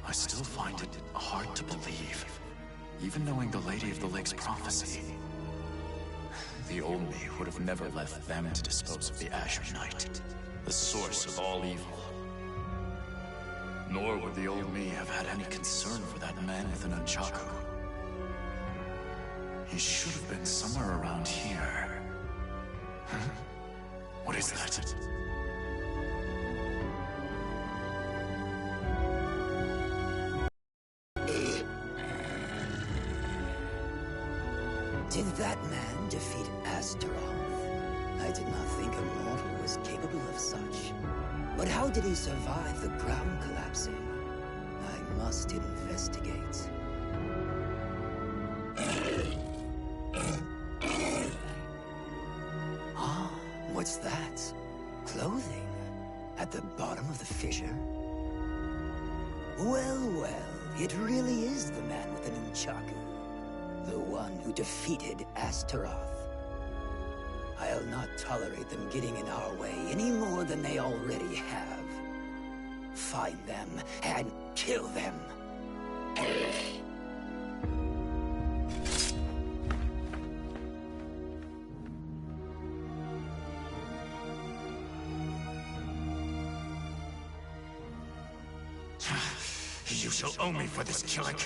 I still find it hard to believe, even knowing the Lady of the Lake's prophecy. The old me would have never left them to dispose of the Azure Knight, the source of all evil. Nor would the old me have had any concern for that man with an nunchaku. He should have been somewhere around here. Huh? What is that? Did that man defeat Astaroth? I did not think a mortal was capable of such. But how did he survive the ground collapsing? I must investigate. Ah, what's that? Clothing? At the bottom of the fissure? Well, well, it really is the man with the nunchaku. The one who defeated Astaroth. I'll not tolerate them getting in our way any more than they already have. Find them and kill them. You shall owe me for this killing.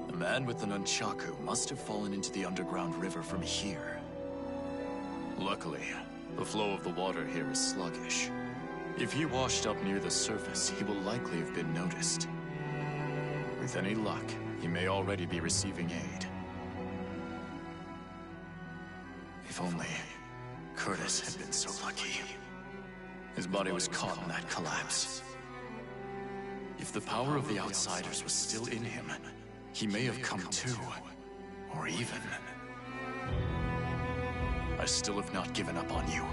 The man with the nunchaku must have fallen into the underground river from here. Luckily, the flow of the water here is sluggish. If he washed up near the surface, he will likely have been noticed. With any luck, he may already be receiving aid. If only Curtis had been so lucky. His body was caught in that collapse. If the power of the outsiders was still in him, he may have come to, or even... I still have not given up on you.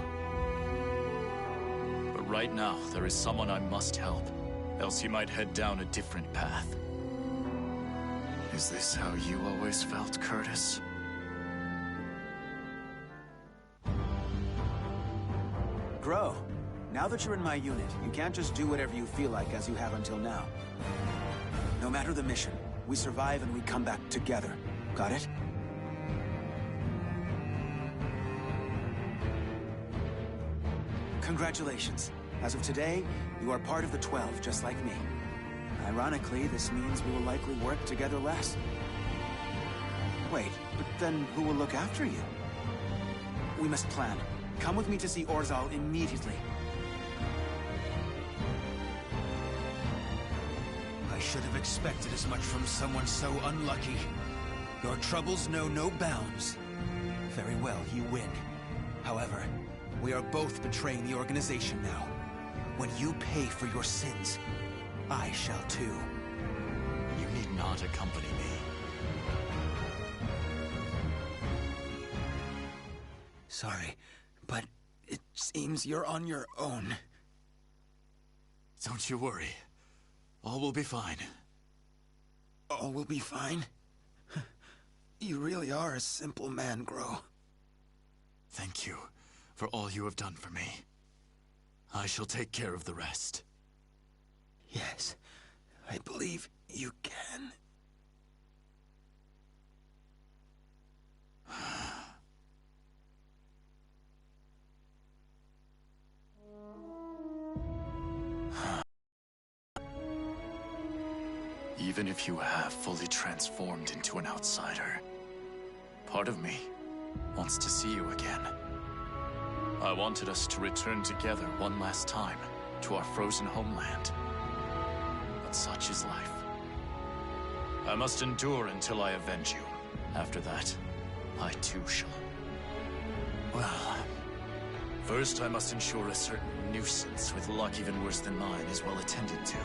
But right now, there is someone I must help, else he might head down a different path. Is this how you always felt, Curtis? Grow. Now that you're in my unit, you can't just do whatever you feel like as you have until now. No matter the mission, we survive and we come back together. Got it? Congratulations. As of today, you are part of the 12, just like me. Ironically, this means we will likely work together less. Wait, but then who will look after you? We must plan. Come with me to see Orzal immediately. I should have expected as much from someone so unlucky. Your troubles know no bounds. Very well, you win. However, we are both betraying the organization now. When you pay for your sins, I shall too. You need not accompany me. Sorry, but it seems you're on your own. Don't you worry. All will be fine. All will be fine? You really are a simple man, Gro. Thank you for all you have done for me. I shall take care of the rest. Yes, I believe you can. Even if you have fully transformed into an outsider, part of me wants to see you again. I wanted us to return together one last time to our frozen homeland. But such is life. I must endure until I avenge you. After that, I too shall. Well, first I must ensure a certain nuisance with luck even worse than mine is well attended to.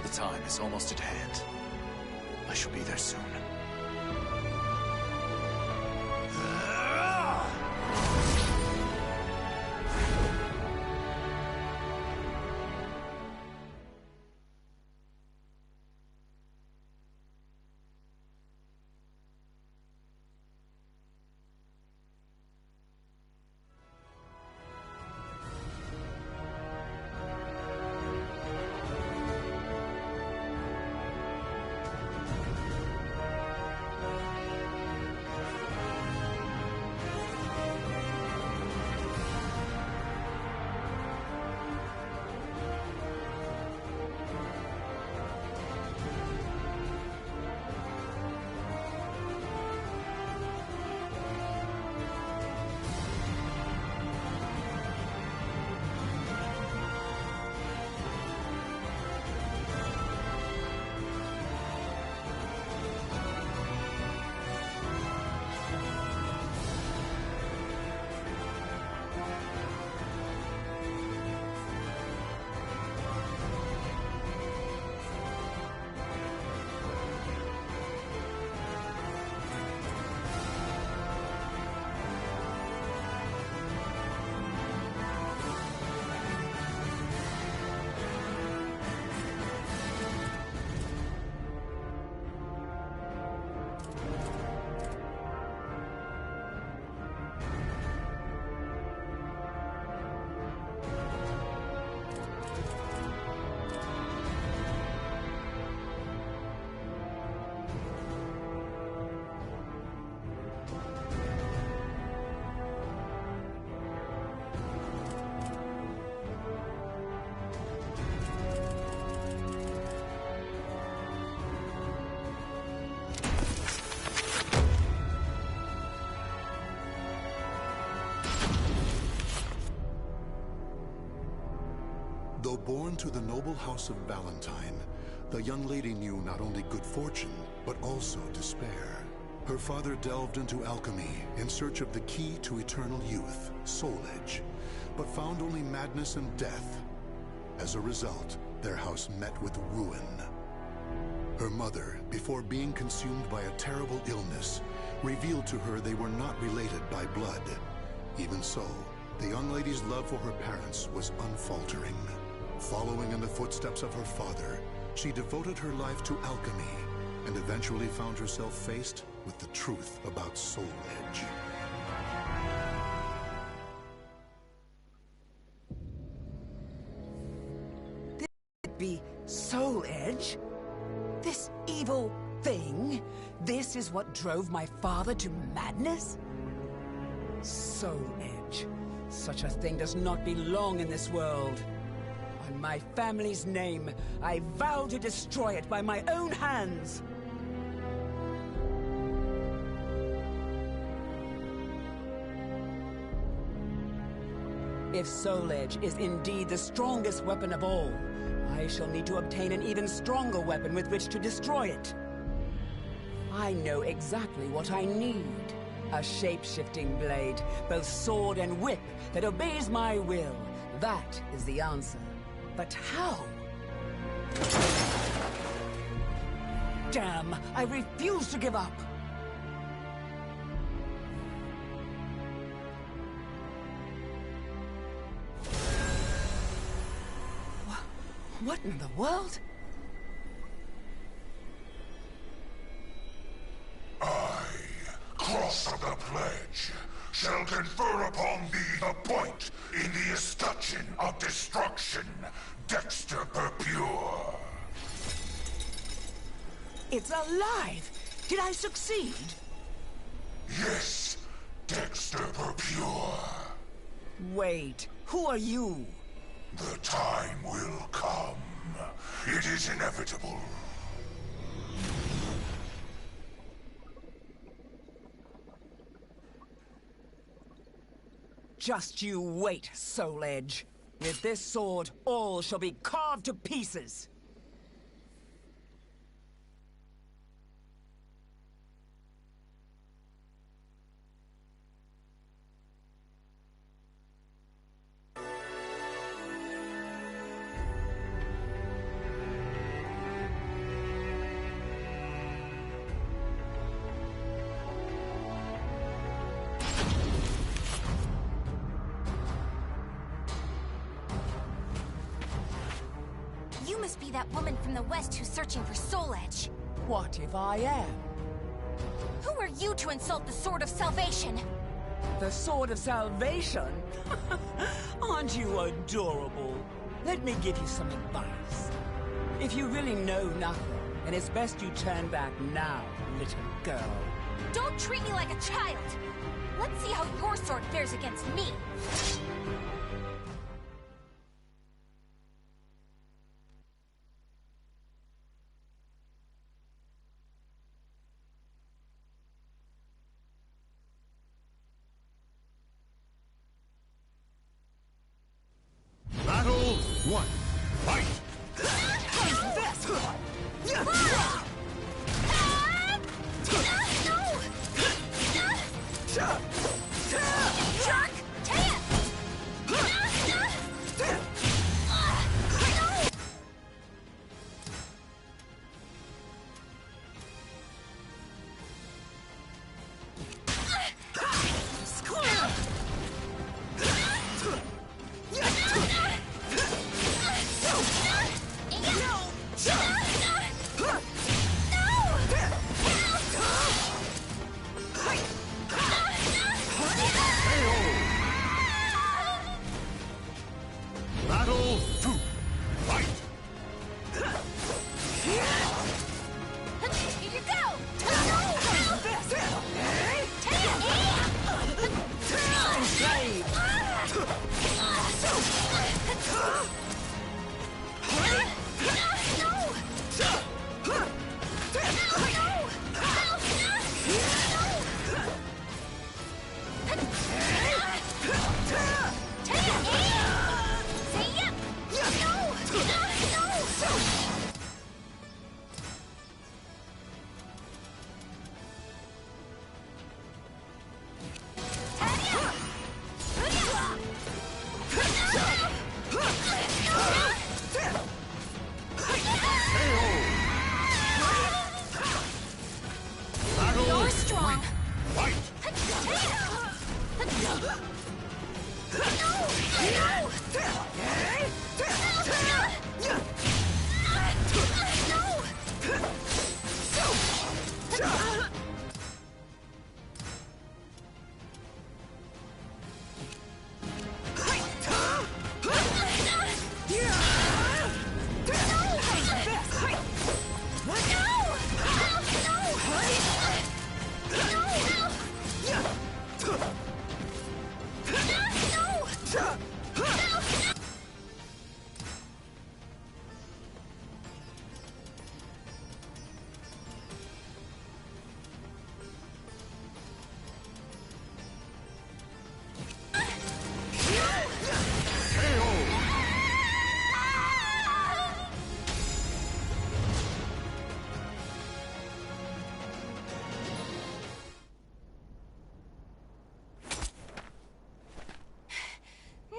The time is almost at hand. I shall be there soon. Though born to the noble house of Valentine, the young lady knew not only good fortune, but also despair. Her father delved into alchemy in search of the key to eternal youth, Soul Edge, but found only madness and death. As a result, their house met with ruin. Her mother, before being consumed by a terrible illness, revealed to her they were not related by blood. Even so, the young lady's love for her parents was unfaltering. Following in the footsteps of her father, she devoted her life to alchemy and eventually found herself faced with the truth about Soul Edge. This could be Soul Edge? This evil thing? This is what drove my father to madness? Soul Edge. Such a thing does not belong in this world. On my family's name, I vow to destroy it by my own hands. If Soul Edge is indeed the strongest weapon of all, I shall need to obtain an even stronger weapon with which to destroy it. I know exactly what I need. A shape-shifting blade, both sword and whip, that obeys my will. That is the answer. But how? Damn! I refuse to give up! What in the world? I, Cross of the Pledge, shall confer upon thee the point in the escutcheon of destruction, Dexter Purpure. It's alive! Did I succeed? Yes, Dexter Purpure. Wait, who are you? The time will come. It is inevitable. Just you wait, Soul Edge. With this sword, all shall be carved to pieces. You must be that woman from the West who's searching for Soul Edge. What if I am? Who are you to insult the Sword of Salvation? The Sword of Salvation? Aren't you adorable? Let me give you some advice. If you really know nothing, then it's best you turn back now, little girl. Don't treat me like a child! Let's see how your sword fares against me! Battle 1. Fight! Jerk! Tan! Battle 2. Fight! Here you go! Battle You're strong. 3. Fight!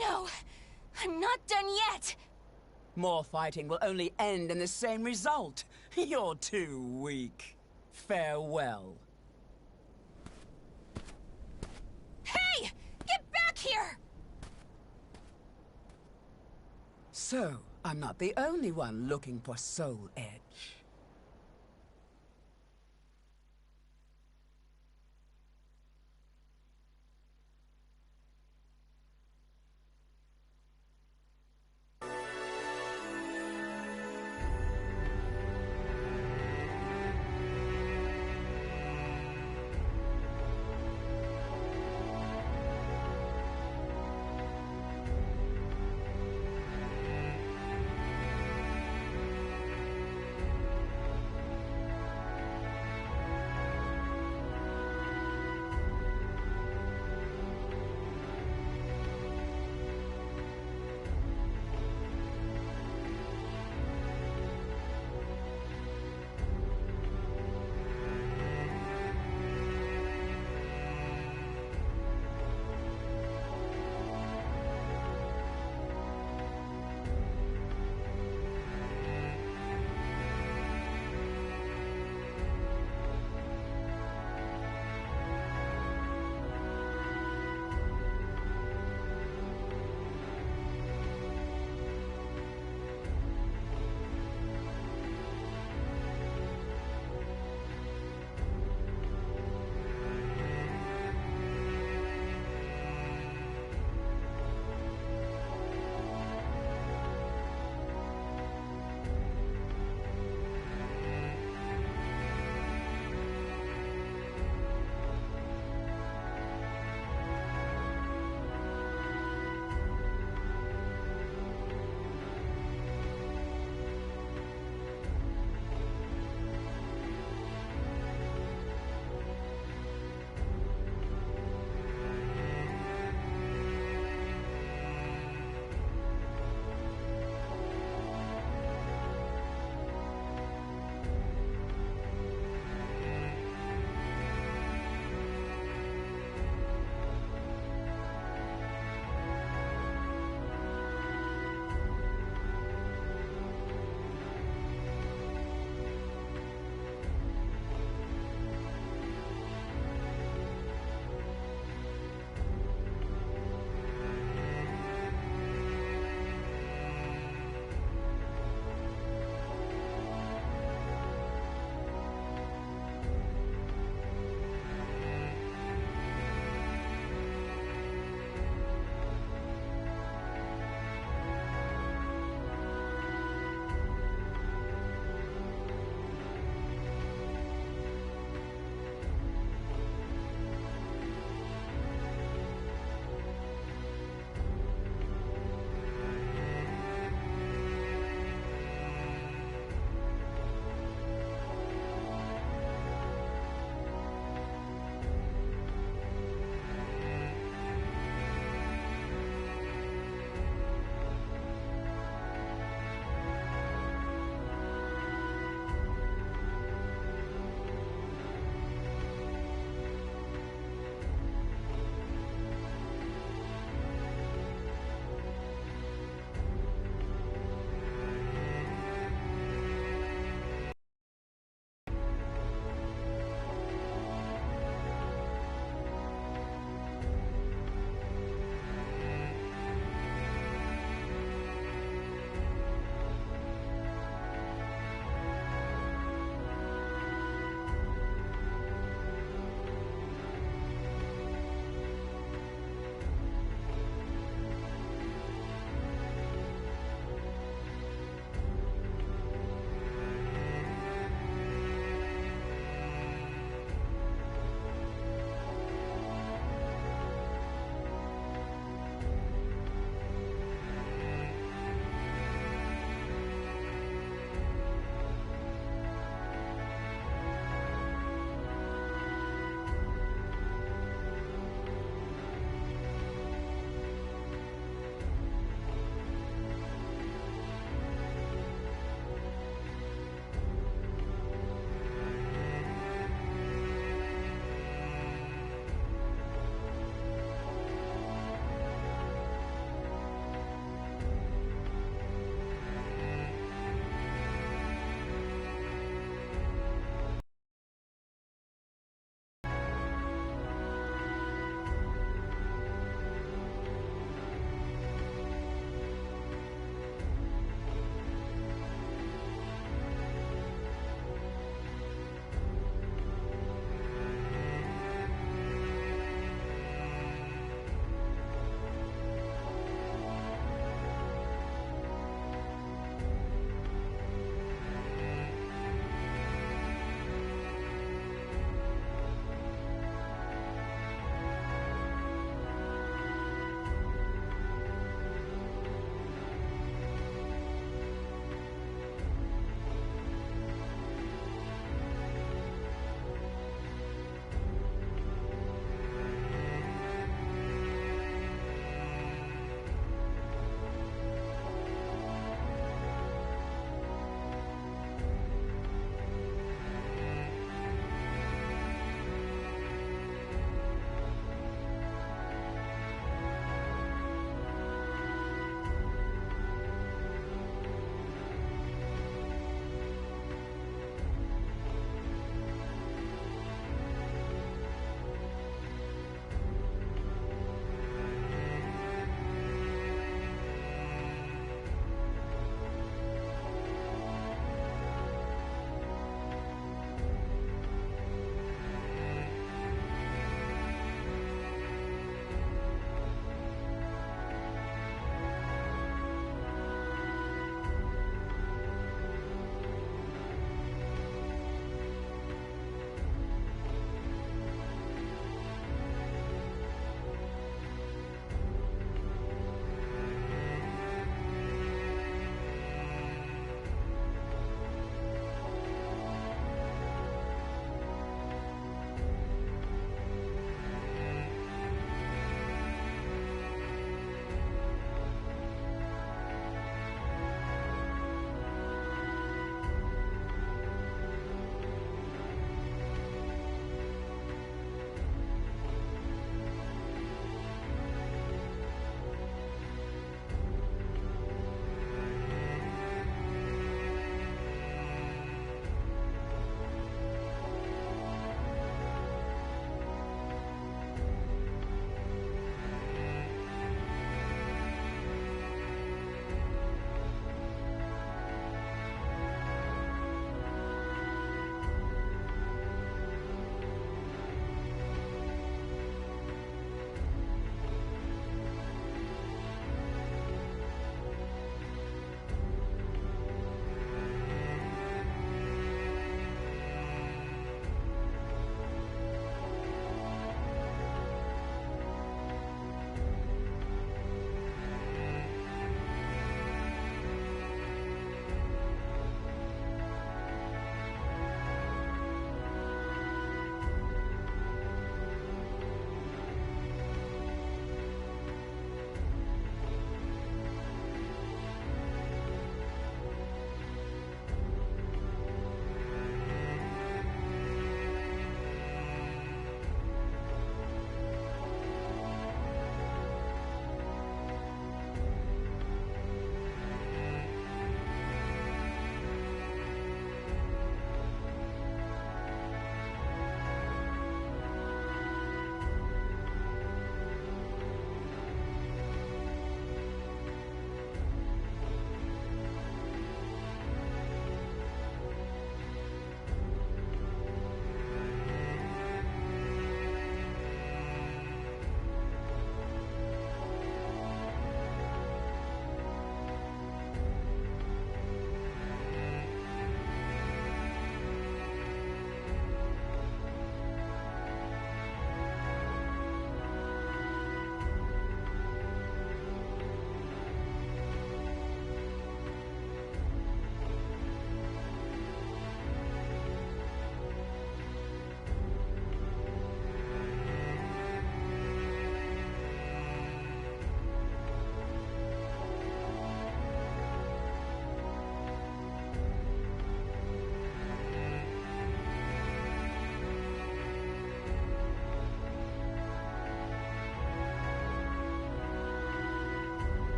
No, I'm not done yet! More fighting will only end in the same result. You're too weak. Farewell. Hey! Get back here! So, I'm not the only one looking for Soul Edge.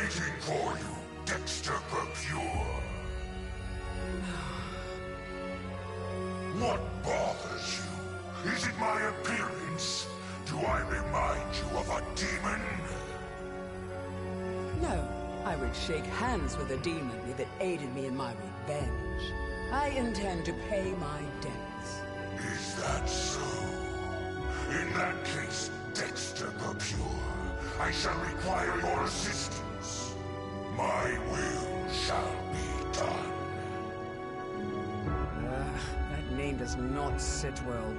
waiting for you, Dexter Purpure. What bothers you? Is it my appearance? Do I remind you of a demon? No, I would shake hands with a demon if it aided me in my revenge. I intend to pay my debts. Is that so? In that case, Dexter Purpure, I shall require your assistance. My will shall be done. That name does not sit well.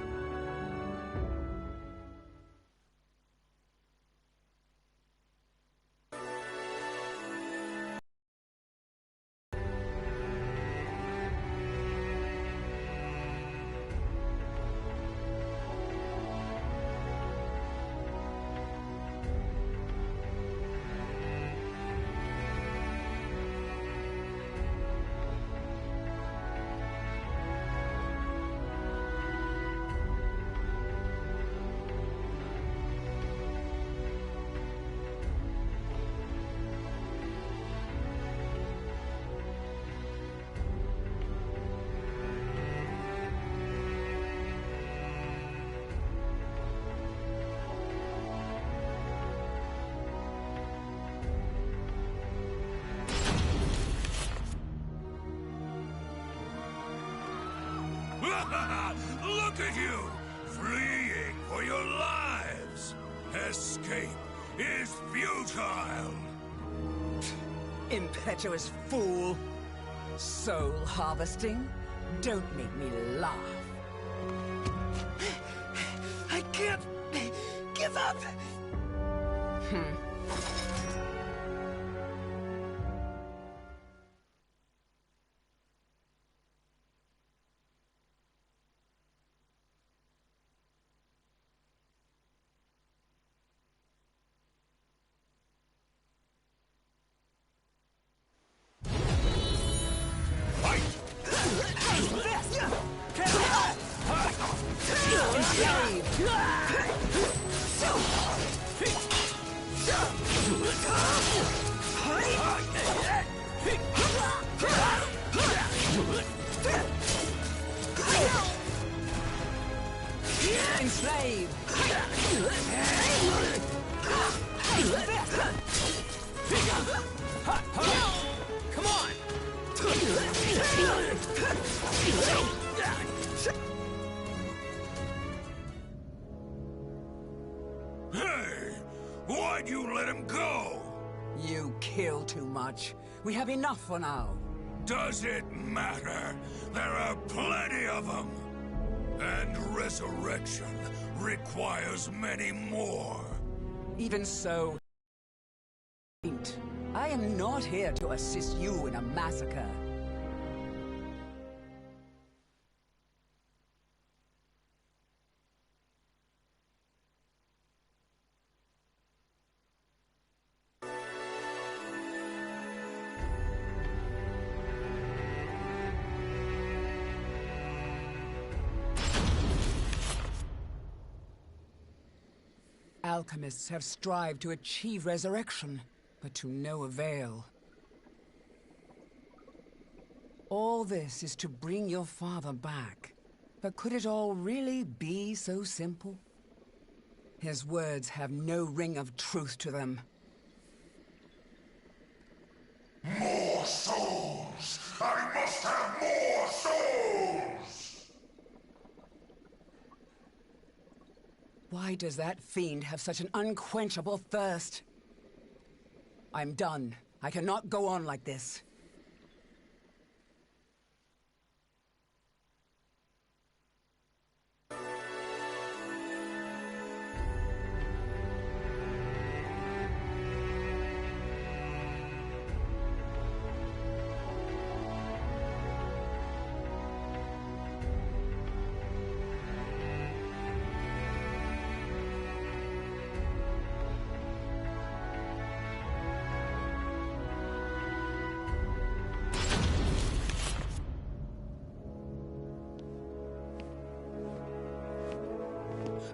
Look at you! Fleeing for your lives! Escape is futile! Impetuous fool! Soul harvesting? Don't make me laugh. I can't give up! Enslave! Come on! Hey! Why'd you let him go? You kill too much. We have enough for now. Does it matter? There are plenty of them! And resurrection requires many more. Even so, I am not here to assist you in a massacre. Alchemists have strived to achieve resurrection, but to no avail. All this is to bring your father back. But could it all really be so simple? His words have no ring of truth to them. More souls! I must have more souls! Why does that fiend have such an unquenchable thirst? I'm done. I cannot go on like this.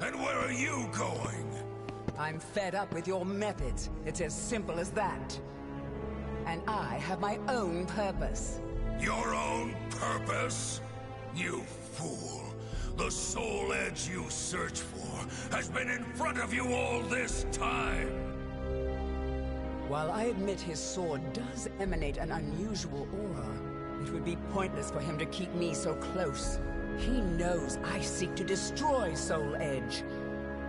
And where are you going? I'm fed up with your methods. It's as simple as that. And I have my own purpose. Your own purpose? You fool. The soul edge you search for has been in front of you all this time. While I admit his sword does emanate an unusual aura, it would be pointless for him to keep me so close. He knows I seek to destroy Soul Edge.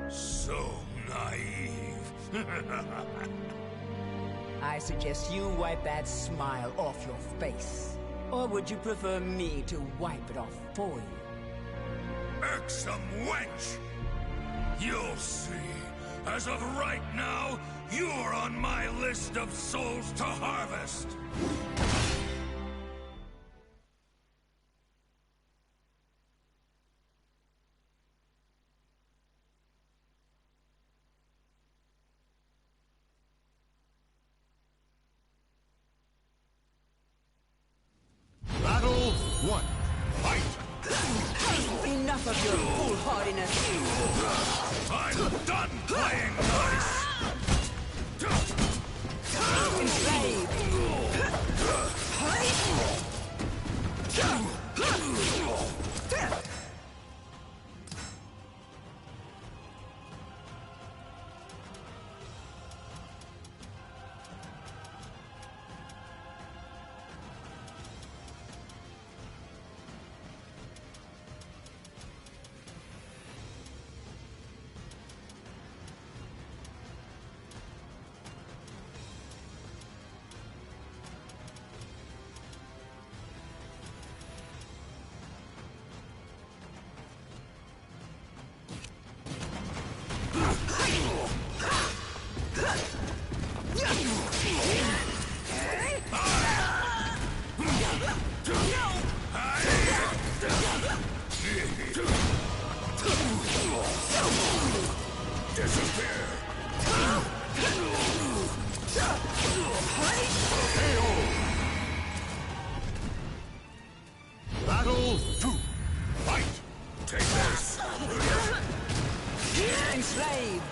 So naive. I suggest you wipe that smile off your face. Or would you prefer me to wipe it off for you? Irksome wench! You'll see. As of right now, you're on my list of souls to harvest! Battle 1. Fight! Enough of your foolhardiness! I'm done playing nice! Battle 2. Fight! Take this! Enslave!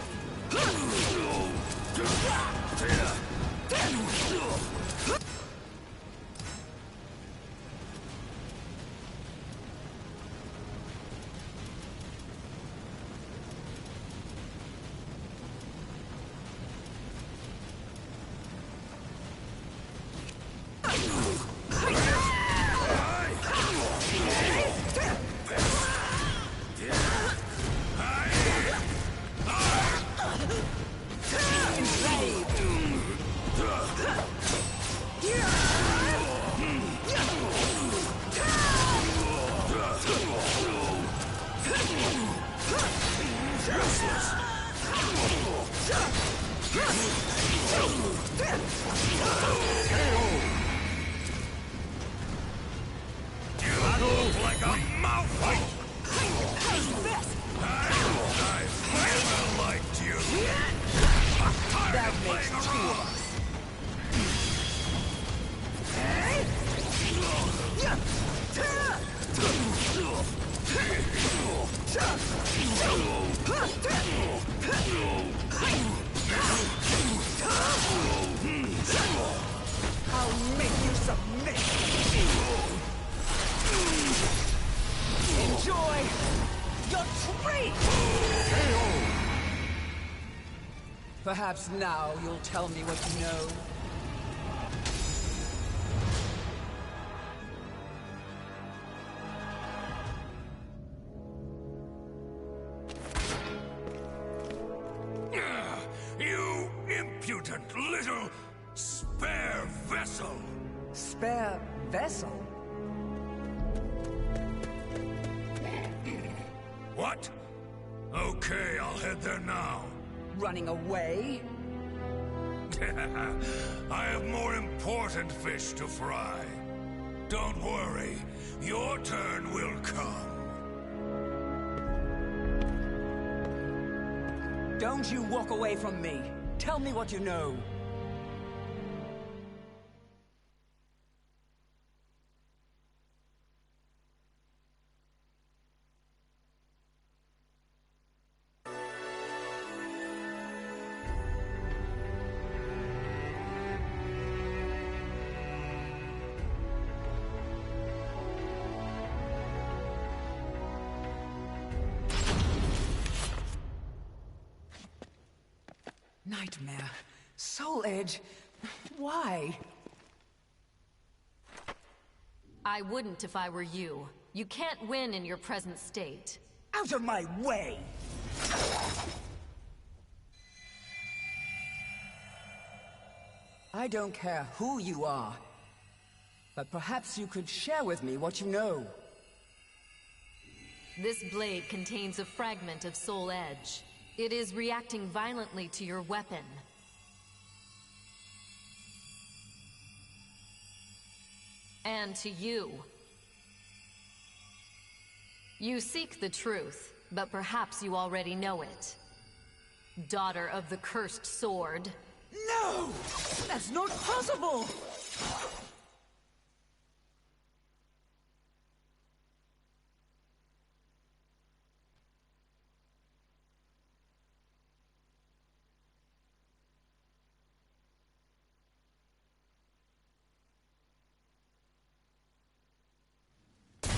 Battle like a mouthful! I've never liked you! I'm tired That of makes playing two around! of us. I'll make you submit! Enjoy your treat! Perhaps now you'll tell me what you know. You impudent little spare vessel! Spare vessel? What? Okay, I'll head there now. Running away? I have more important fish to fry. Don't worry, your turn will come. Don't you walk away from me. Tell me what you know. Nightmare. Soul Edge. Why? I wouldn't if I were you. You can't win in your present state. Out of my way! I don't care who you are, but perhaps you could share with me what you know. This blade contains a fragment of Soul Edge. It is reacting violently to your weapon. And to you. You seek the truth, but perhaps you already know it. Daughter of the cursed sword. No! That's not possible!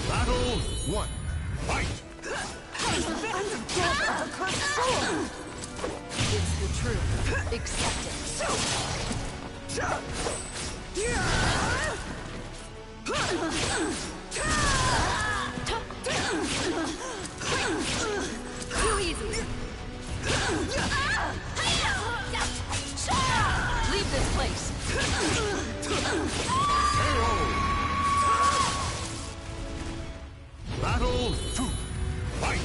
Battle 1. Fight! It's the truth. Accept it. Too easy. Leave this place. Battle 2. Fight!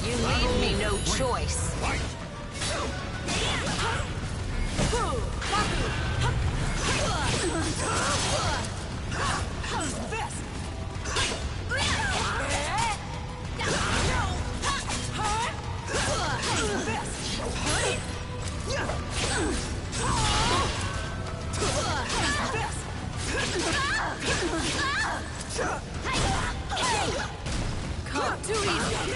You leave me no choice. Fight! How's this? Come, too easy.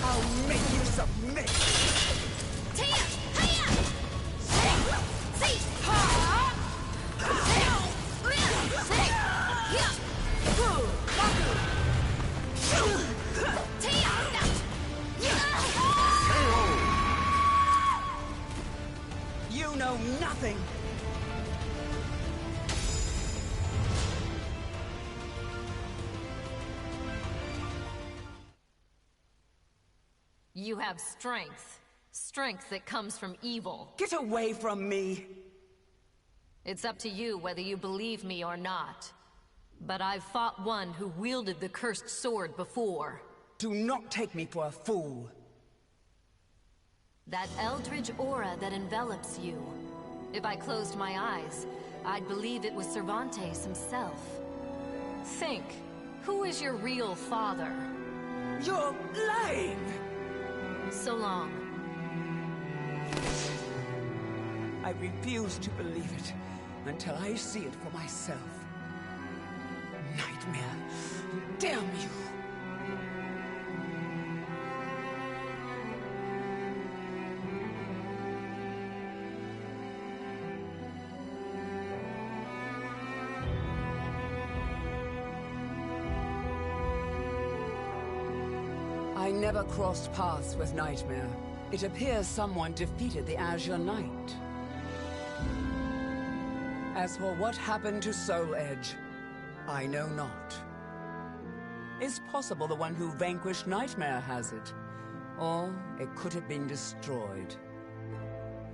I'll make you submit! You know nothing! You have strength. Strength that comes from evil. Get away from me! It's up to you whether you believe me or not. But I've fought one who wielded the cursed sword before. Do not take me for a fool. That eldritch aura that envelops you. If I closed my eyes, I'd believe it was Cervantes himself. Think, who is your real father? You're lying! So long. I refuse to believe it until I see it for myself. Nightmare! Damn you! I never crossed paths with Nightmare. It appears someone defeated the Azure Knight. As for what happened to Soul Edge, I know not. It's possible the one who vanquished Nightmare has it, or it could have been destroyed.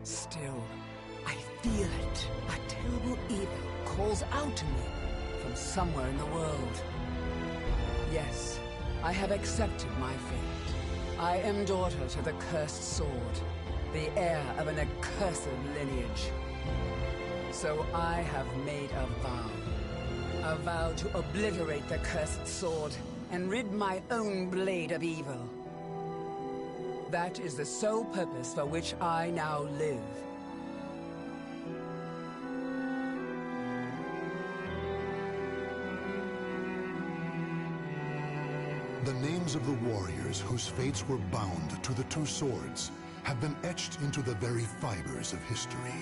Still, I feel it. A terrible evil calls out to me from somewhere in the world. Yes, I have accepted my fate. I am daughter to the cursed sword, the heir of an accursed lineage. So I have made a vow to obliterate the cursed sword and rid my own blade of evil. That is the sole purpose for which I now live. The names of the warriors whose fates were bound to the two swords have been etched into the very fibers of history.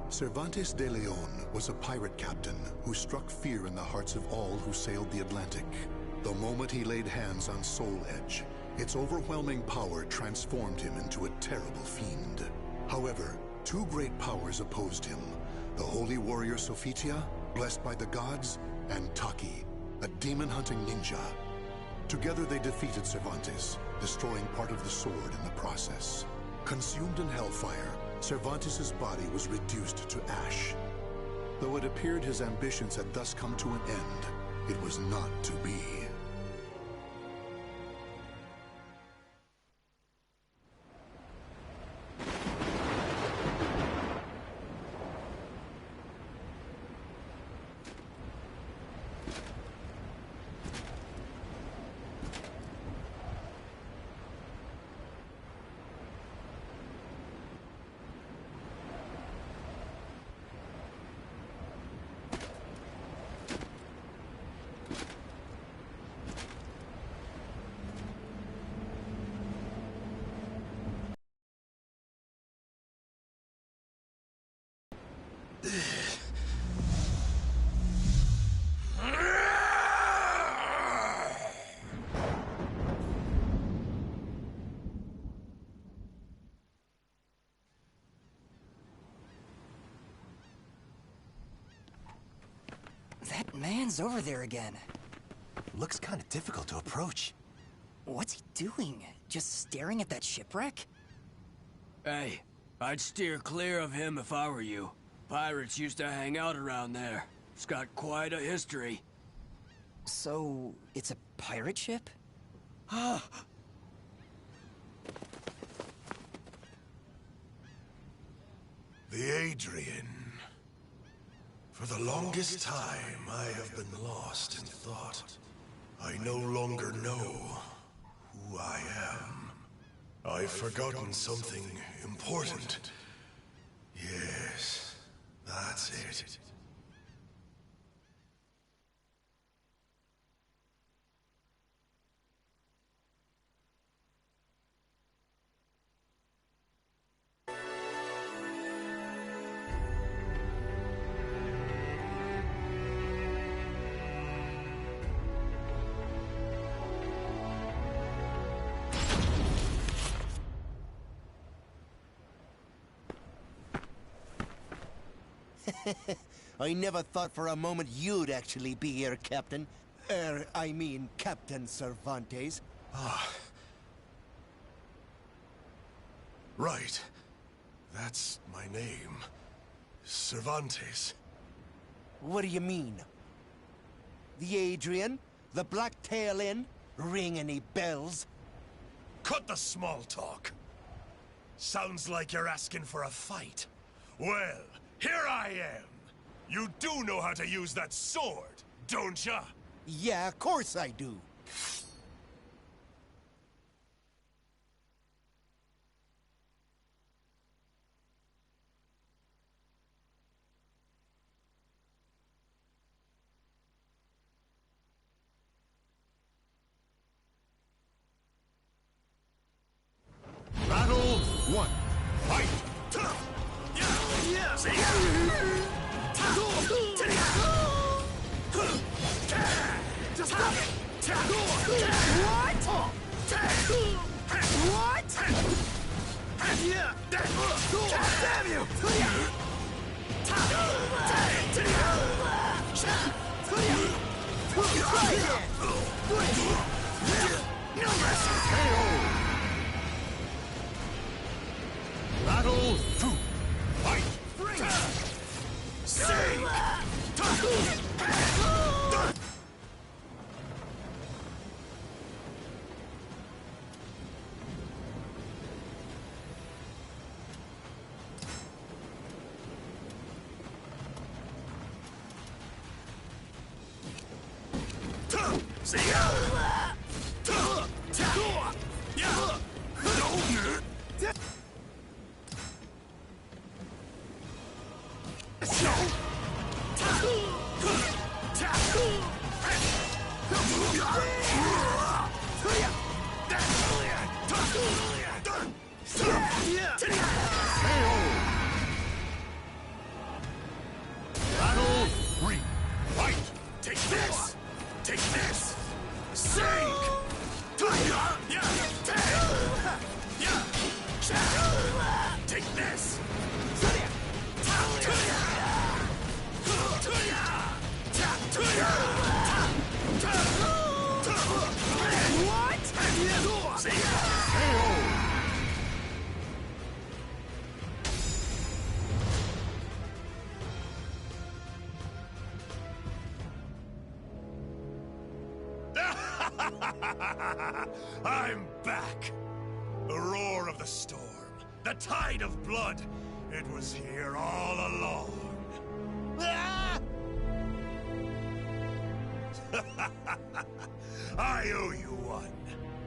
Cervantes de Leon was a pirate captain who struck fear in the hearts of all who sailed the Atlantic. The moment he laid hands on Soul Edge, its overwhelming power transformed him into a terrible fiend. However, two great powers opposed him: the holy warrior Sophitia, blessed by the gods, and Taki, a demon-hunting ninja. Together they defeated Cervantes, destroying part of the sword in the process. Consumed in hellfire, Cervantes' body was reduced to ash. Though it appeared his ambitions had thus come to an end, it was not to be. That man's over there again. Looks kind of difficult to approach. What's he doing? Just staring at that shipwreck? Hey, I'd steer clear of him if I were you. Pirates used to hang out around there. It's got quite a history. So, it's a pirate ship? The Adrian. For the longest time, I have been lost in thought. I no longer know who I am. I've forgotten something important. Yes, that's it. I never thought for a moment you'd actually be here, Captain. I mean, Captain Cervantes. Ah. Right. That's my name. Cervantes. What do you mean? The Adrian? The Black Tail Inn? Ring any bells? Cut the small talk. Sounds like you're asking for a fight. Well, here I am. You do know how to use that sword, don't ya? Yeah, of course I do. Battle 1. Fight! Damn you! Try again! No mercy! Battle 2. Fight! Sing! Battle 3. Fight! Take this! Take this! Sing! Take this! I'm back! The roar of the storm, the tide of blood, it was here all along. Ah! I owe you one.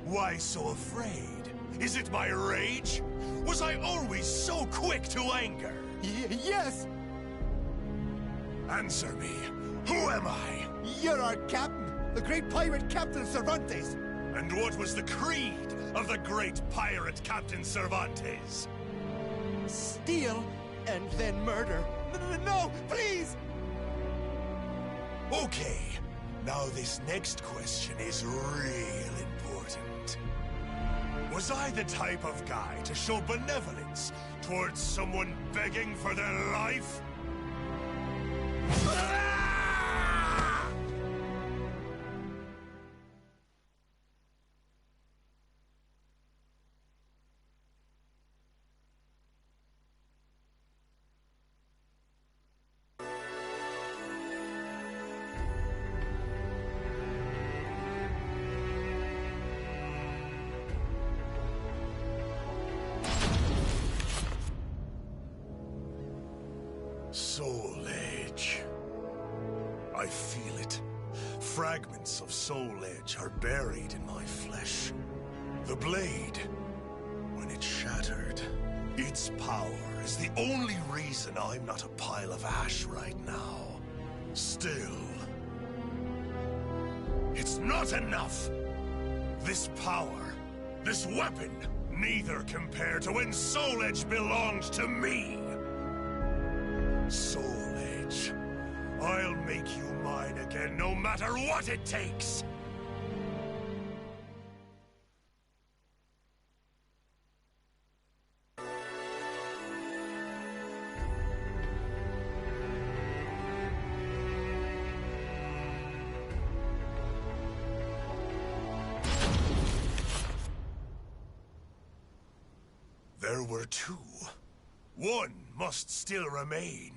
Why so afraid? Is it my rage? Was I always so quick to anger? Yes! Answer me. Who am I? You're our captain, the great pirate Captain Cervantes. And what was the creed of the great pirate Captain Cervantes? Steal and then murder. No, please! Okay, now this next question is real important. Was I the type of guy to show benevolence towards someone begging for their life? Soul Edge. I feel it. Fragments of Soul Edge are buried in my flesh. The blade, when it shattered, its power is the only reason I'm not a pile of ash right now. Still, it's not enough. This power, this weapon, neither compare to when Soul Edge belonged to me. Soul Edge, I'll make you mine again no matter what it takes! There were two. One must still remain.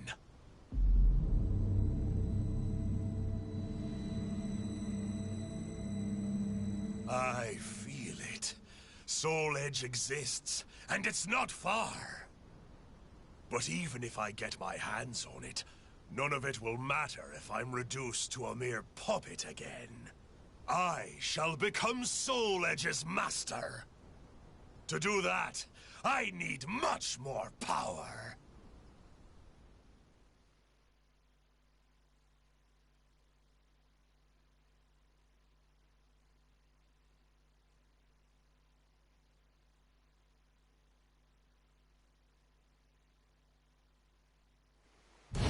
I feel it. Soul Edge exists, and it's not far. But even if I get my hands on it, none of it will matter if I'm reduced to a mere puppet again. I shall become Soul Edge's master. To do that, I need much more power.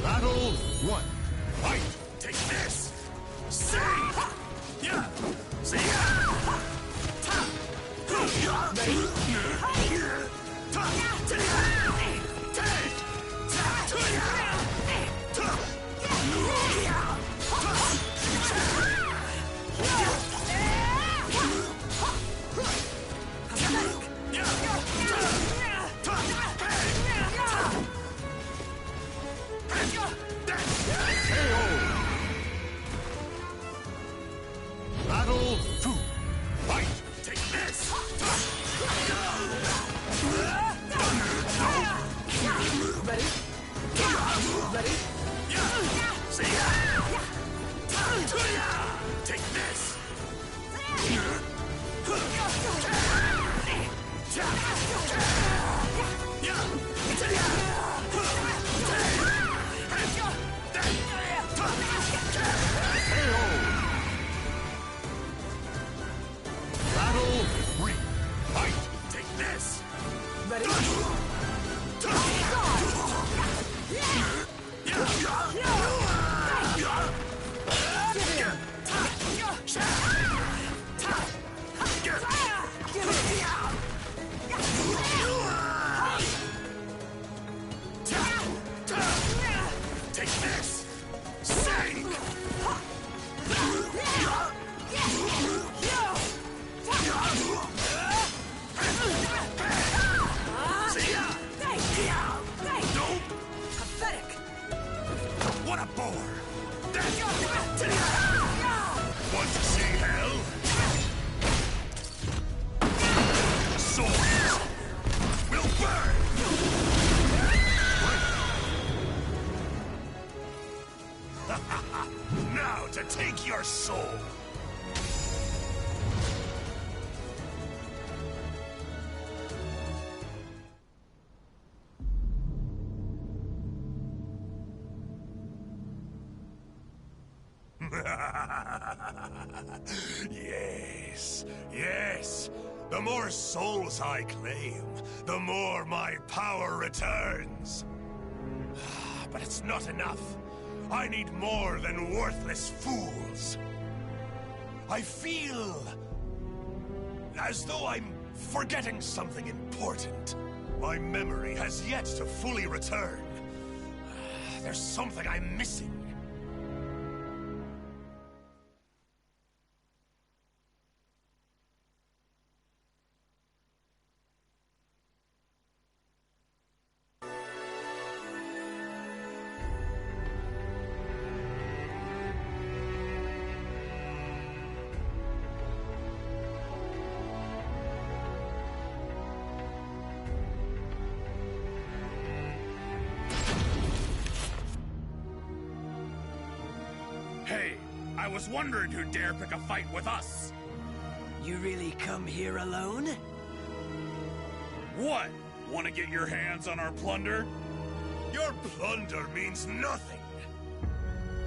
Battle 1. Fight! Take this! Save! Yeah! Battle 2. Fight! Take this! Ready? Ready? See? Take this! Battle 3. Fight! Take this! Ready? Take this! Sing! Pathetic! What a bore! Want to see hell? Swords will burn! Now to take your soul! Yes, yes. The more souls I claim, the more my power returns. But it's not enough. I need more than worthless fools. I feel as though I'm forgetting something important. My memory has yet to fully return. There's something I'm missing. Hey, I was wondering who'd dare pick a fight with us. You really come here alone? What? Want to get your hands on our plunder? Your plunder means nothing.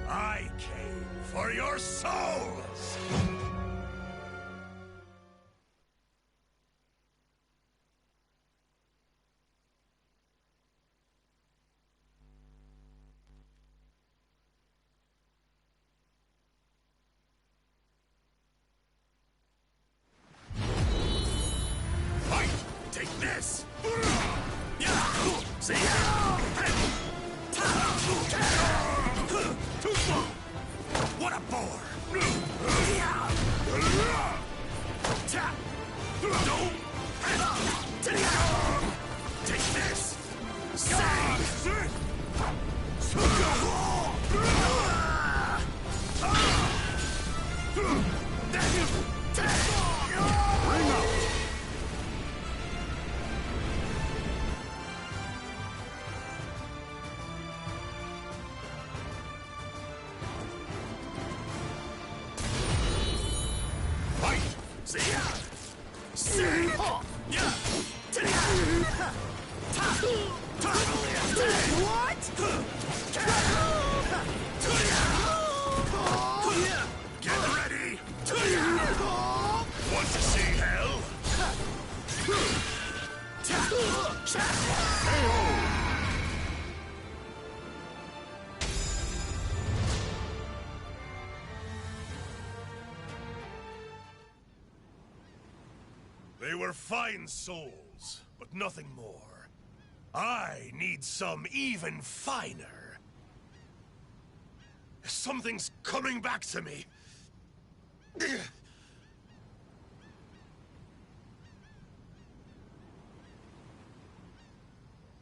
I came for your souls! Fight! Take this! See ya! What a bore! Take this! Bring up! Fight! See ya! Sing! Yeah! What? Get ready! Want to see hell? They were fine souls, but nothing more. I need some even finer. Something's coming back to me.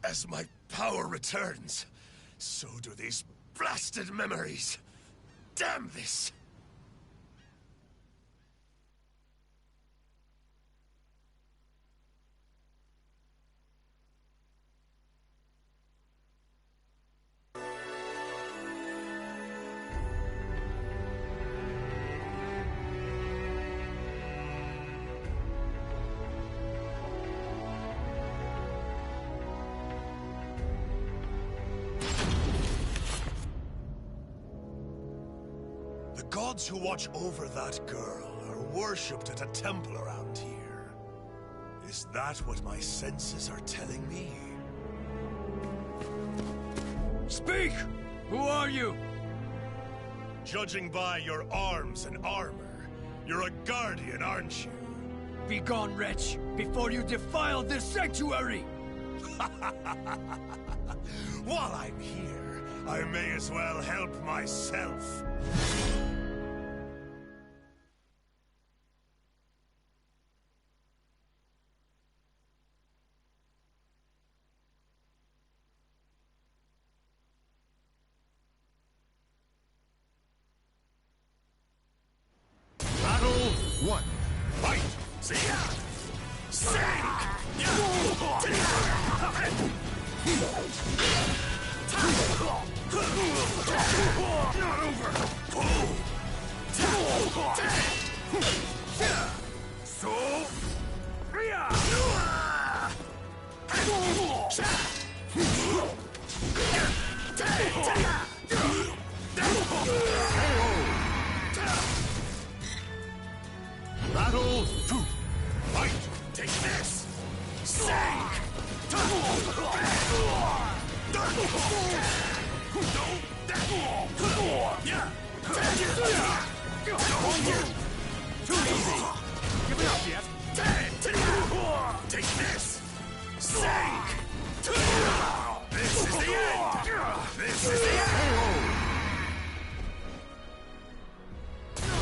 As my power returns, so do these blasted memories. Damn this! The gods who watch over that girl are worshipped at a temple around here. Is that what my senses are telling me? Speak! Who are you? Judging by your arms and armor, you're a guardian, aren't you? Begone, wretch, before you defile this sanctuary! While I'm here, I may as well help myself. Battle 1. Fight! See ya! Not over! So... Battle 2. Fight! Take this! Sink! Too easy! Give it up yet? Take this! Sink! This is the end! This is the end!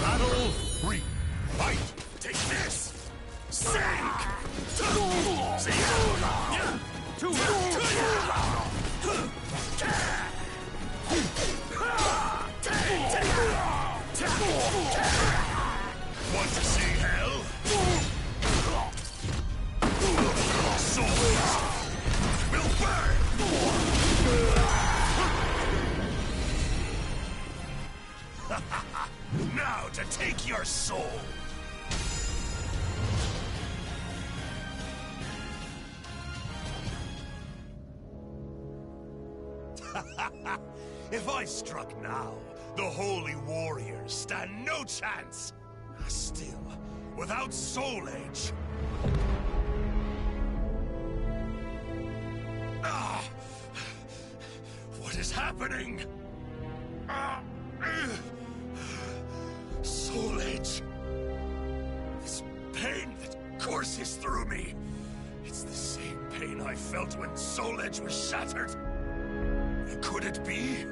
Battle 3. Fight! Take this! Sink! See ya! Want to see hell? Souls will burn! Now to take your soul! If I struck now, the holy warriors stand no chance. Still, without Soul Edge... What is happening? Soul Edge... This pain that courses through me. It's the same pain I felt when Soul Edge was shattered. Could it be?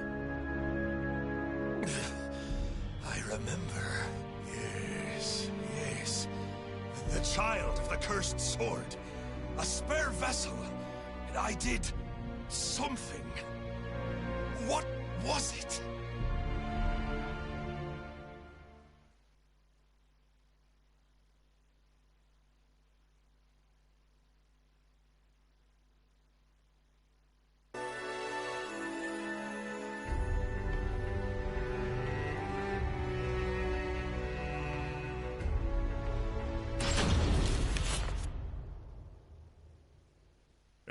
I remember. Yes. The child of the cursed sword. A spare vessel. And I did something. What was it?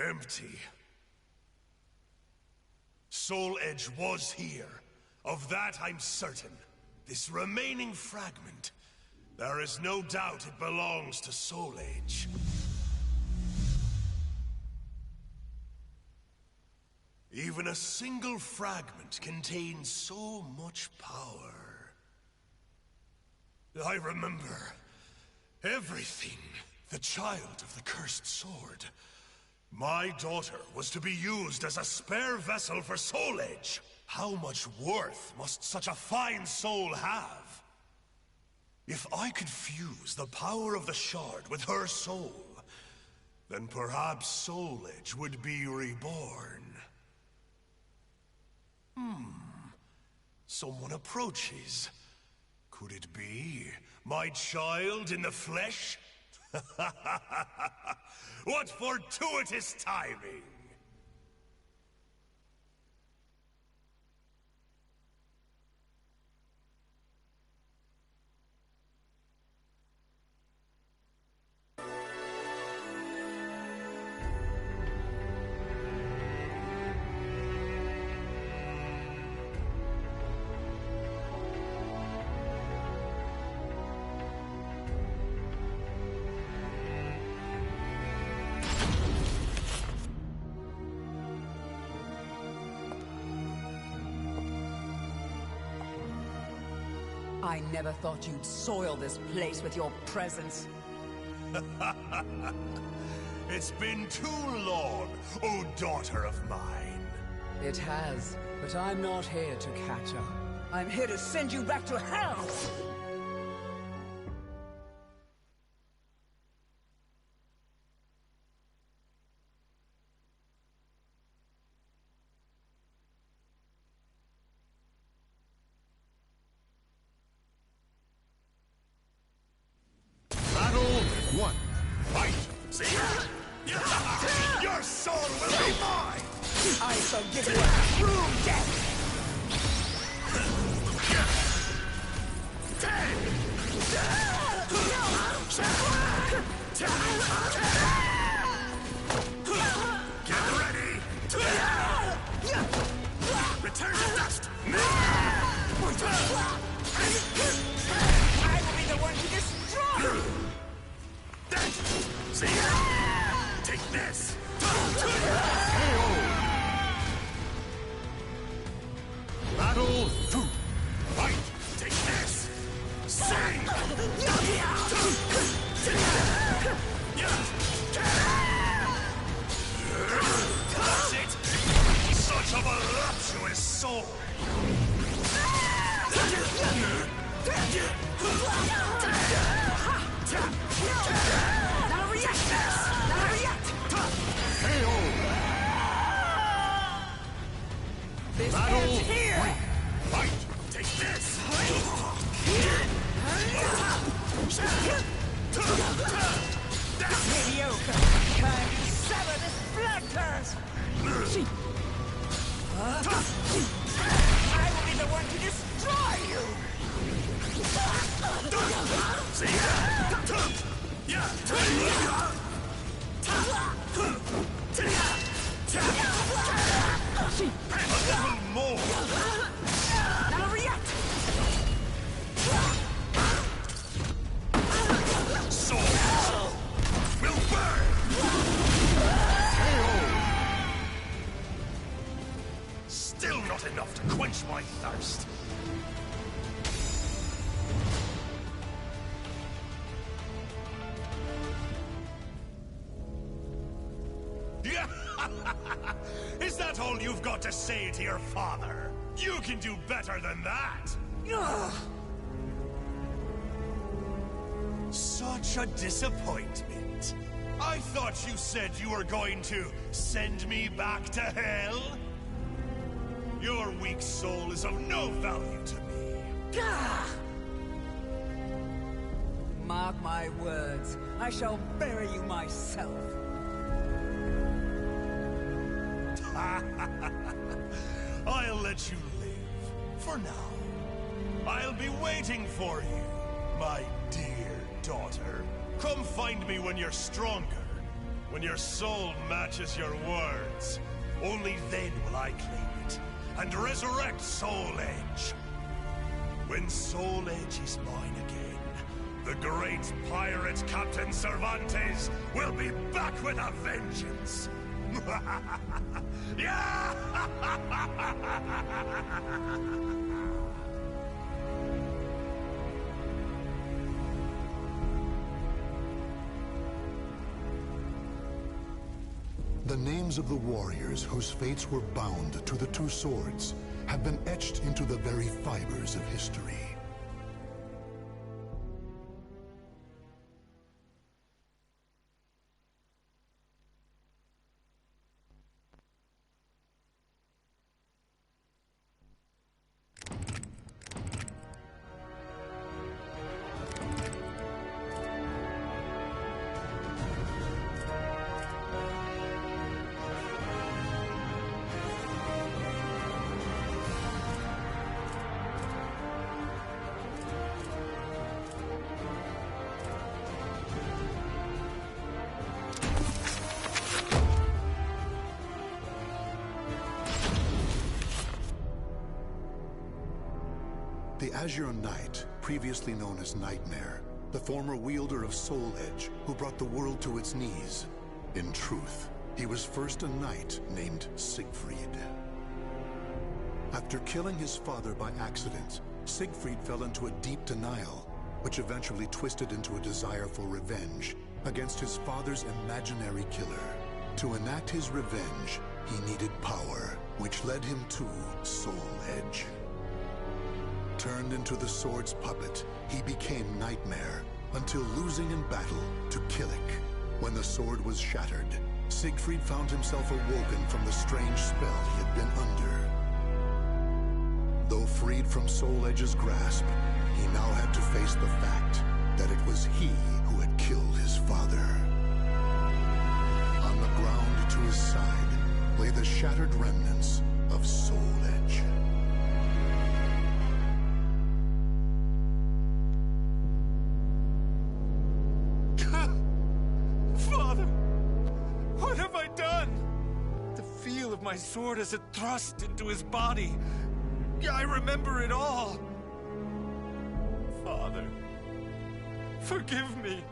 Empty. Soul Edge was here. Of that I'm certain. This remaining fragment, there is no doubt it belongs to Soul Edge. Even a single fragment contains so much power. I remember everything The child of the cursed sword. My daughter was to be used as a spare vessel for Soul Edge. How much worth must such a fine soul have? If I could fuse the power of the shard with her soul, then perhaps Soul Edge would be reborn. Someone approaches. Could it be my child in the flesh? What fortuitous timing! I never thought you'd soil this place with your presence. It's been too long, oh daughter of mine. It has, but I'm not here to catch up. I'm here to send you back to hell! One. Fight! See? Your soul will be mine! I shall give you a true death! Get ready! Return to dust! I will be the one to destroy you! See? Take this! Battle 2. Fight! Take this! Sing! That's it! Such a voluptuous soul! Now react! Now react! This ends here! Fight! Take this! Mediocre! Time to sever this blood thirst! I will be the one to destroy you! A little more! Now react! Soul will burn! Still not enough to quench my thirst. Is that all you've got to say to your father? You can do better than that! Such a disappointment. I thought you said you were going to send me back to hell? Your weak soul is of no value to me. Mark my words, I shall bury you myself. I'll let you live, for now. I'll be waiting for you, my dear daughter. Come find me when you're stronger, when your soul matches your words. Only then will I claim it, and resurrect Soul Edge. When Soul Edge is mine again, the great pirate Captain Cervantes will be back with a vengeance. Yeah! The names of the warriors whose fates were bound to the two swords have been etched into the very fibers of history. The Azure Knight, previously known as Nightmare, the former wielder of Soul Edge, who brought the world to its knees. In truth, he was first a knight named Siegfried. After killing his father by accident, Siegfried fell into a deep denial, which eventually twisted into a desire for revenge against his father's imaginary killer. To enact his revenge, he needed power, which led him to Soul Edge. Turned into the sword's puppet, he became Nightmare, until losing in battle to Killik. When the sword was shattered, Siegfried found himself awoken from the strange spell he had been under. Though freed from Soul Edge's grasp, he now had to face the fact that it was he who had killed his father. On the ground to his side lay the shattered remnants of Soul Edge. My sword as it thrust into his body. I remember it all. Father, forgive me.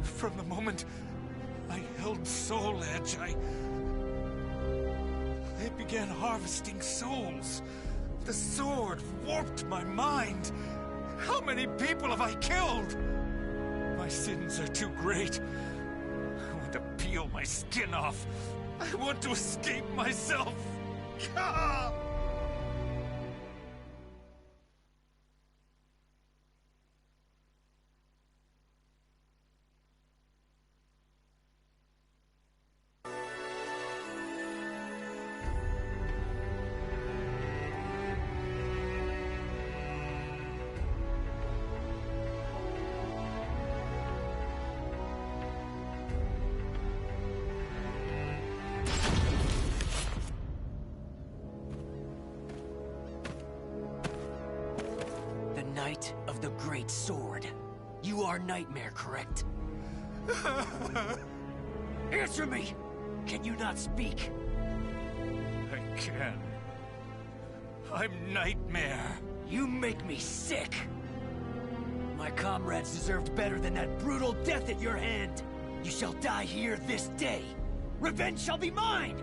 From the moment I held Soul Edge, I began harvesting souls. The sword warped my mind. How many people have I killed? My sins are too great. To peel my skin off. I want to escape myself. Knight of the Great Sword. You are Nightmare, correct? Answer me! Can you not speak? I can. I'm Nightmare. You make me sick! My comrades deserved better than that brutal death at your hand! You shall die here this day! Revenge shall be mine!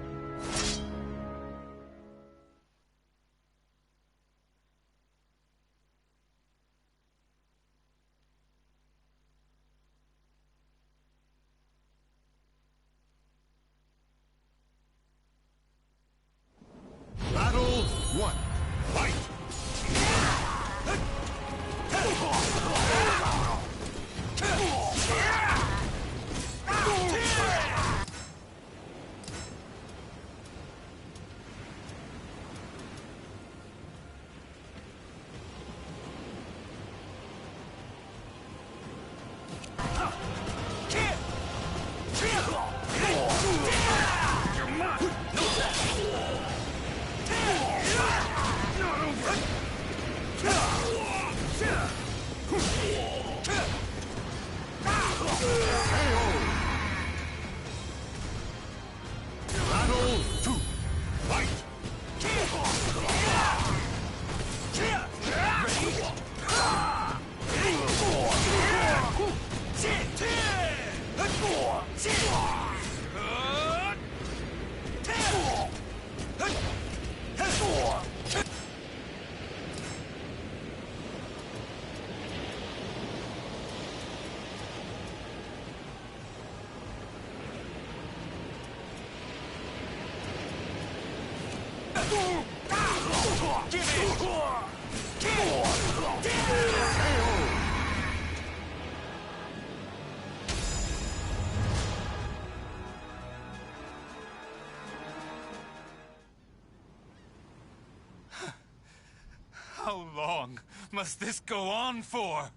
How long must this go on for?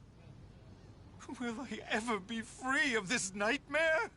Will I ever be free of this nightmare?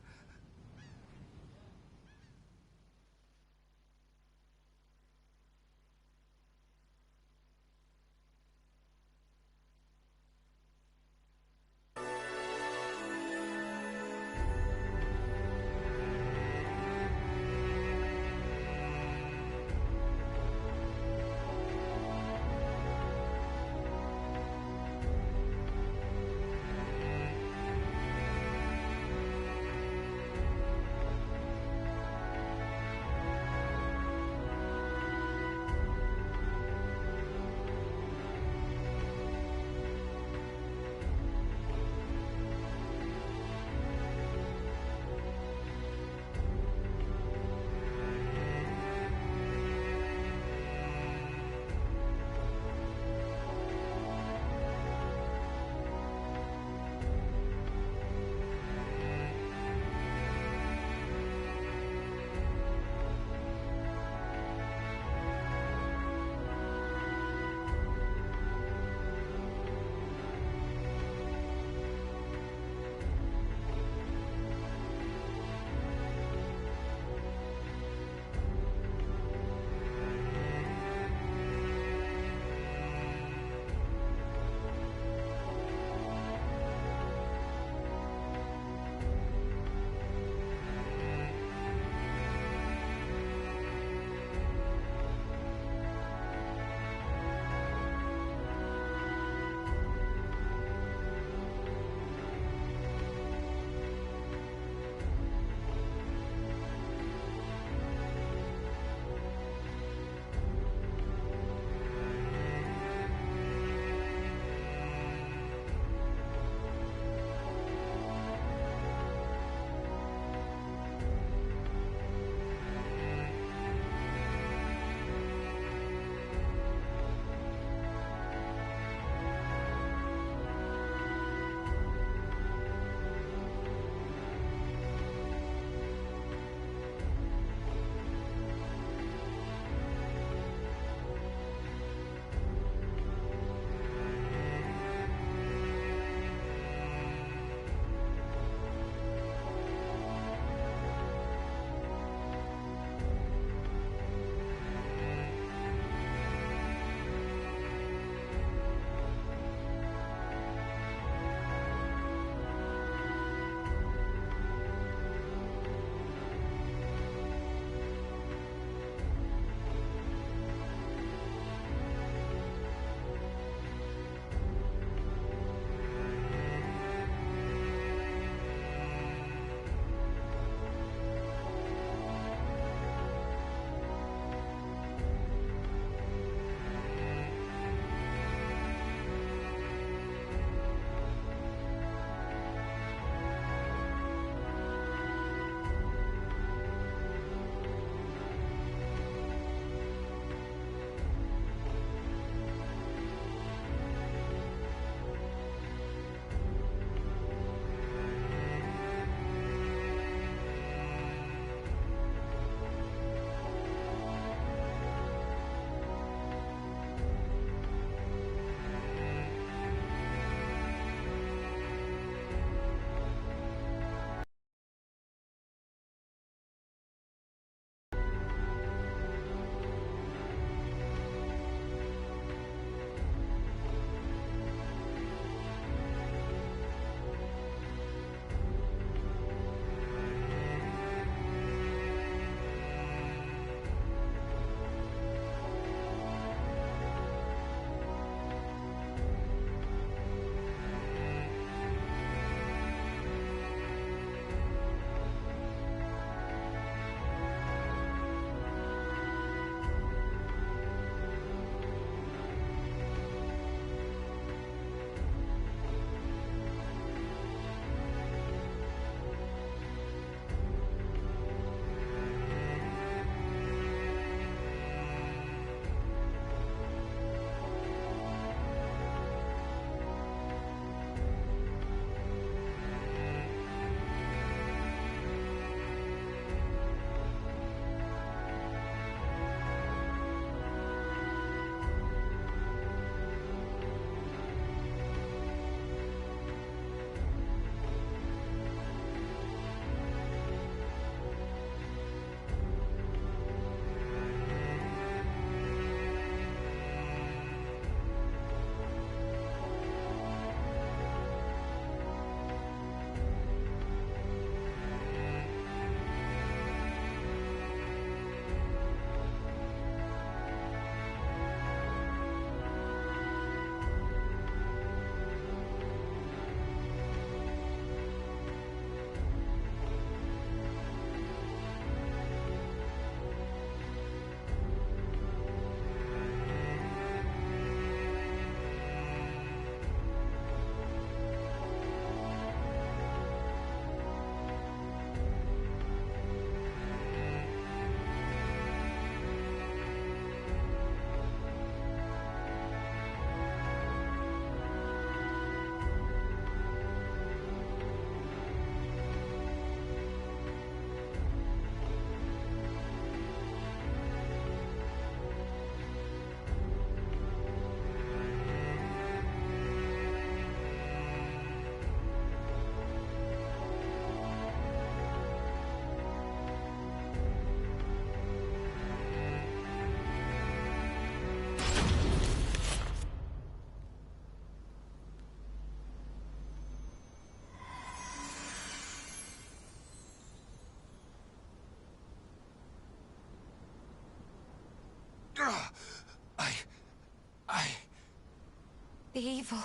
The evil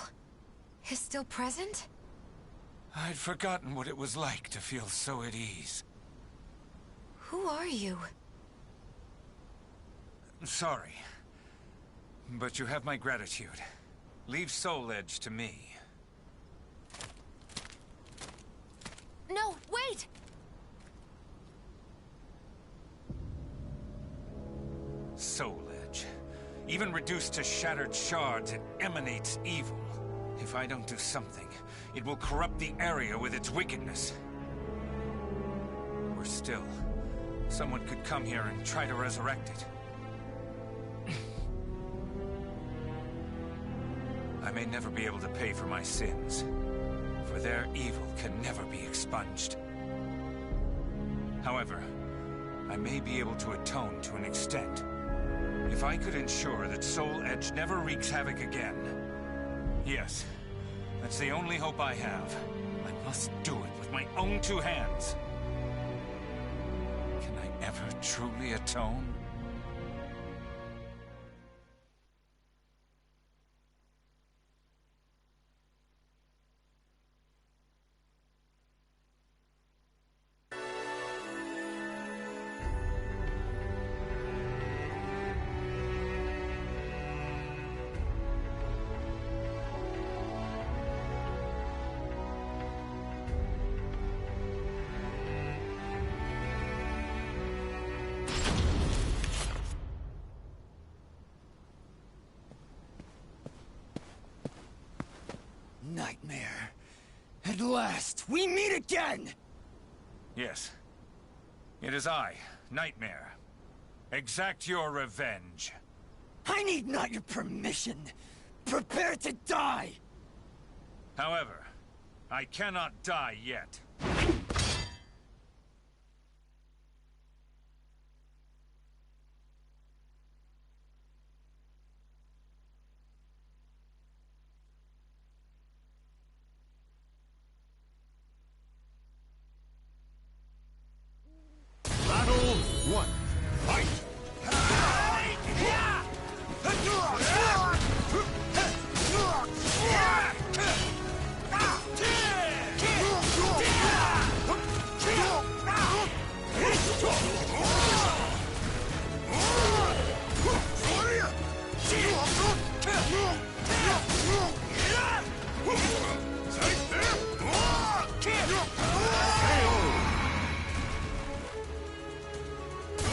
is still present? I'd forgotten what it was like to feel so at ease. Who are you? Sorry, but you have my gratitude. Leave Soul Edge to me. No, wait! Soul Edge. Even reduced to shattered shards, it emanates evil. If I don't do something, it will corrupt the area with its wickedness. Or still, someone could come here and try to resurrect it. I may never be able to pay for my sins, for their evil can never be expunged. However, I may be able to atone to an extent. If I could ensure that Soul Edge never wreaks havoc again. Yes, that's the only hope I have. I must do it with my own two hands. Can I ever truly atone? Nightmare. At last, we meet again! Yes. It is I, Nightmare. Exact your revenge. I need not your permission. Prepare to die! However, I cannot die yet. Battle 1. Fight!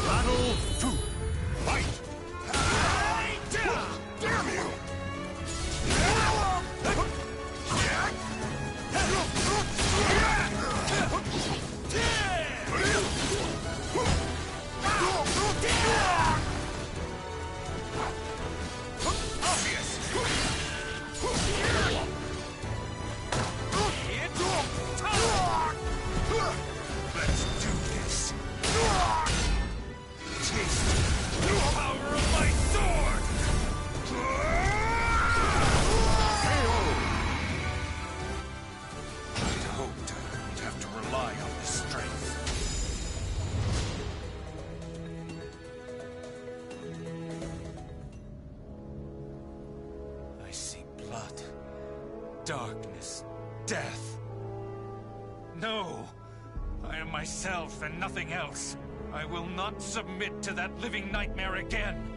Battle 2. Fight! Damn you! Let's do this. Taste the power of my sword! I'd hoped I'd have to rely on this strength. I see blood, darkness, death. No! I am myself and nothing else. I will not submit to that living nightmare again.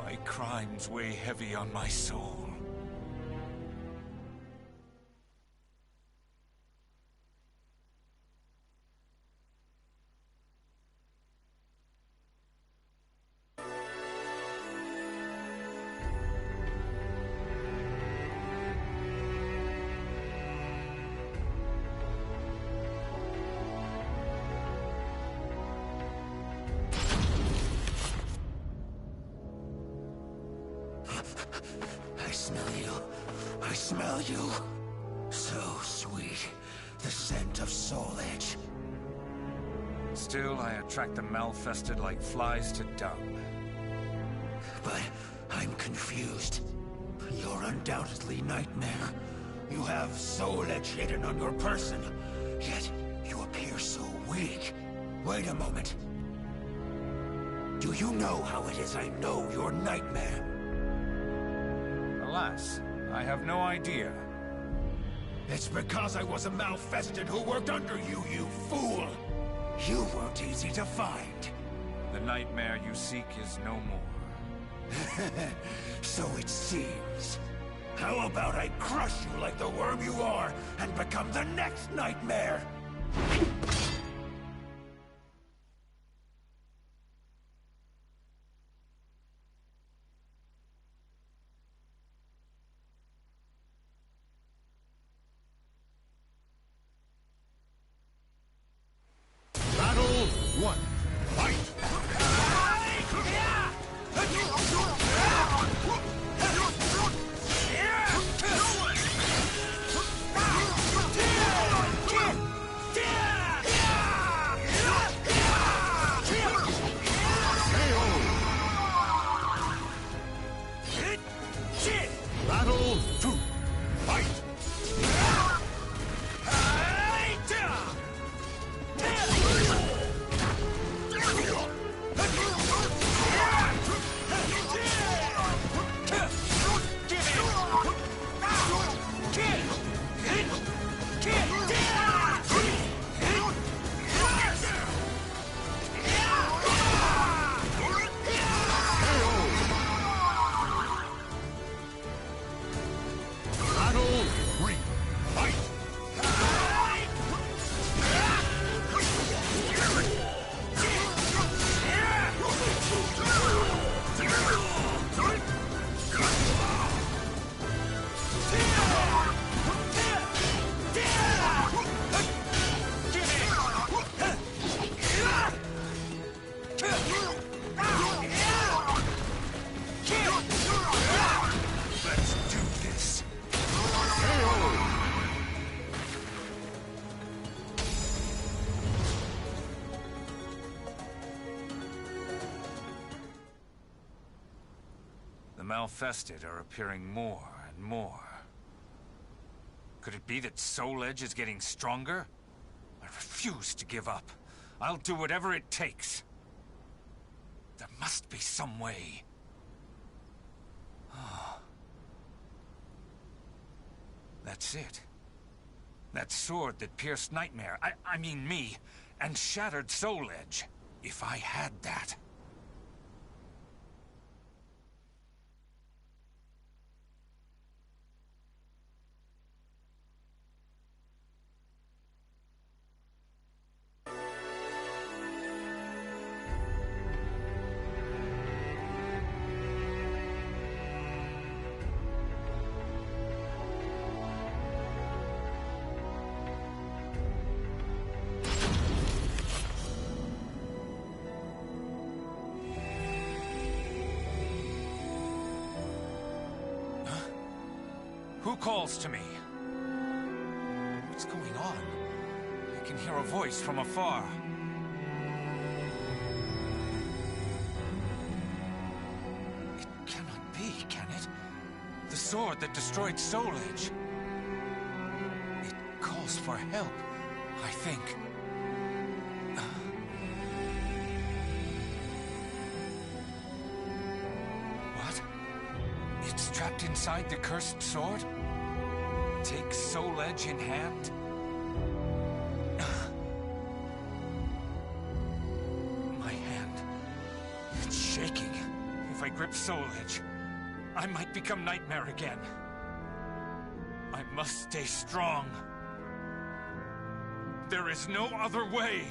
My crimes weigh heavy on my soul. I smell you. I smell you. So sweet. The scent of Soul Edge. Still, I attract the malfested like flies to dung. But I'm confused. You're undoubtedly Nightmare. You have Soul Edge hidden on your person. Yet, you appear so weak. Wait a moment. Do you know how it is I know your nightmare? Alas, I have no idea. It's because I was a malfested who worked under you, you fool! You weren't easy to find. The nightmare you seek is no more. So it seems. How about I crush you like the worm you are, and become the next nightmare? Battle 1. Fight! Battle 2. Fight! Battle 3. Fight! Let's do this. The Malfested are appearing more and more. Could it be that Soul Edge is getting stronger? I refuse to give up. I'll do whatever it takes. There must be some way. That's it. That sword that pierced Nightmare, I mean me, and shattered Soul Edge. If I had that. Who calls to me? What's going on? I can hear a voice from afar. It cannot be, can it? The sword that destroyed Soul Edge. It calls for help, I think. What? It's trapped inside the cursed sword? Take Soul Edge in hand? My hand. It's shaking. If I grip Soul Edge, I might become Nightmare again. I must stay strong. There is no other way.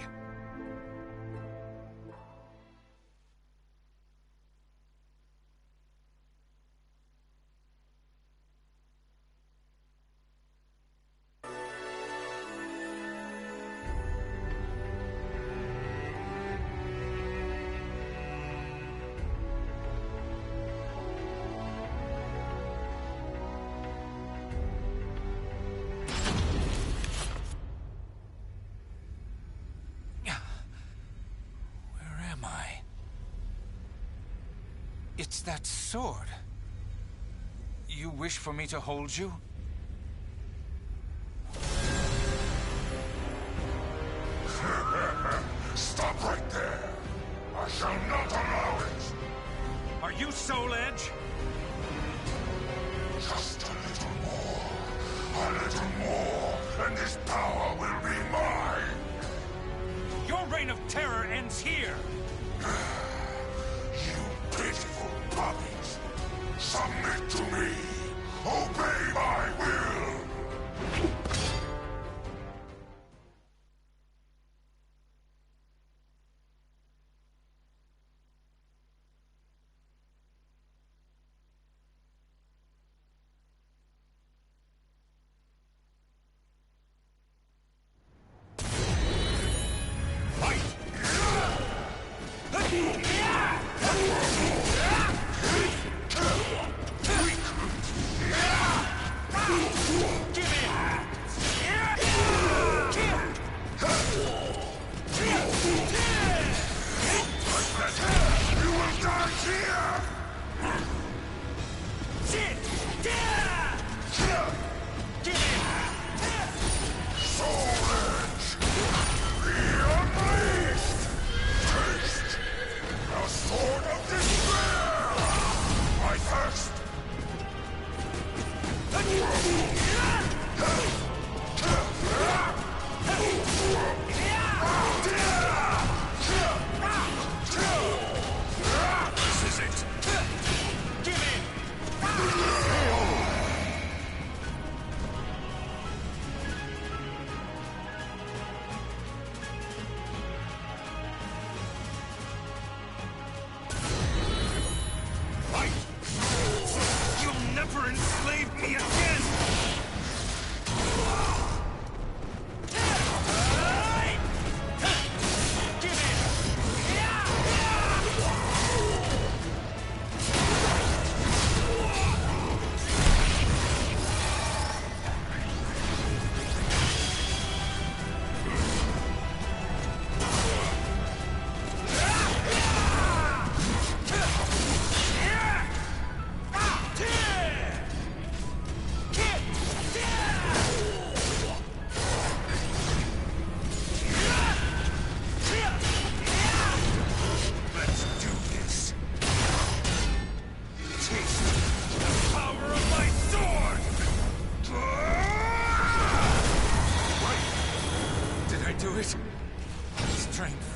It's that sword. You wish for me to hold you? Stop right there! I shall not allow Soul Edge? Just a little more, and this power will be mine! Your reign of terror ends here! You pitiful puppies! Submit to me! Obey my will!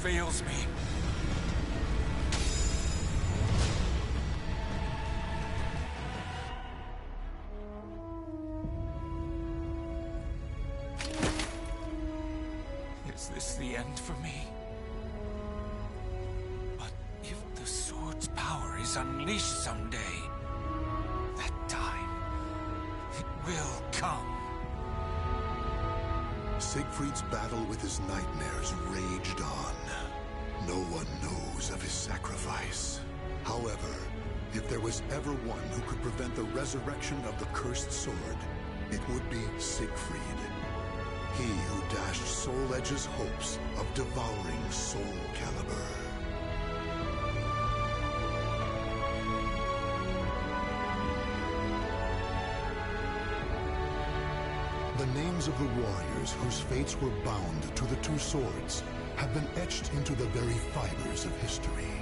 fails me. Is this the end for me? But if the sword's power is unleashed someday, that time, it will come. Siegfried's battle with his nightmares raged on. No one knows of his sacrifice. However, if there was ever one who could prevent the resurrection of the cursed sword, it would be Siegfried. He who dashed Soul Edge's hopes of devouring Soulcalibur. The names of the warriors whose fates were bound to the two swords have been etched into the very fibers of history.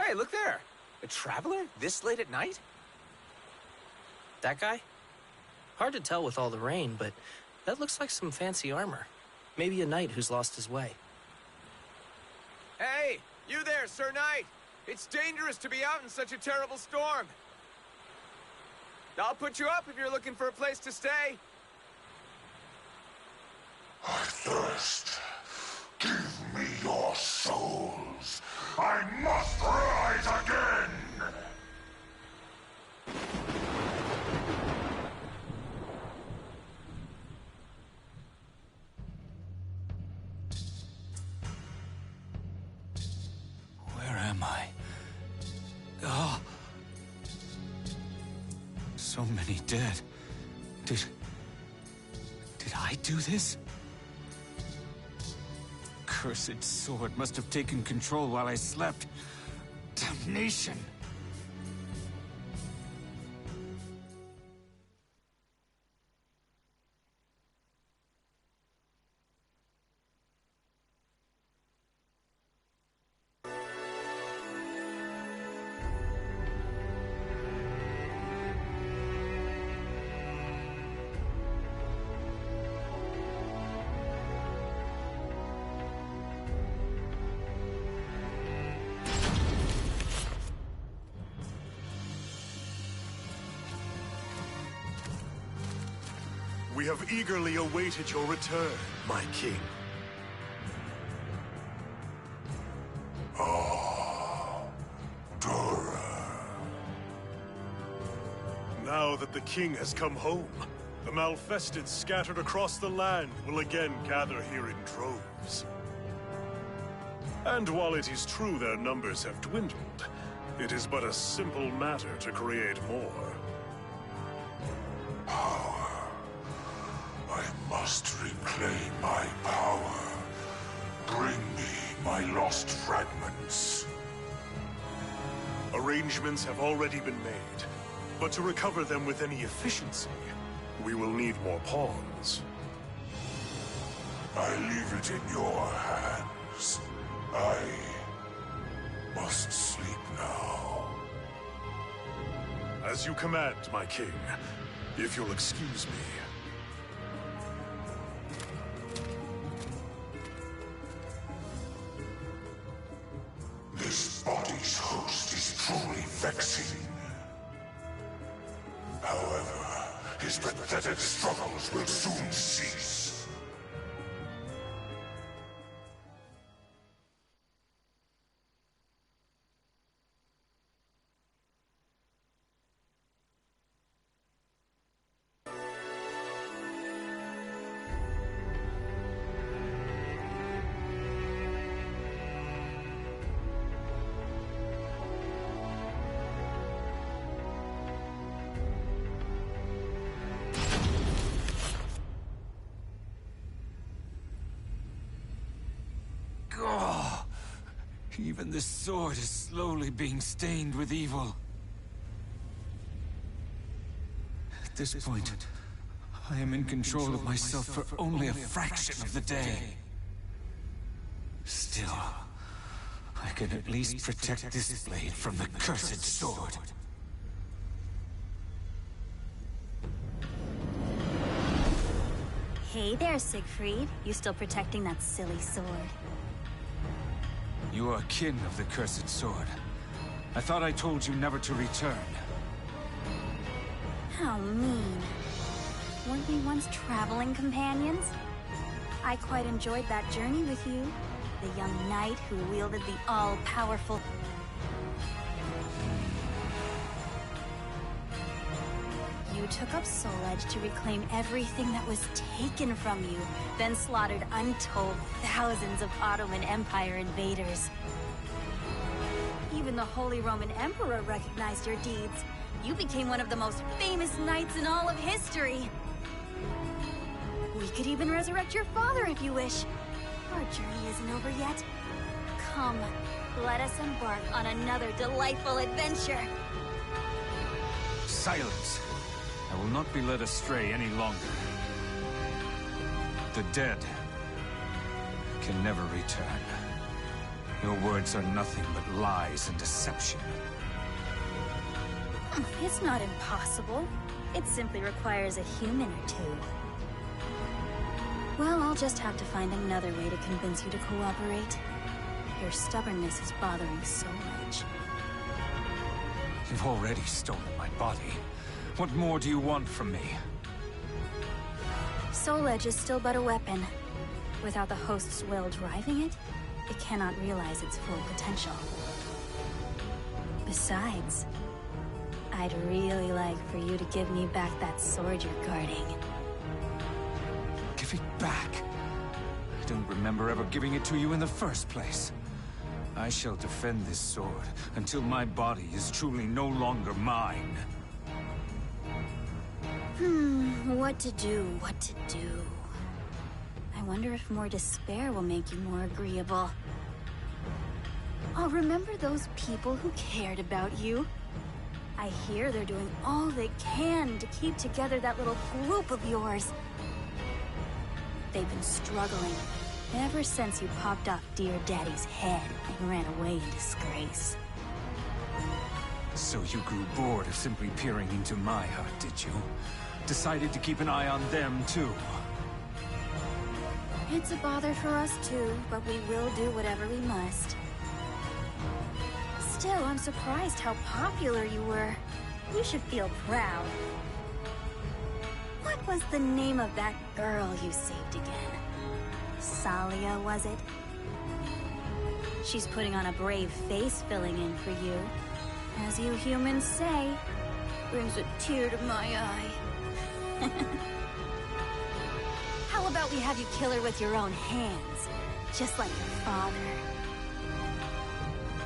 Hey, look there! A traveler? This late at night? That guy? Hard to tell with all the rain, but that looks like some fancy armor. Maybe a knight who's lost his way. Hey! You there, Sir Knight! It's dangerous to be out in such a terrible storm! I'll put you up if you're looking for a place to stay. I thirst. Give me your souls. I must rise again! Where am I? Oh! So many dead. Did I do this? Cursed sword must have taken control while I slept. Damnation! We have eagerly awaited your return, my king. Ah, Dora. Now that the king has come home, the Malfesteds scattered across the land will again gather here in droves. And while it is true their numbers have dwindled, it is but a simple matter to create more. Power. I must reclaim my power. Bring me my lost fragments. Arrangements have already been made, but to recover them with any efficiency, we will need more pawns. I leave it in your hands. I must sleep now. As you command, my king, if you'll excuse me. This body's host is truly vexing. However, his pathetic struggles will soon cease. Even this sword is slowly being stained with evil. At this point, I am in control of myself for only a fraction of the day. Still, I can at least protect this blade from the cursed sword. Hey there, Siegfried. You still protecting that silly sword? You are kin of the cursed sword. I thought I told you never to return. How mean. Weren't we once traveling companions? I quite enjoyed that journey with you. The young knight who wielded the all-powerful... You took up Soul Edge to reclaim everything that was taken from you, then slaughtered untold thousands of Ottoman Empire invaders. Even the Holy Roman Emperor recognized your deeds. You became one of the most famous knights in all of history. We could even resurrect your father if you wish. Our journey isn't over yet. Come, let us embark on another delightful adventure. Silence! I will not be led astray any longer. The dead can never return. Your words are nothing but lies and deception. It's not impossible. It simply requires a human or two. Well, I'll just have to find another way to convince you to cooperate. Your stubbornness is bothering so much. You've already stolen my body. What more do you want from me? Soul Edge is still but a weapon. Without the host's will driving it, it cannot realize its full potential. Besides, I'd really like for you to give me back that sword you're guarding. Give it back? I don't remember ever giving it to you in the first place. I shall defend this sword until my body is truly no longer mine. What to do? I wonder if more despair will make you more agreeable. Oh, remember those people who cared about you? I hear they're doing all they can to keep together that little group of yours. They've been struggling ever since you popped off Dear Daddy's head and ran away in disgrace. So you grew bored of simply peering into my heart, did you? Decided to keep an eye on them, too. It's a bother for us, too, but we will do whatever we must. Still, I'm surprised how popular you were. You should feel proud. What was the name of that girl you saved again? Salia, was it? She's putting on a brave face filling in for you. As you humans say, brings a tear to my eye. How about we have you kill her with your own hands, just like your father?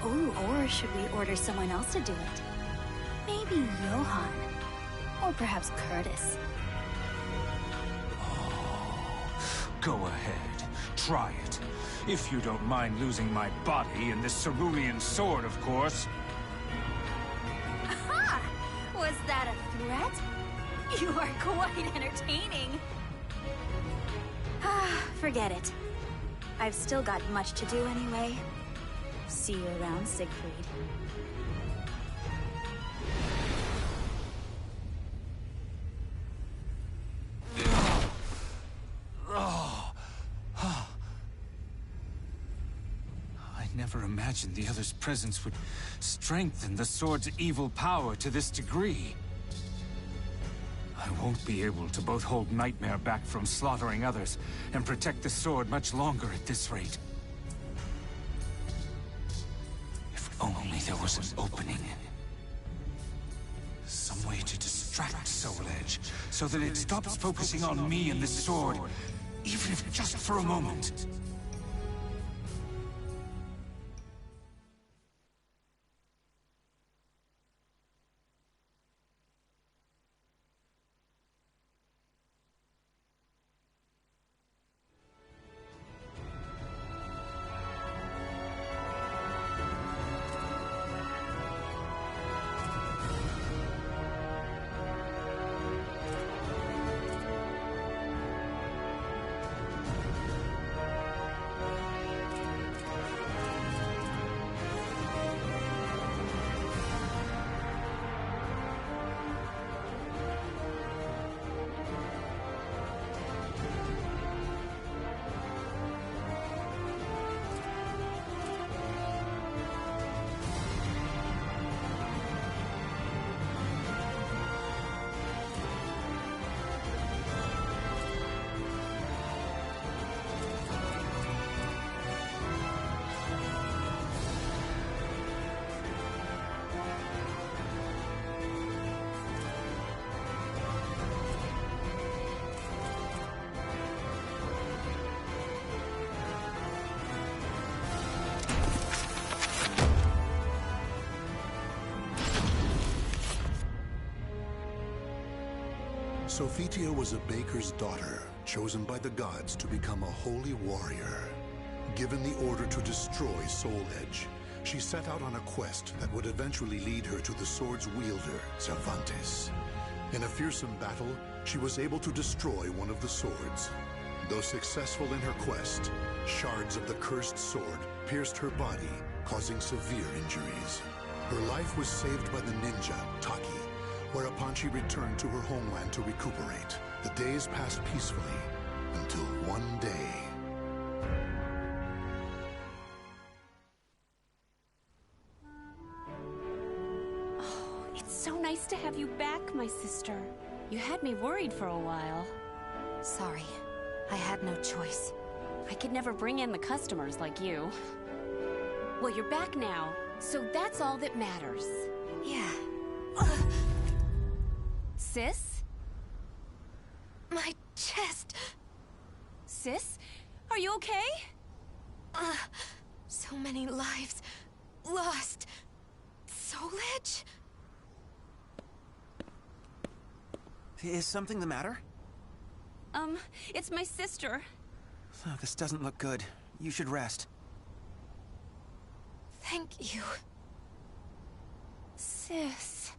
Oh, or should we order someone else to do it? Maybe Johann, or perhaps Curtis. Go ahead, try it. If you don't mind losing my body and this cerulean sword, of course. Aha! Was that a threat? You are quite entertaining. Forget it. I've still got much to do anyway. See you around, Siegfried. I never imagined the other's presence would strengthen the sword's evil power to this degree. I won't be able to both hold Nightmare back from slaughtering others and protect the sword much longer at this rate. If only there was an opening. Some way to distract Soul Edge, so that it stops focusing on me and the sword, even if just for a moment. Sophitia was a baker's daughter, chosen by the gods to become a holy warrior. Given the order to destroy Soul Edge, she set out on a quest that would eventually lead her to the sword's wielder, Cervantes. In a fearsome battle, she was able to destroy one of the swords. Though successful in her quest, shards of the cursed sword pierced her body, causing severe injuries. Her life was saved by the ninja, Taki, whereupon she returned to her homeland to recuperate. The days passed peacefully, until one day. Oh, it's so nice to have you back, my sister. You had me worried for a while. Sorry, I had no choice. I could never bring in the customers like you. Well, you're back now, so that's all that matters. Yeah. Sis? My chest. Sis? Are you okay? So many lives lost. Soul Edge? Is something the matter? It's my sister. Oh, this doesn't look good. You should rest. Thank you. Sis.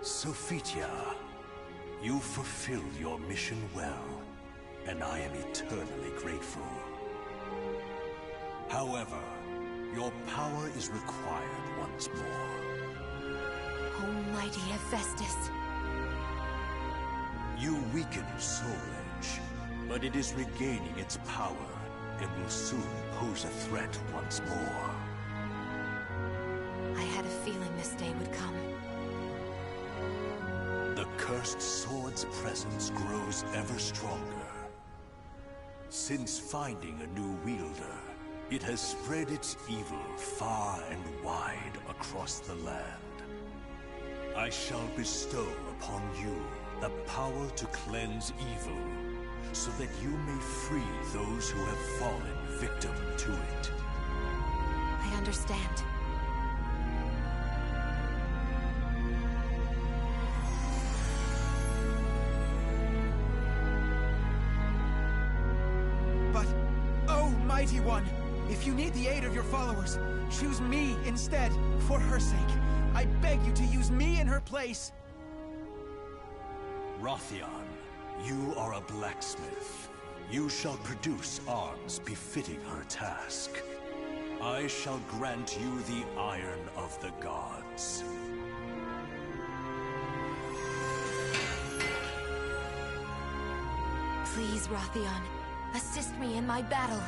Sophitia, you fulfilled your mission well, and I am eternally grateful. However, your power is required once more. Almighty Hephaestus. You weakened Soul Edge, but it is regaining its power, and will soon pose a threat once more. I had a feeling this day would come. The cursed sword's presence grows ever stronger. Since finding a new wielder, it has spread its evil far and wide across the land. I shall bestow upon you the power to cleanse evil, so that you may free those who have fallen victim to it. I understand. Mighty One, if you need the aid of your followers, choose me instead, for her sake. I beg you to use me in her place. Rothion, you are a blacksmith. You shall produce arms befitting her task. I shall grant you the Iron of the Gods. Please, Rothion, assist me in my battle.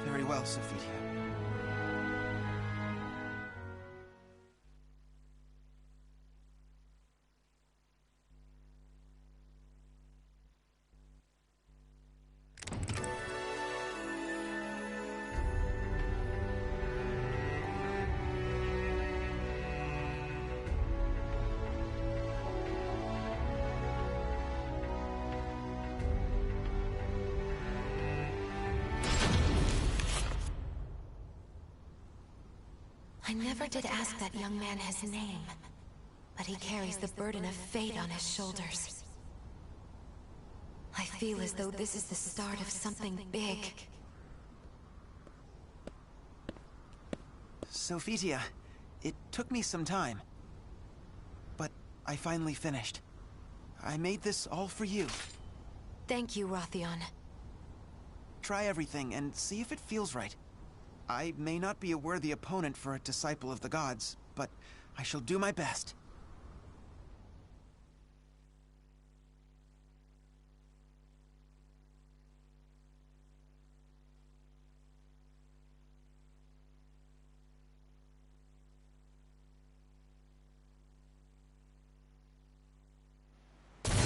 Very well, Sophitia. I never did ask that young man his name, but he carries the burden of fate on his shoulders. I feel as though this is the start of something big. Sophitia, it took me some time, but I finally finished. I made this all for you. Thank you, Rothion. Try everything and see if it feels right. I may not be a worthy opponent for a disciple of the gods, but I shall do my best.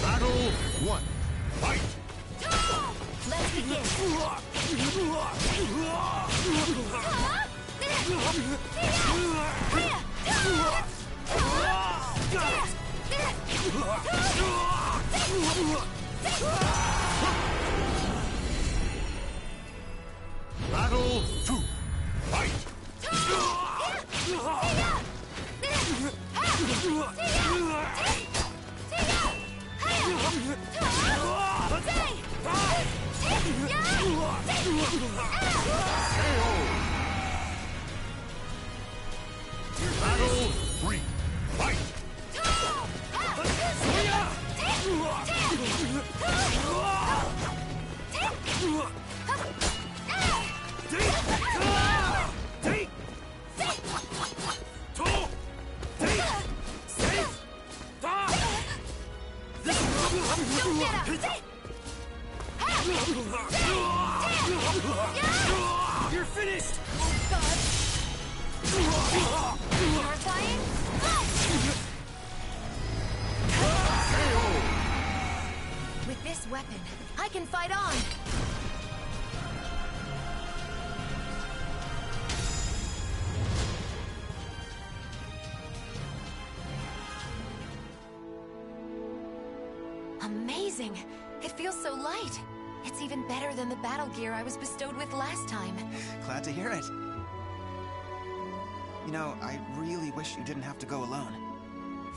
Battle 1. Fight! Let's begin! Battle 2. Fight! Battle 3. Fight! You're finished! With this weapon, I can fight on! Amazing! It feels so light! It's even better than the battle gear I was bestowed with last time. Glad to hear it. You know, I really wish you didn't have to go alone.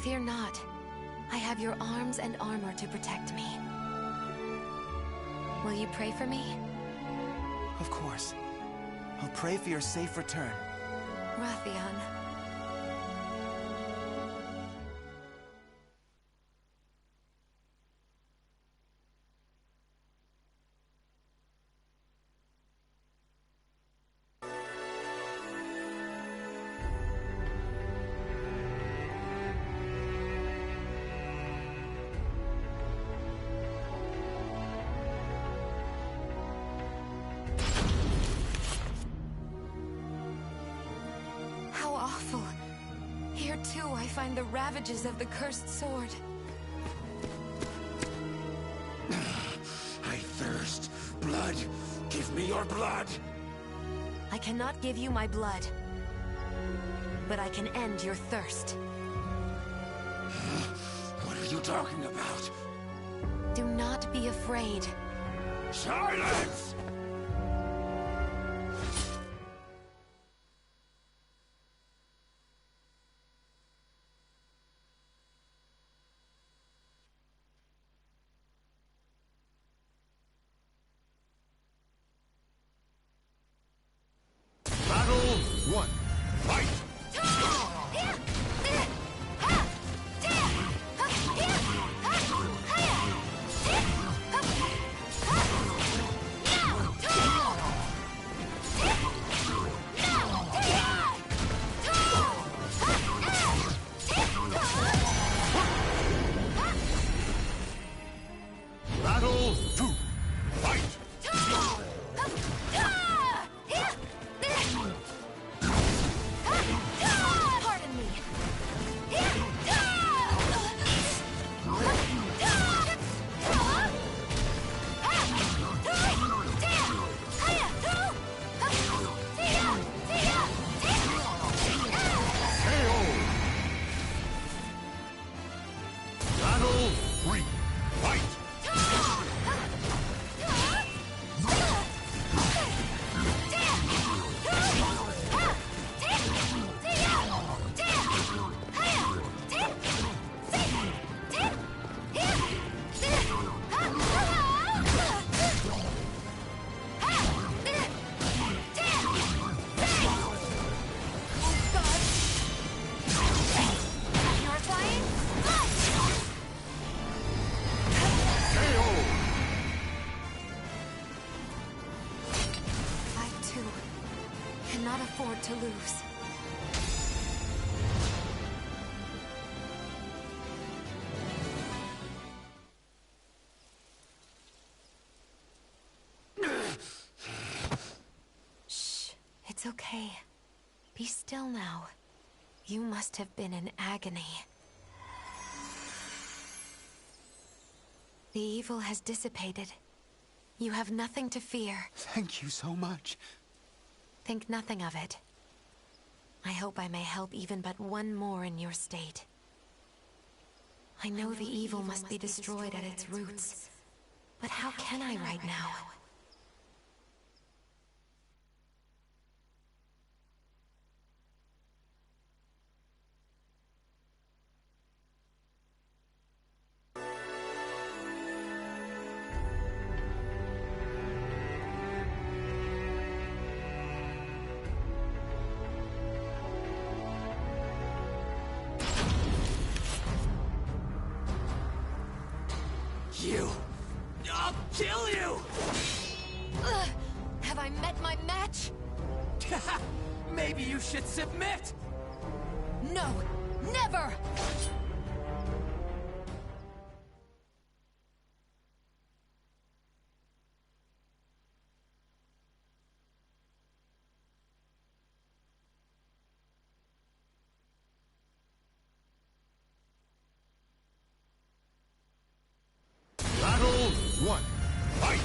Fear not. I have your arms and armor to protect me. Will you pray for me? Of course. I'll pray for your safe return. Rathian. Here, too, I find the ravages of the cursed sword. I thirst. Blood. Give me your blood. I cannot give you my blood, but I can end your thirst. What are you talking about? Do not be afraid. Silence! Battle 1. Fight! Battle 2. Fight! Pardon me. Battle 3. Fight! I, too, cannot afford to lose. Shh, it's okay. Be still now. You must have been in agony. The evil has dissipated. You have nothing to fear. Thank you so much. Think nothing of it. I hope I may help even but one more in your state. I know the evil must be destroyed at its roots. But how can I right now? You! I'll kill you! Have I met my match? Maybe you should submit! No! Never! Battle 1. Fight!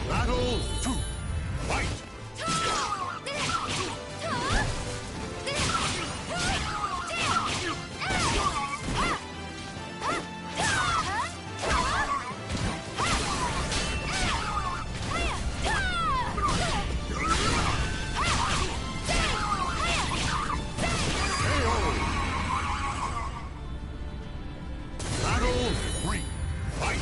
Battle 2. Fight! Battle 3. Fight!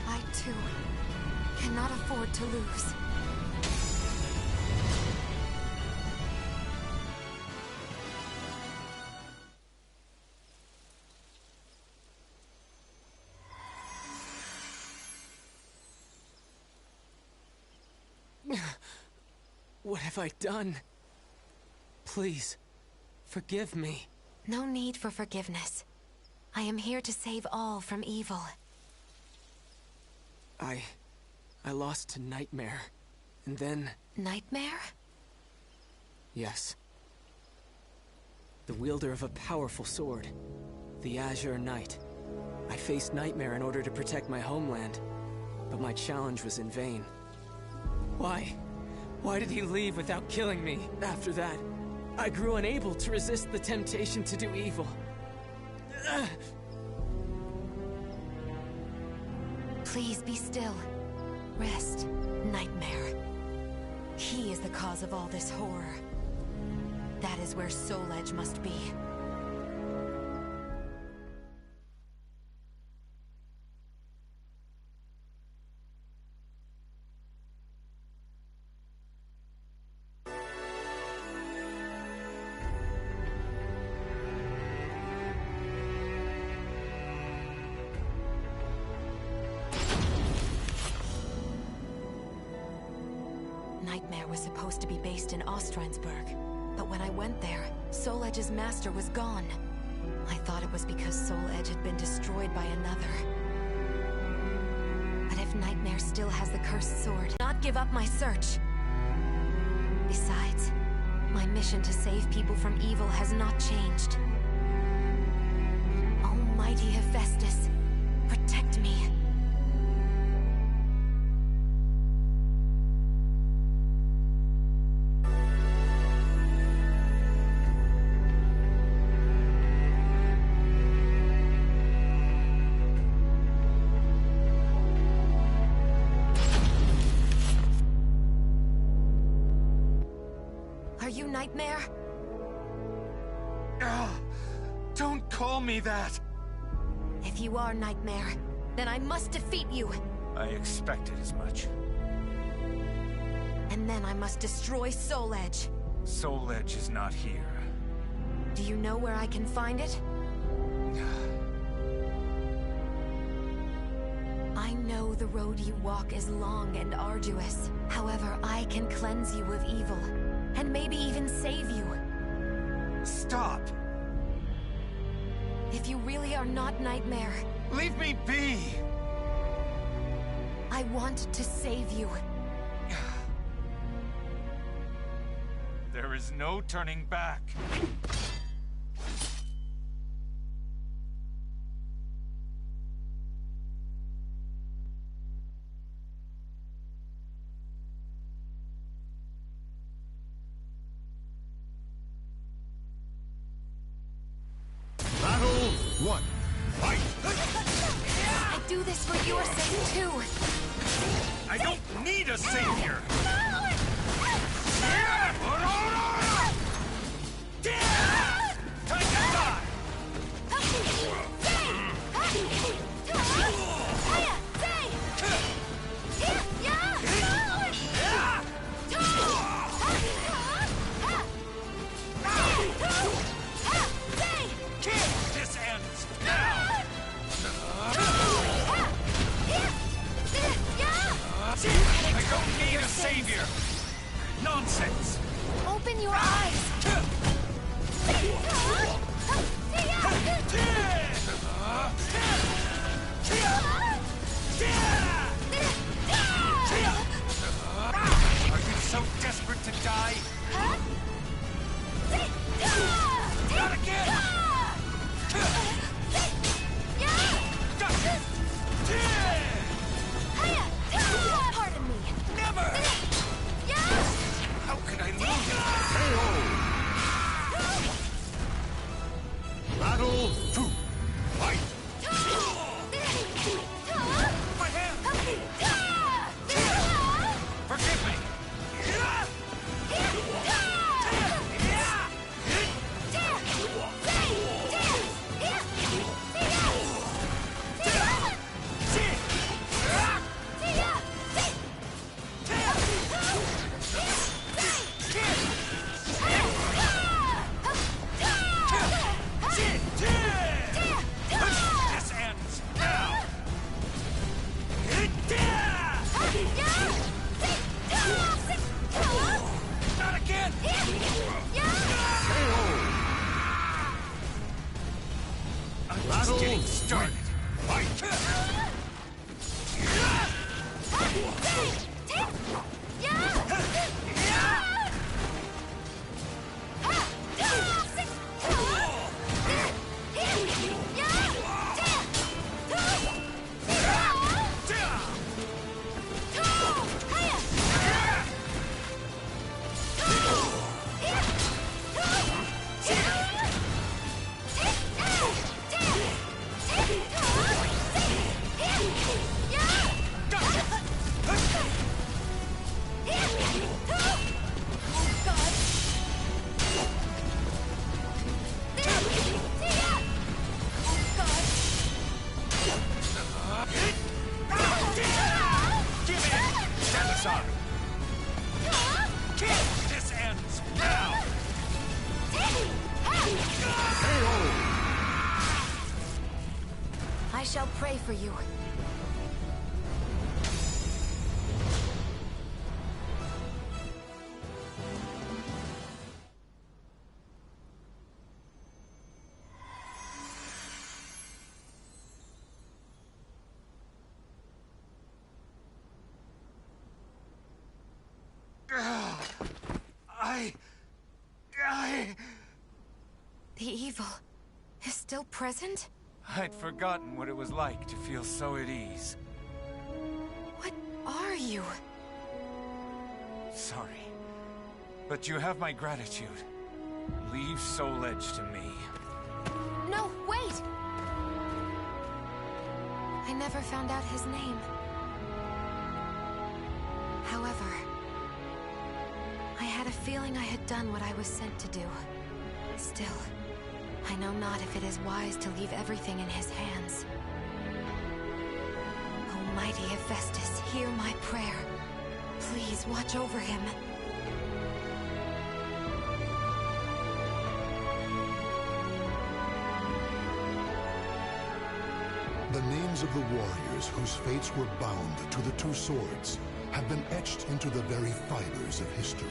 I, too, cannot afford to lose. What have I done? Please, forgive me. No need for forgiveness. I am here to save all from evil. I lost to Nightmare, and then... Nightmare? Yes. The wielder of a powerful sword, the Azure Knight. I faced Nightmare in order to protect my homeland, but my challenge was in vain. Why? Why did he leave without killing me? After that, I grew unable to resist the temptation to do evil. Please be still. Rest, Nightmare. He is the cause of all this horror. That is where Soul Edge must be. Nightmare was supposed to be based in Ostrensburg, but when I went there, Soul Edge's master was gone. I thought it was because Soul Edge had been destroyed by another. But if Nightmare still has the cursed sword, not give up my search. Besides, my mission to save people from evil has not changed. Almighty Hephaestus, protect me. Nightmare? Don't call me that! If you are Nightmare, then I must defeat you. I expected as much. And then I must destroy Soul Edge. Soul Edge is not here. Do you know where I can find it? I know the road you walk is long and arduous. However, I can cleanse you of evil, and maybe even save you. Stop! If you really are not Nightmare... Leave me be! I want to save you. There is no turning back. Battle 1. Fight! I do this for your sake, too. I don't need a savior! Time to die! This ends now! I don't need a savior! Nonsense! Open your eyes! Are you so desperate to die? Not again! Pardon me. Never! How could I lose? Battle 2. Fight! My hand! Forgive me! This ends now! Not again! I'm just getting started. This ends now! I shall pray for you. The evil is still present? I'd forgotten what it was like to feel so at ease. What are you? Sorry, but you have my gratitude. Leave Soul Edge to me. No, wait! I never found out his name. However, I had a feeling I had done what I was sent to do. Still, I know not if it is wise to leave everything in his hands. Almighty Hephaestus, hear my prayer. Please watch over him. The names of the warriors whose fates were bound to the two swords have been etched into the very fibers of history.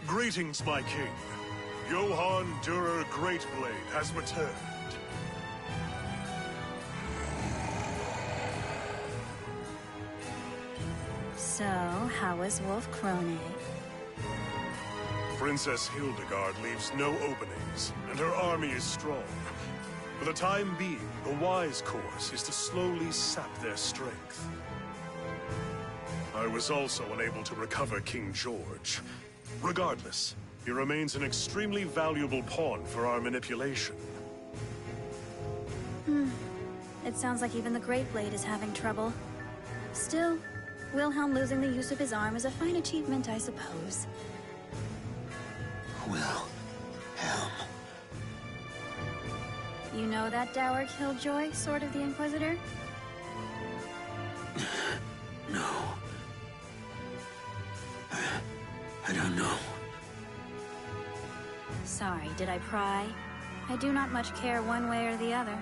Greetings, my king. Johann Durer Greatblade has returned. So, how was Wolf Krone? Princess Hildegard leaves no openings, and her army is strong. For the time being, the wise course is to slowly sap their strength. I was also unable to recover King George. Regardless, he remains an extremely valuable pawn for our manipulation. It sounds like even the Great Blade is having trouble. Still, Wilhelm losing the use of his arm is a fine achievement, I suppose. Wilhelm. You know that dour killjoy, Sword of the Inquisitor? No. I don't know. Sorry, did I pry? I do not much care one way or the other.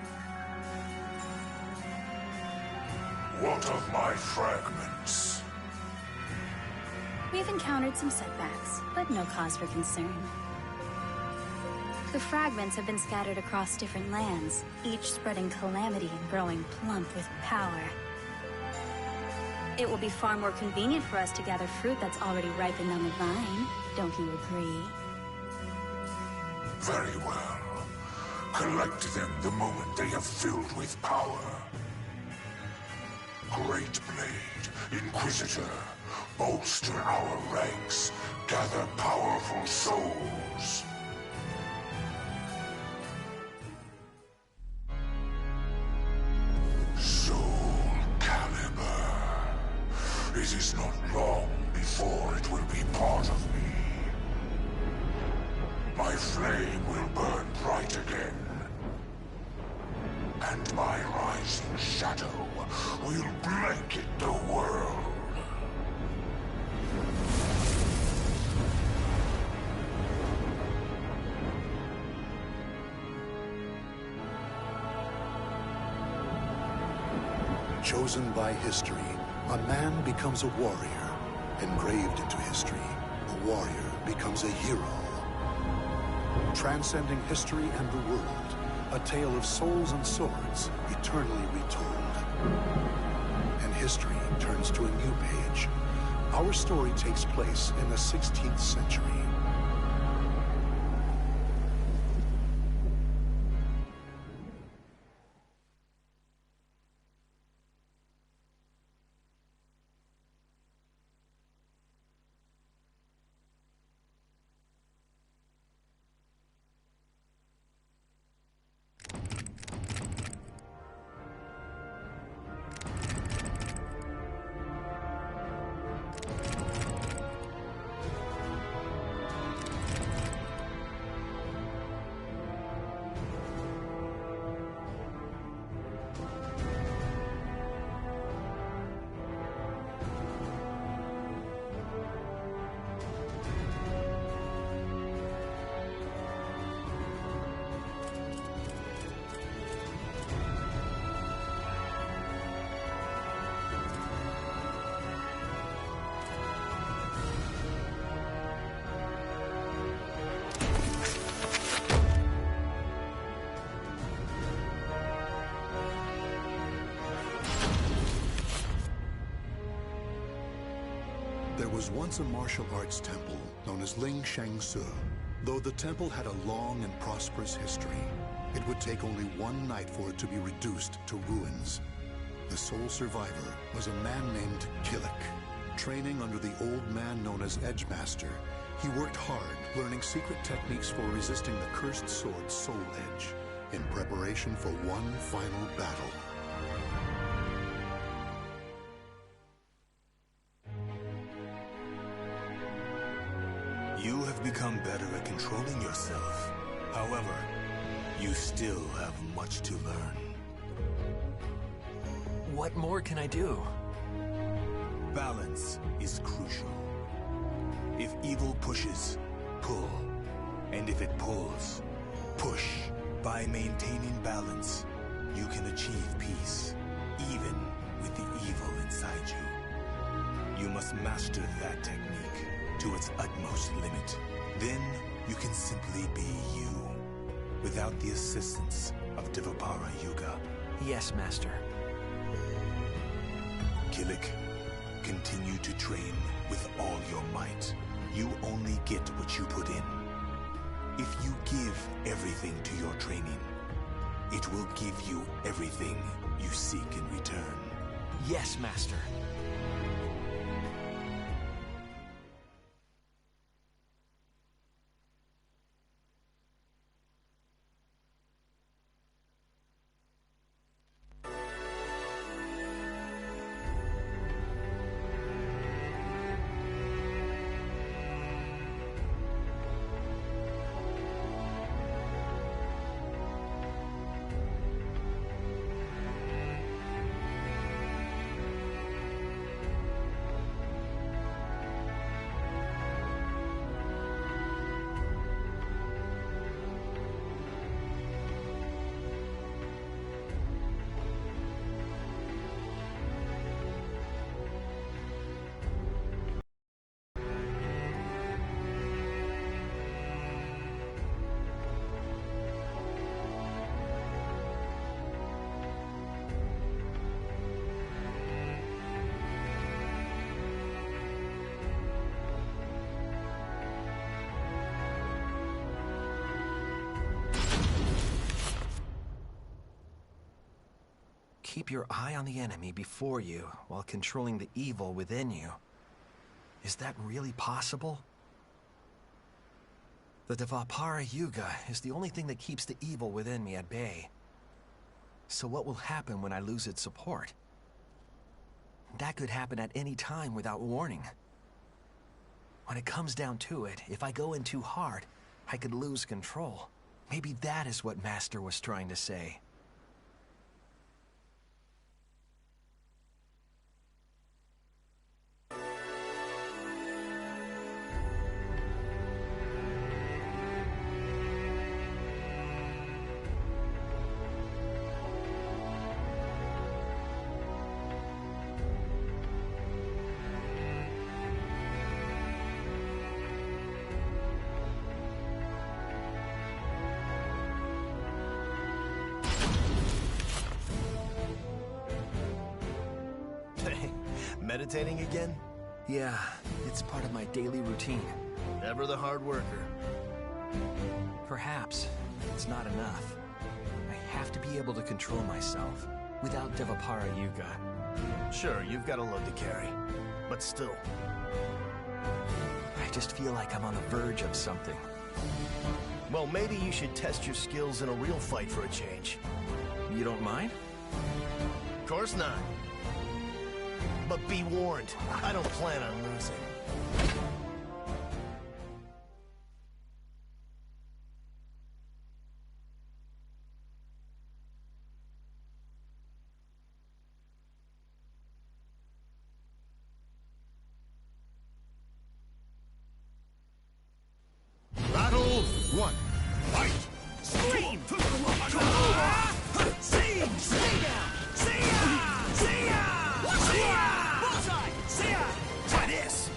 What of my fragments? We've encountered some setbacks, but no cause for concern. The fragments have been scattered across different lands, each spreading calamity and growing plump with power. It will be far more convenient for us to gather fruit that's already ripened on the vine. Don't you agree? Very well. Collect them the moment they have filled with power. Great Blade, Inquisitor, bolster our ranks, gather powerful souls. Soulcalibur. It is not long before it will be part of me. My flame will burn bright again. And my rising shadow will blanket the world. Chosen by history, a man becomes a warrior. Engraved into history, a warrior becomes a hero. Transcending history and the world, a tale of souls and swords, eternally retold. And history turns to a new page. Our story takes place in the 16th century. There was once a martial arts temple known as Ling Shangsu. Though the temple had a long and prosperous history, it would take only one night for it to be reduced to ruins. The sole survivor was a man named Killick. Training under the old man known as Edgemaster, he worked hard, learning secret techniques for resisting the cursed sword Soul Edge, in preparation for one final battle. You have become better at controlling yourself. However, you still have much to learn. What more can I do? Balance is crucial. If evil pushes, pull. And if it pulls, push. By maintaining balance, you can achieve peace, even with the evil inside you. You must master that technique to its utmost limit. Then you can simply be you, without the assistance of Devapara Yuga. Yes, Master. Killick, continue to train with all your might. You only get what you put in. If you give everything to your training, it will give you everything you seek in return. Yes, Master. Keep your eye on the enemy before you while controlling the evil within you. Is that really possible? The Devapara Yuga is the only thing that keeps the evil within me at bay. So what will happen when I lose its support? That could happen at any time without warning. When it comes down to it, if I go in too hard, I could lose control. Maybe that is what Master was trying to say. Meditating again? Yeah, it's part of my daily routine. Ever the hard worker? Perhaps, but it's not enough. I have to be able to control myself without Devapara Yuga. Sure, you've got a load to carry, but still. I just feel like I'm on the verge of something. Well, maybe you should test your skills in a real fight for a change. You don't mind? Of course not. But be warned, I don't plan on losing. Battle 1. Fight! Scream! See! Stay down! See ya! See ya! See ya! Bullseye! See ya! Try this!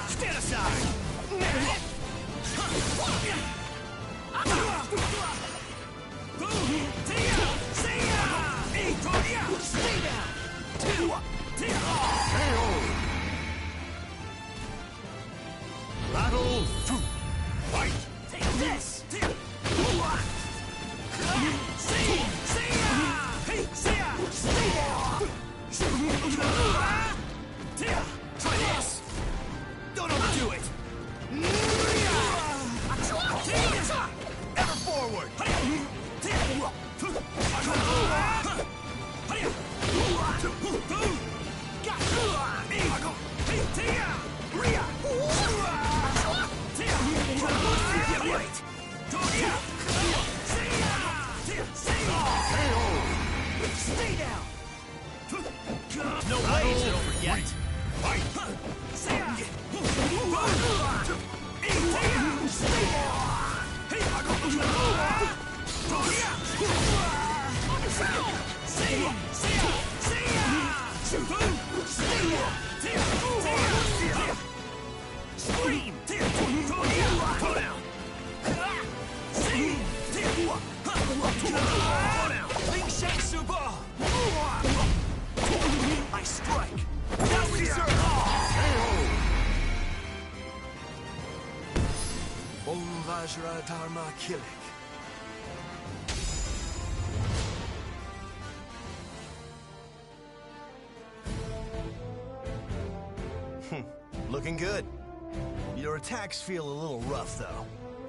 Stand aside! Stay down! Battle 2. Fight! Take this! Try this! Don't overdo it! Ever forward! Stay down! No way it's over yet! Fight! Scream! Go down! I strike! Now reserve! Om Vajra Dharma Kilik. Looking good. Your attacks feel a little rough, though.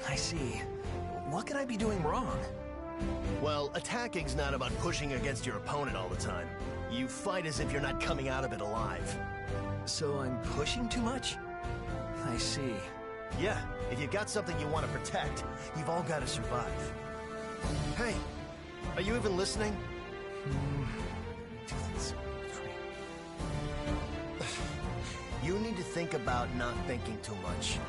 I see. What could I be doing wrong? Well, attacking's not about pushing against your opponent all the time. You fight as if you're not coming out of it alive. So I'm pushing too much? I see. Yeah, if you've got something you want to protect, you've all got to survive. Hey, are you even listening? You need to think about not thinking too much.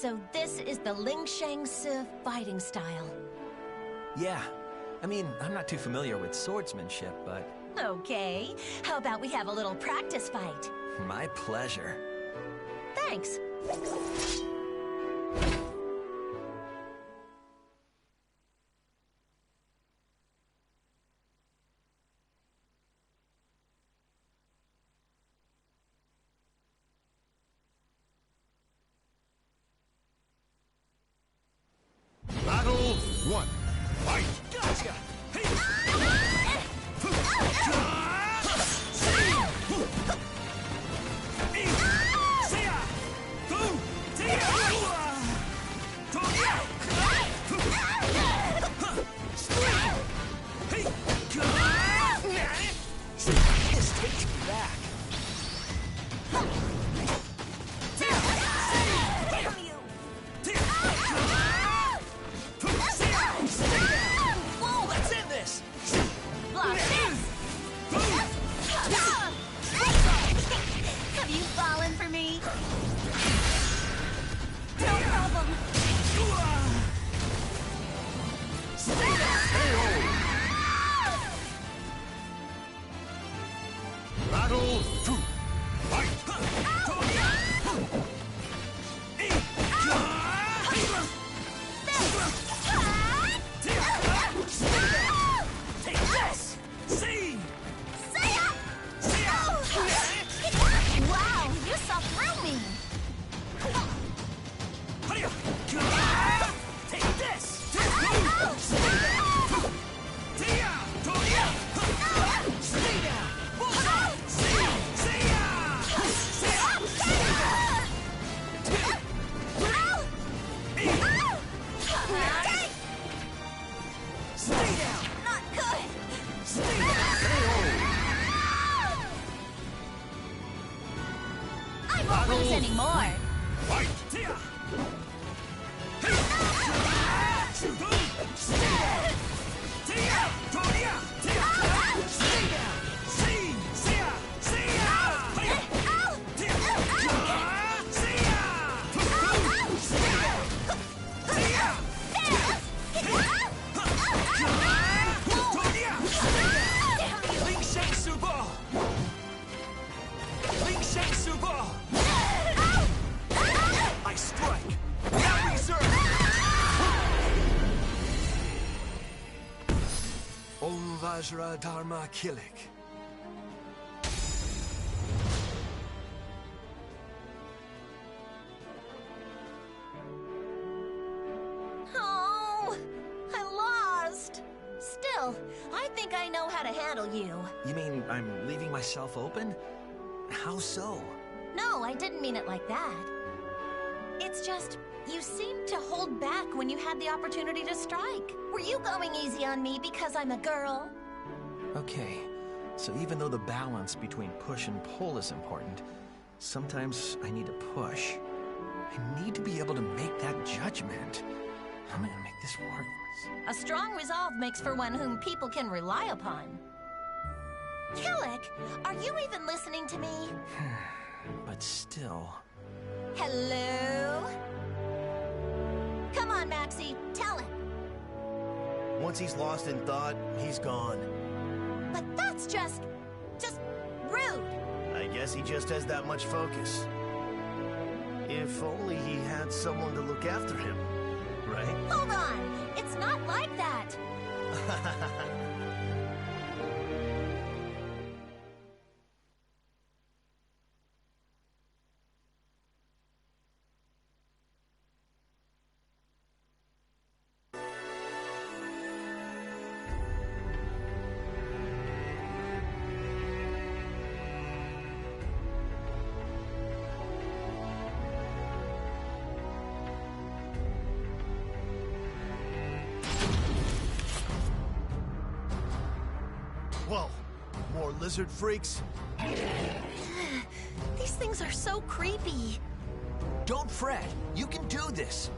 So this is the Lingsheng Si fighting style. Yeah. I mean, I'm not too familiar with swordsmanship, but... Okay. How about we have a little practice fight? My pleasure. Thanks. Battle 1. Fight! Gotcha! This takes me back. Whoa, let's end this! Have you fallen for me? No problem. Battle 2. Fight! Take this! See! Wow, you saw through me. Take this! Not good. I won't lose anymore. Fight! I strike without reserve. Om Vajra Dharma Kilik. Oh, I lost. Still, I think I know how to handle you. You mean I'm leaving myself open? How so? No, I didn't mean it like that. It's just, you seemed to hold back when you had the opportunity to strike. Were you going easy on me because I'm a girl? Okay, so even though the balance between push and pull is important, sometimes I need to push. I need to be able to make that judgment. I'm gonna make this work. A strong resolve makes for one whom people can rely upon. Killick, are you even listening to me? But still... Hello? Come on, Maxie, tell him. Once he's lost in thought, he's gone. But that's just rude. I guess he just has that much focus. If only he had someone to look after him, right? Hold on, it's not like that. Whoa, more lizard freaks? These things are so creepy. Don't fret, you can do this.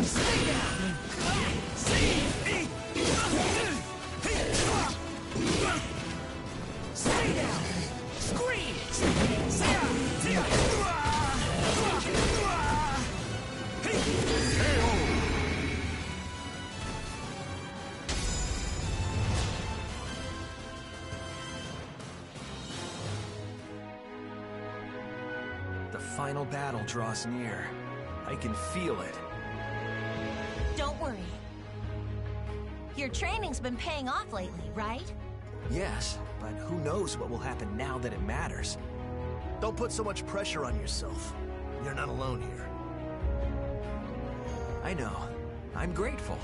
Stay down! Scream! The final battle draws near. I can feel it. Don't worry. Your training's been paying off lately, right? Yes, but who knows what will happen now that it matters. Don't put so much pressure on yourself. You're not alone here. I know. I'm grateful.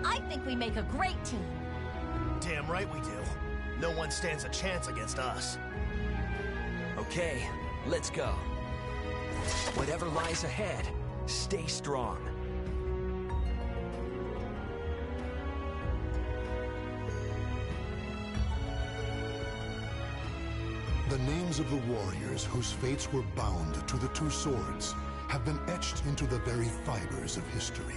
I think we make a great team. Damn right we do. No one stands a chance against us. Okay, let's go. Whatever lies ahead, stay strong. The names of the warriors whose fates were bound to the two swords have been etched into the very fibers of history.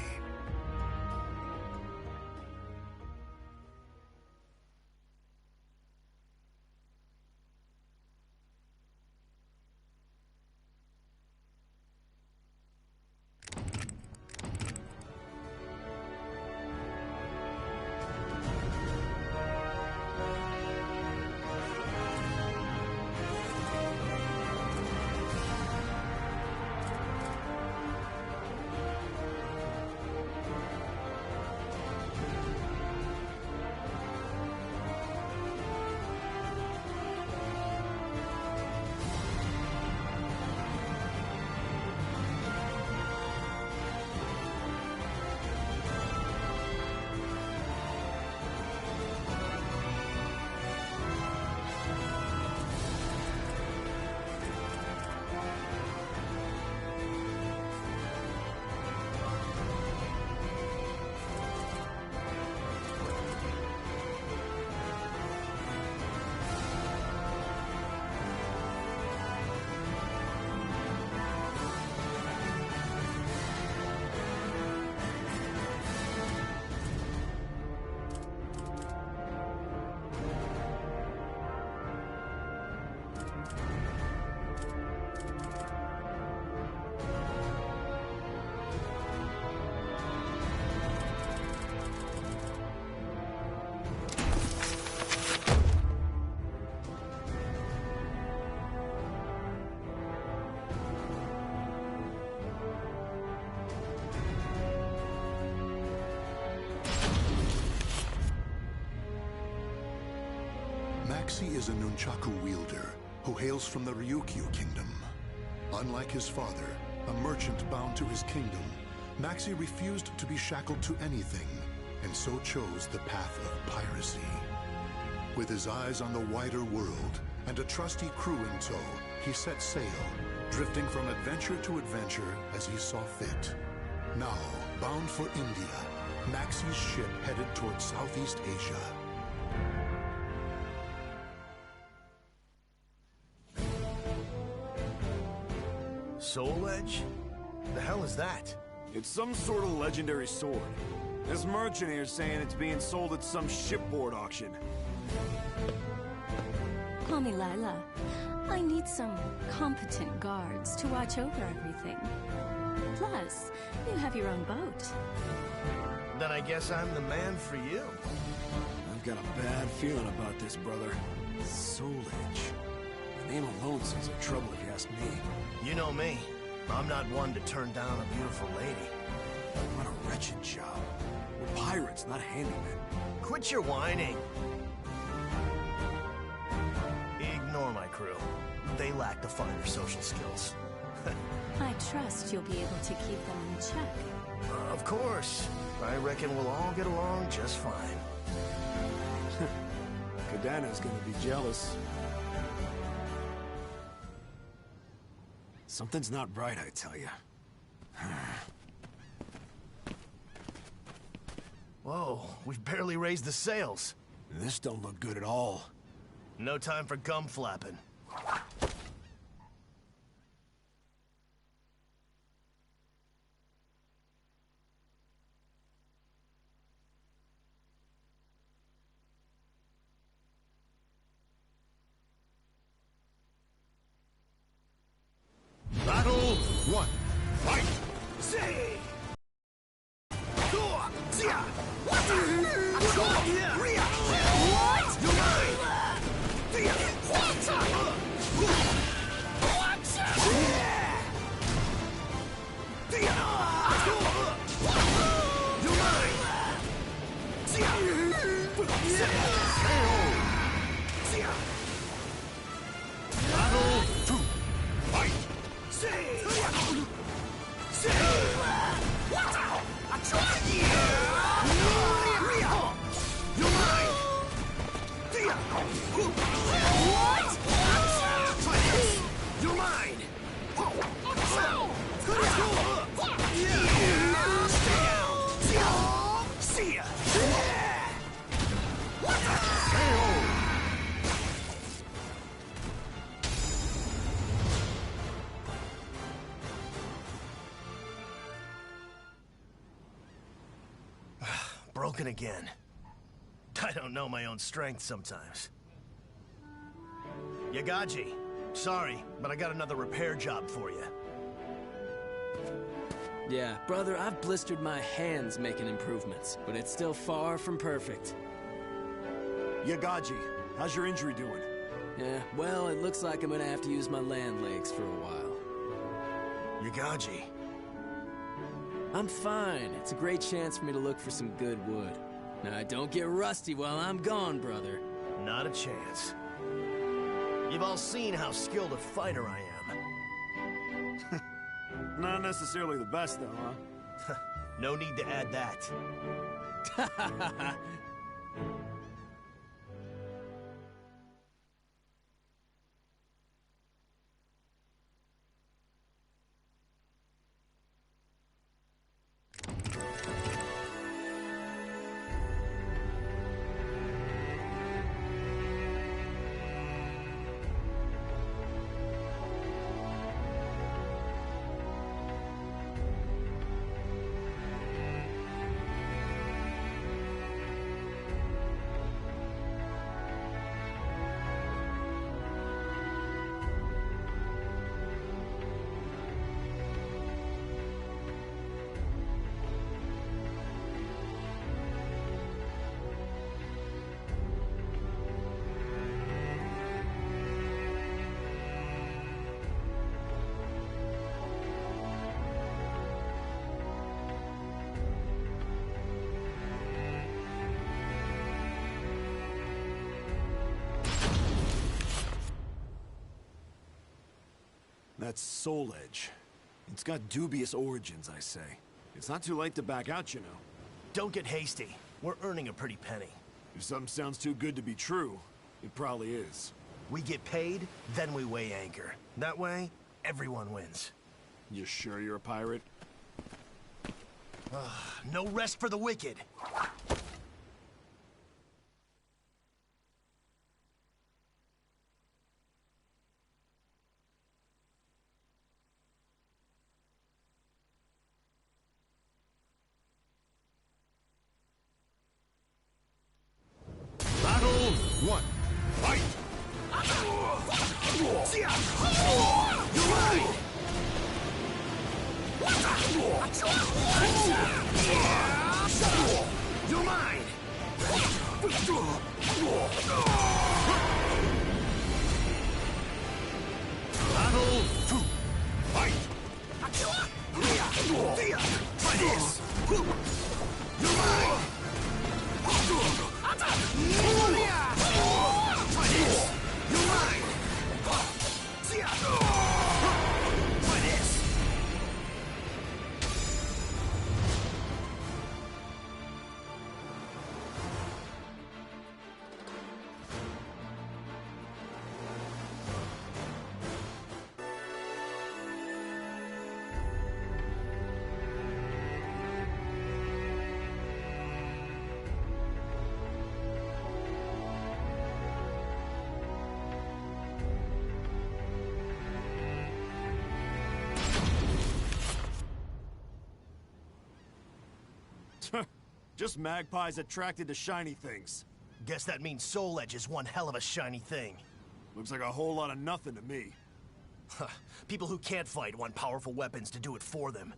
Maxi is a nunchaku wielder who hails from the Ryukyu kingdom. Unlike his father, a merchant bound to his kingdom, Maxi refused to be shackled to anything, and so chose the path of piracy. With his eyes on the wider world and a trusty crew in tow, he set sail, drifting from adventure to adventure as he saw fit. Now, bound for India, Maxi's ship headed towards Southeast Asia. Soul Edge? The hell is that? It's some sort of legendary sword. This merchant here's saying it's being sold at some shipboard auction. Call me Lila. I need some competent guards to watch over everything. Plus, you have your own boat. Then I guess I'm the man for you. I've got a bad feeling about this, brother. Soul Edge. The name alone sounds like trouble if you ask me. You know me. I'm not one to turn down a beautiful lady. What a wretched job. We're pirates, not handymen. Quit your whining. Ignore my crew. They lack the finer social skills. I trust you'll be able to keep them in check. Of course. I reckon we'll all get along just fine. Kadana's gonna be jealous. Something's not right, I tell you. Whoa, we've barely raised the sails. This don't look good at all. No time for gum flapping. Broken again. I don't know my own strength sometimes. Yagaji, sorry, but I got another repair job for you. Yeah, brother, I've blistered my hands making improvements, but it's still far from perfect. Yagaji, how's your injury doing? Yeah, well, it looks like I'm gonna have to use my land legs for a while. Yagaji. I'm fine. It's a great chance for me to look for some good wood. Now, don't get rusty while I'm gone, brother. Not a chance. You've all seen how skilled a fighter I am. Not necessarily the best, though, huh? No need to add that. That's Soul Edge. It's got dubious origins, I say. It's not too late to back out, you know. Don't get hasty. We're earning a pretty penny. If something sounds too good to be true, it probably is. We get paid, then we weigh anchor. That way, everyone wins. You sure you're a pirate? No rest for the wicked. Battle 1. Fight! You're right! You're mine! Battle 2. Fight! Try this! You're mine! Try this! You're mine! Try this! Just magpies attracted to shiny things. Guess that means Soul Edge is one hell of a shiny thing. Looks like a whole lot of nothing to me. People who can't fight want powerful weapons to do it for them.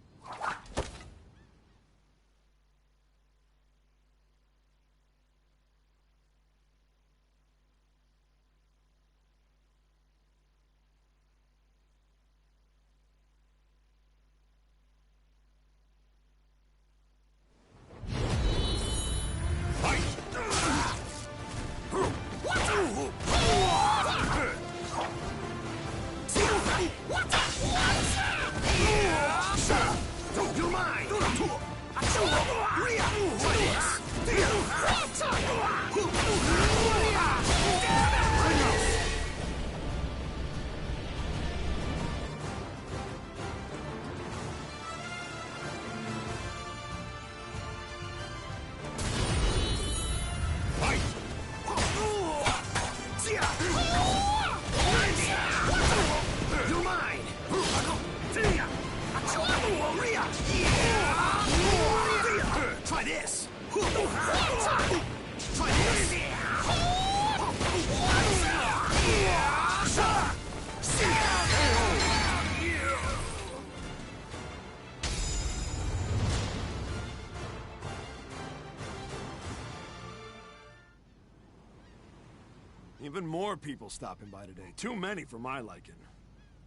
Even more people stopping by today. Too many for my liking.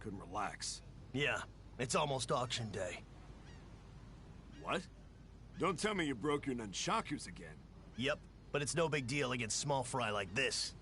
Couldn't relax. Yeah, it's almost auction day. What? Don't tell me you broke your nunchakus again. Yep, but it's no big deal against small fry like this.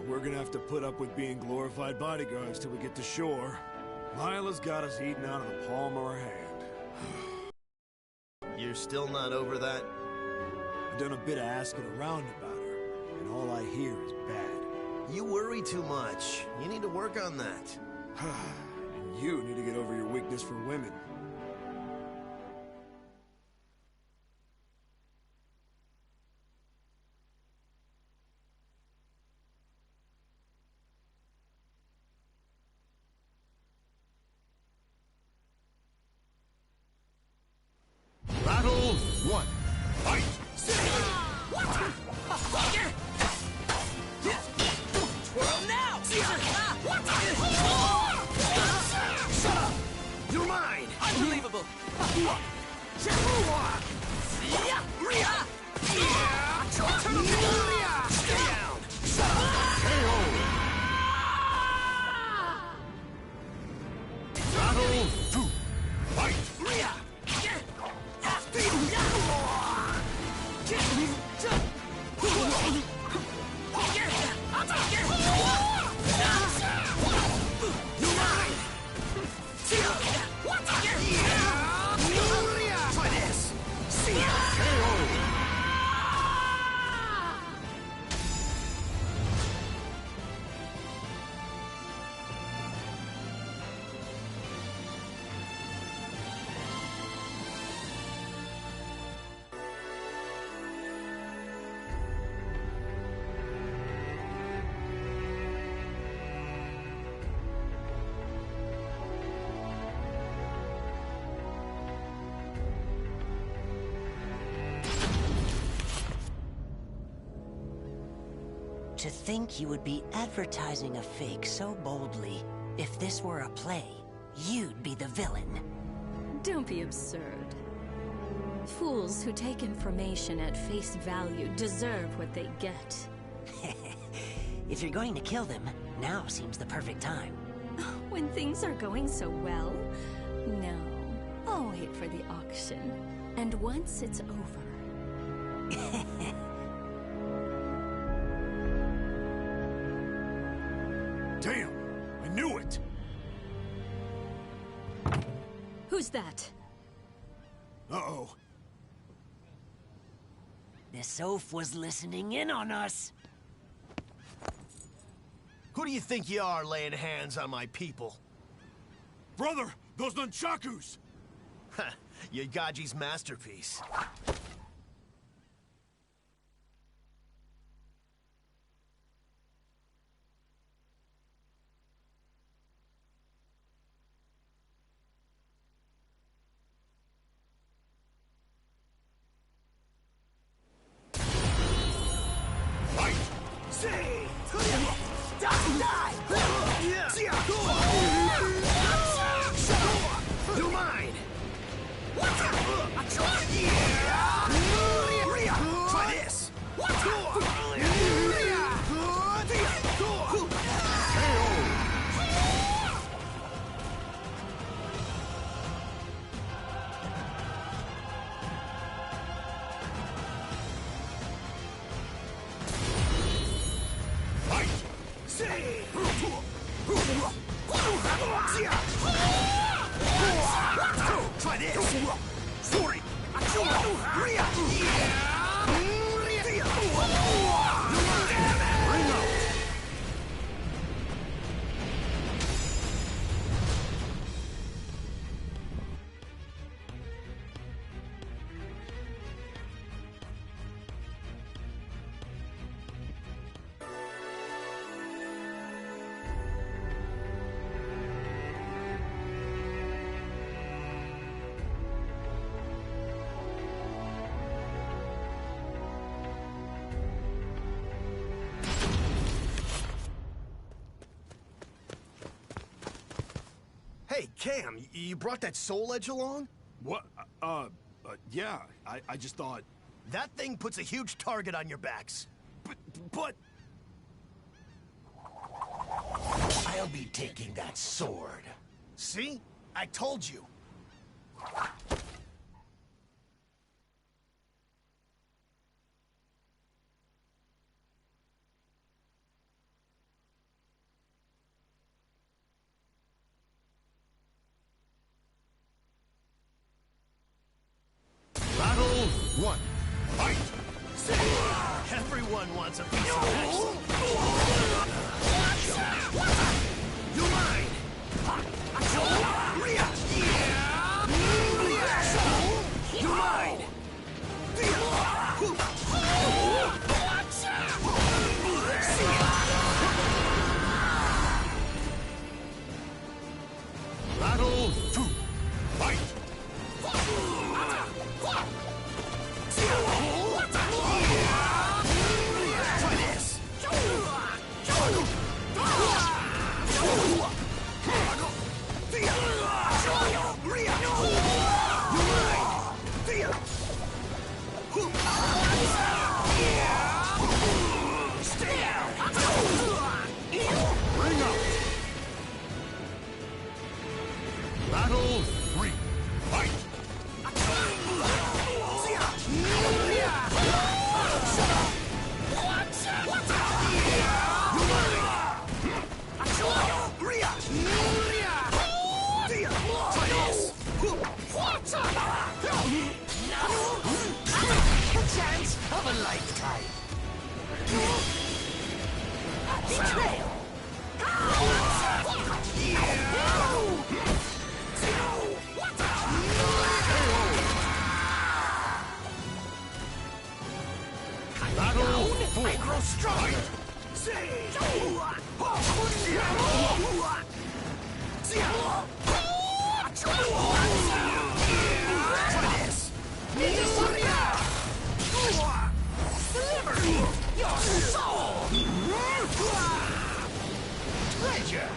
We're gonna have to put up with being glorified bodyguards till we get to shore. Lila's got us eating out of the palm of her hand. You're still not over that? I've done a bit of asking around about her, and all I hear is bad. You worry too much. You need to work on that. And you need to get over your weakness for women. Battle 1. Fight! Twirl now! Shut up! You're mine! Unbelievable! Stay down! Shut up! Battle 2. Fight! Try this! See ya! To think you would be advertising a fake so boldly. If this were a play, you'd be the villain. Don't be absurd. Fools who take information at face value deserve what they get. If you're going to kill them, now seems the perfect time. When things are going so well? No. I'll wait for the auction. And once it's over... Damn! I knew it! Who's that? Uh-oh. This oaf was listening in on us. Who do you think you are, laying hands on my people? Brother, those nunchakus! Ha! Yagaji's masterpiece. You're mine! Try this! Try this! Sorry! Hey, Cam, you brought that soul edge along? What? Yeah. I just thought... That thing puts a huge target on your backs. But... I'll be taking that sword. See? I told you. Battle 1. Fight! Everyone wants a piece of action. You mine! You mine! Battle 2. Fight! Try this! Bring up! Battle 3. Fight! Chance of a lifetime. Betrayal. Battle 4. I grow stronger. Try this. Deliver your soul. Treasure.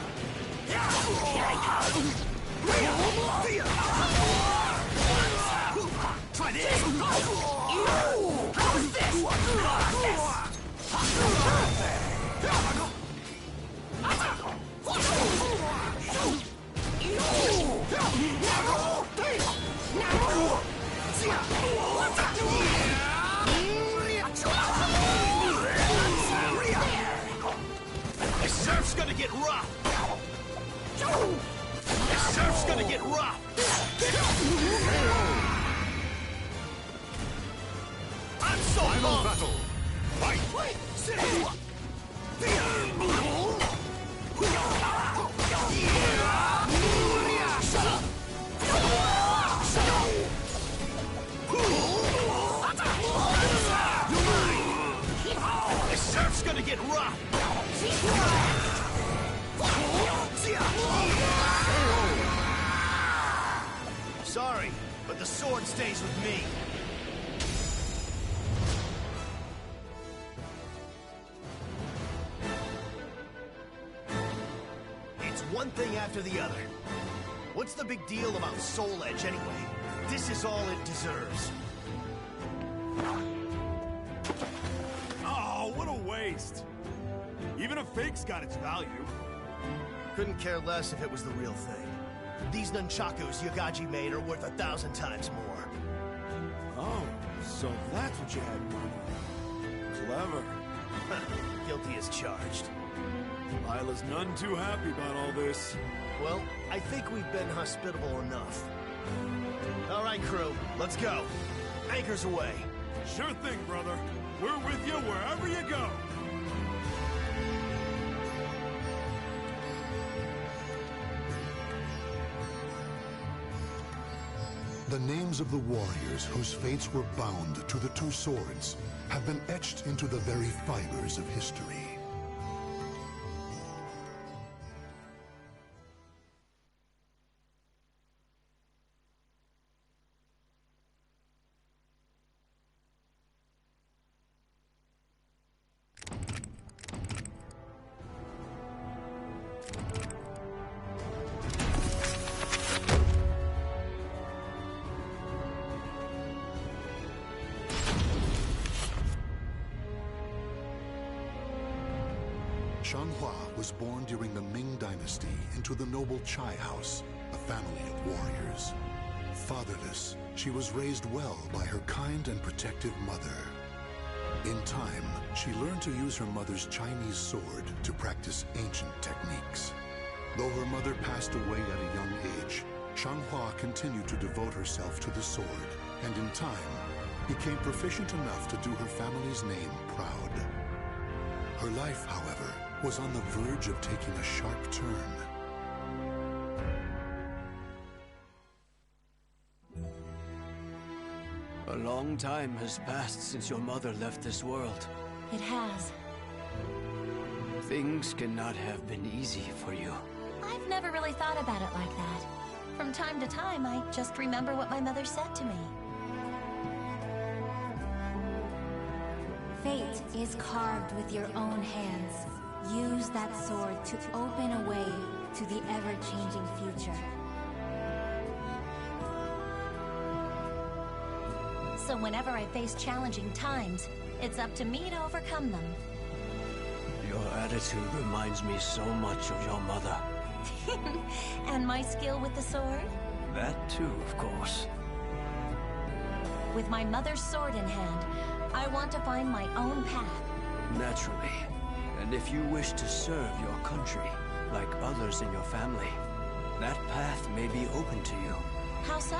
Here I come. Try this. How's this? This surf's gonna get rough. This surf's gonna get rough. I'm so Final pumped. battle. Fight! This surf's gonna get rough. Sorry, but the sword stays with me. It's one thing after the other. What's the big deal about Soul Edge anyway? This is all it deserves. Oh, what a waste. Even a fake's got its value. Couldn't care less if it was the real thing. These nunchakus Yagaji made are worth 1,000 times more. Oh, so that's what you had in mind. Clever. Guilty as charged. Lila's none too happy about all this. Well, I think we've been hospitable enough. All right, crew, let's go. Anchors away. Sure thing, brother. We're with you wherever you go. The names of the warriors whose fates were bound to the two swords have been etched into the very fibers of history. Xianghua was born during the Ming Dynasty into the noble Chai House, a family of warriors. Fatherless, she was raised well by her kind and protective mother. In time, she learned to use her mother's Chinese sword to practice ancient techniques. Though her mother passed away at a young age, Xianghua continued to devote herself to the sword, and in time, became proficient enough to do her family's name proud. Her life, however, was on the verge of taking a sharp turn. A long time has passed since your mother left this world. It has. Things cannot have been easy for you. I've never really thought about it like that. From time to time, I just remember what my mother said to me. Fate is carved with your own hands. Use that sword to open a way to the ever-changing future. So whenever I face challenging times, it's up to me to overcome them. Your attitude reminds me so much of your mother. And my skill with the sword? That too, of course. With my mother's sword in hand, I want to find my own path. Naturally. And if you wish to serve your country, like others in your family, that path may be open to you. How so?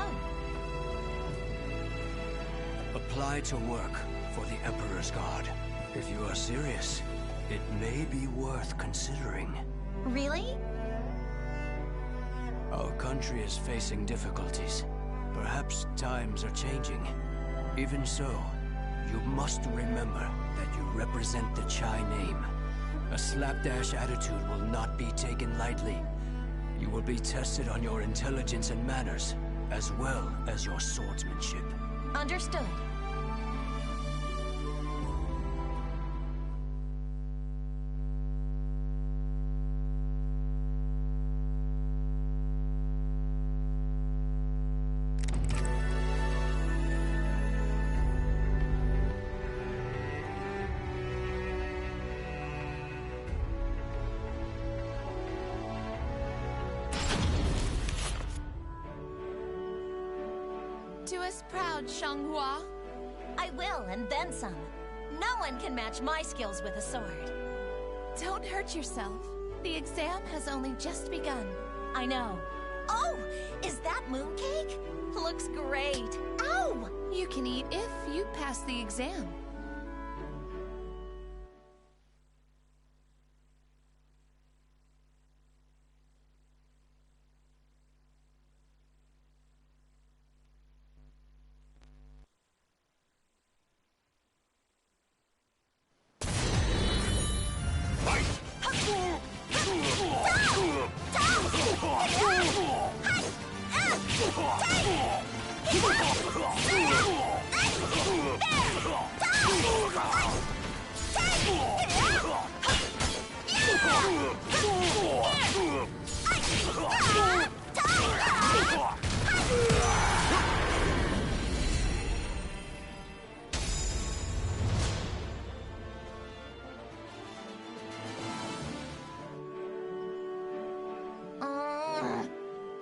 Apply to work for the Emperor's Guard. If you are serious, it may be worth considering. Really? Our country is facing difficulties. Perhaps times are changing. Even so, you must remember that you represent the Chai name. A slapdash attitude will not be taken lightly. You will be tested on your intelligence and manners, as well as your swordsmanship. Understood. Do us proud, Xianghua. I will, and then some. No one can match my skills with a sword. Don't hurt yourself. The exam has only just begun. I know. Oh, is that mooncake? Looks great. Ow! You can eat if you pass the exam.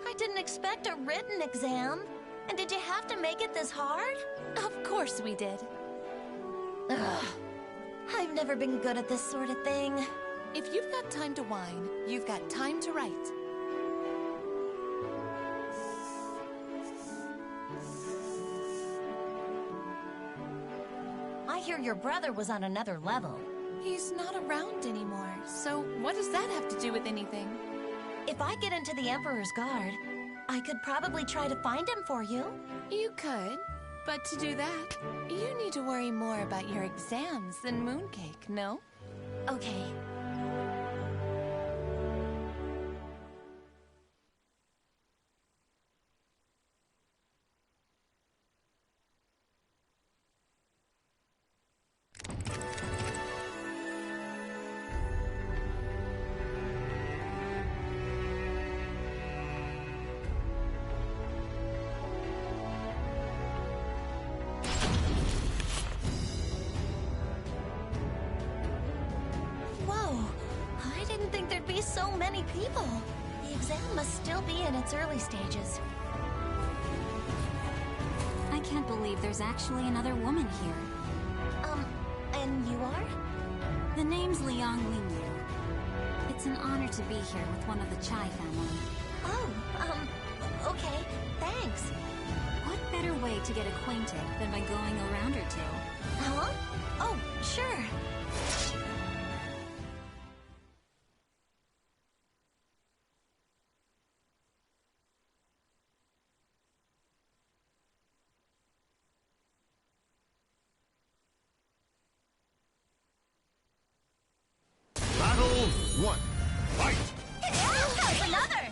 I didn't expect a written exam. And did you have to make it this hard? Of course we did. Ugh. I've never been good at this sort of thing. If you've got time to whine, you've got time to write. I hear your brother was on another level. He's not around anymore, so what does that have to do with anything? If I get into the Emperor's Guard, I could probably try to find him for you. You could, but to do that, you need to worry more about your exams than mooncake, no? Okay. Whoa! so many people. The exam must still be in its early stages. I can't believe there's actually another woman here. And you are? The name's Liang Lingyu. It's an honor to be here with one of the Chai family. Oh, okay, thanks. What better way to get acquainted than by going a round or two? Huh? Oh, sure. Battle 1. Fight! There's another!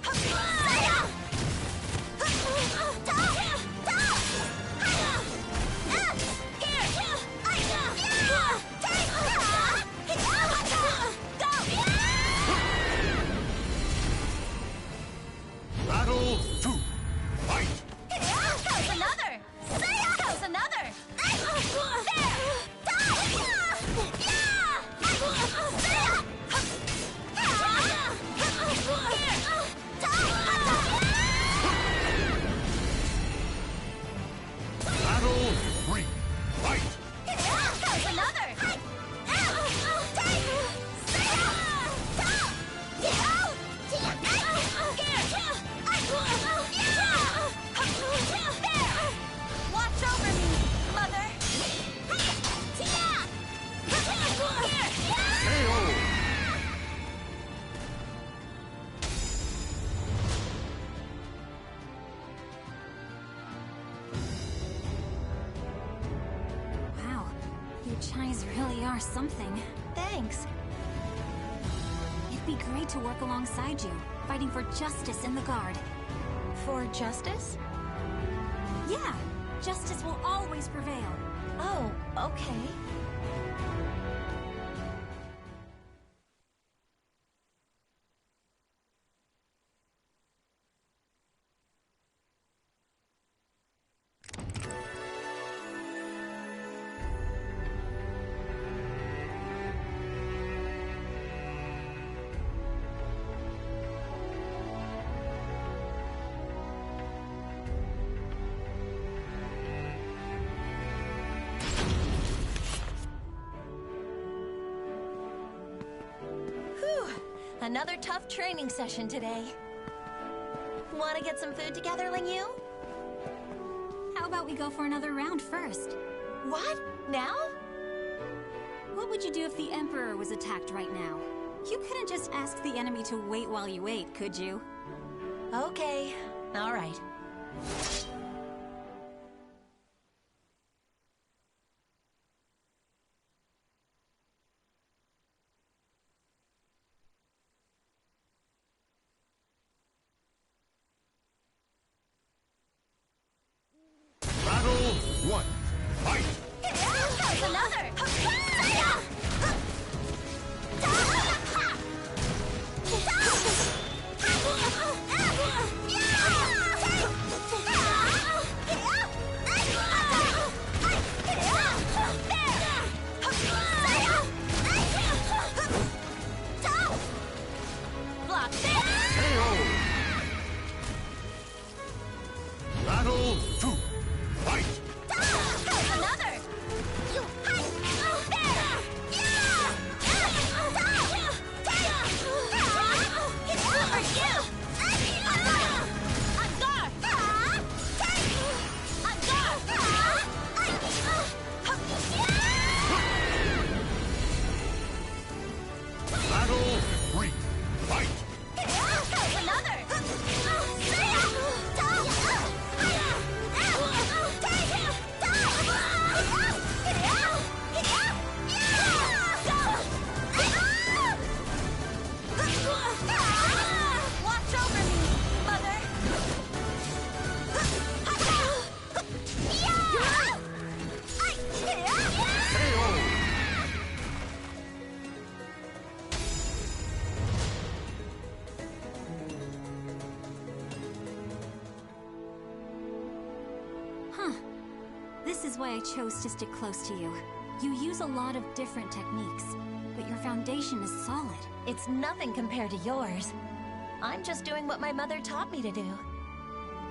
Battle 2. Fight! There's another! There's another! Battle 3. Fight! There's another! Watch over me, Mother! Wow, you Chais really are something. Thanks. It'd be great to work alongside you, fighting for justice in the Guard. For justice? Yeah, justice will always prevail. Oh, okay. Another tough training session today. Want to get some food together, Lingyu? How about we go for another round first? What? Now? What would you do if the Emperor was attacked right now? You couldn't just ask the enemy to wait while you ate, could you? Okay, all right. Battle 1. Fight! There's another! Battle 2. Fight! There's another! Battle 3. Fight! There's another! Watch over me, Mother! Huh. This is why I chose to stick close to you. You use a lot of different techniques, but but your foundation is solid. It's nothing compared to yours. I'm just doing what my mother taught me to do.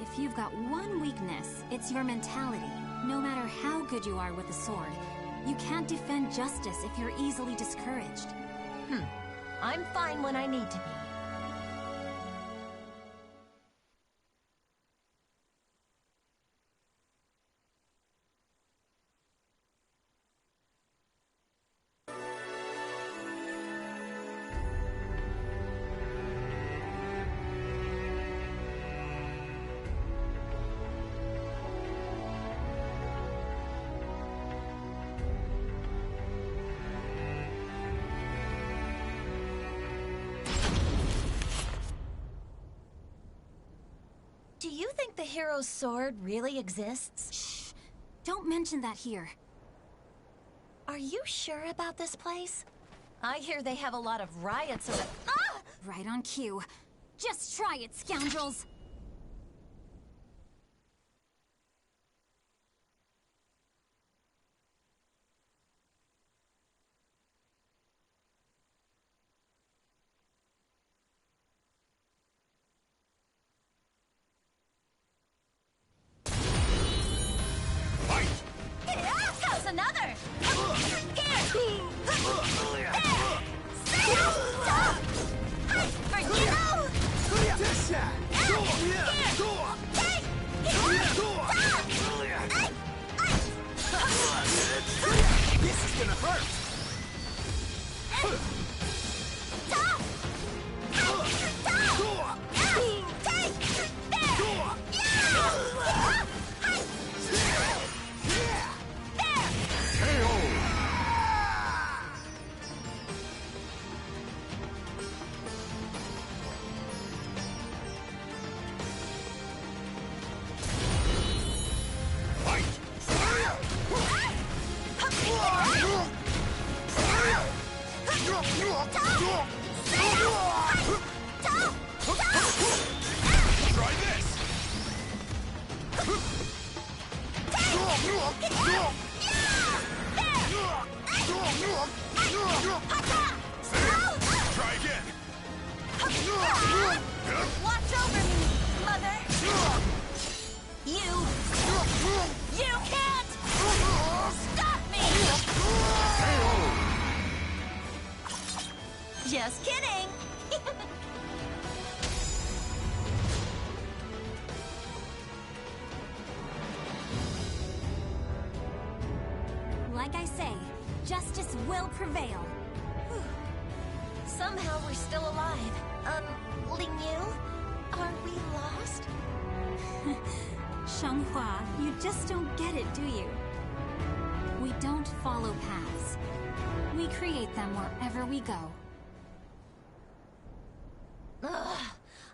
If you've got one weakness, it's your mentality. No matter how good you are with a sword, you can't defend justice if you're easily discouraged. I'm fine when I need to be. Do you think the hero's sword really exists? Shh! Don't mention that here. Are you sure about this place? I hear they have a lot of riots around. Ah! Right on cue. Just try it, scoundrels! How's another? This is gonna hurt! Try this! Try again! Watch over me, Mother! You can't stop me! Just kidding! Like I say, justice will prevail. Somehow we're still alive. Ling Yu? Are we lost? Shanghua, you just don't get it, do you? We don't follow paths. We create them wherever we go. Ugh,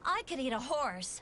I could eat a horse.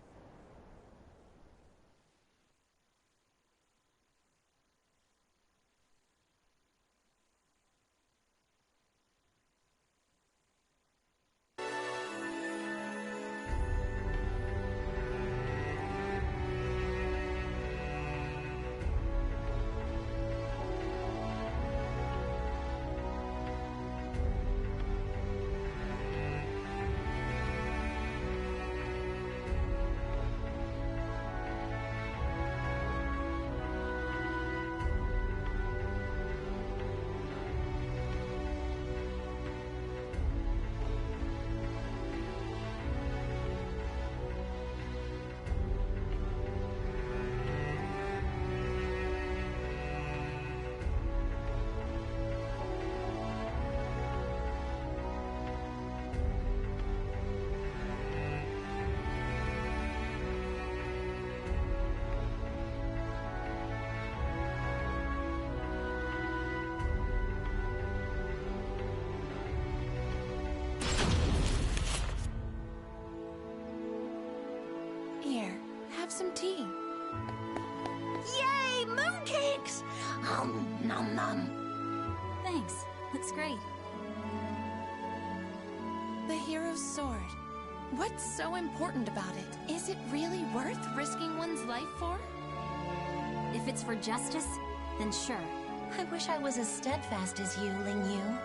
Have some tea. Yay! Mooncakes! Nom nom. Thanks. Looks great. The hero's sword. What's so important about it? Is it really worth risking one's life for? If it's for justice, then sure. I wish I was as steadfast as you, Ling Yu.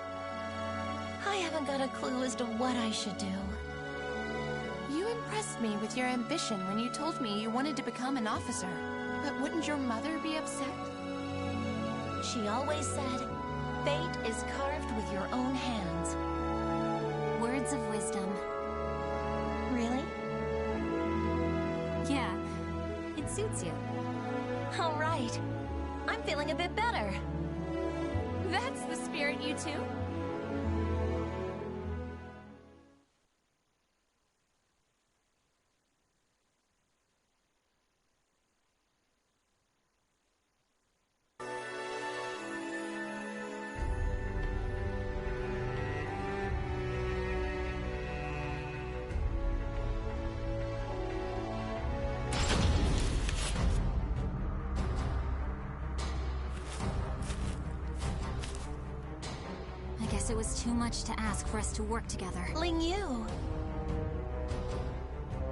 haven't got a clue as to what I should do. You impressed me with your ambition when you told me you wanted to become an officer. But wouldn't your mother be upset? She always said, fate is carved with your own hands. Words of wisdom. Really? Yeah, it suits you. All right. I'm feeling a bit better. That's the spirit, you two. It was too much to ask for us to work together. Ling Yu!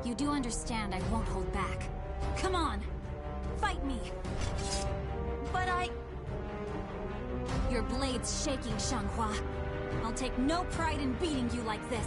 You do understand I won't hold back. Come on! Fight me! But Your blade's shaking, Xianghua. I'll take no pride in beating you like this.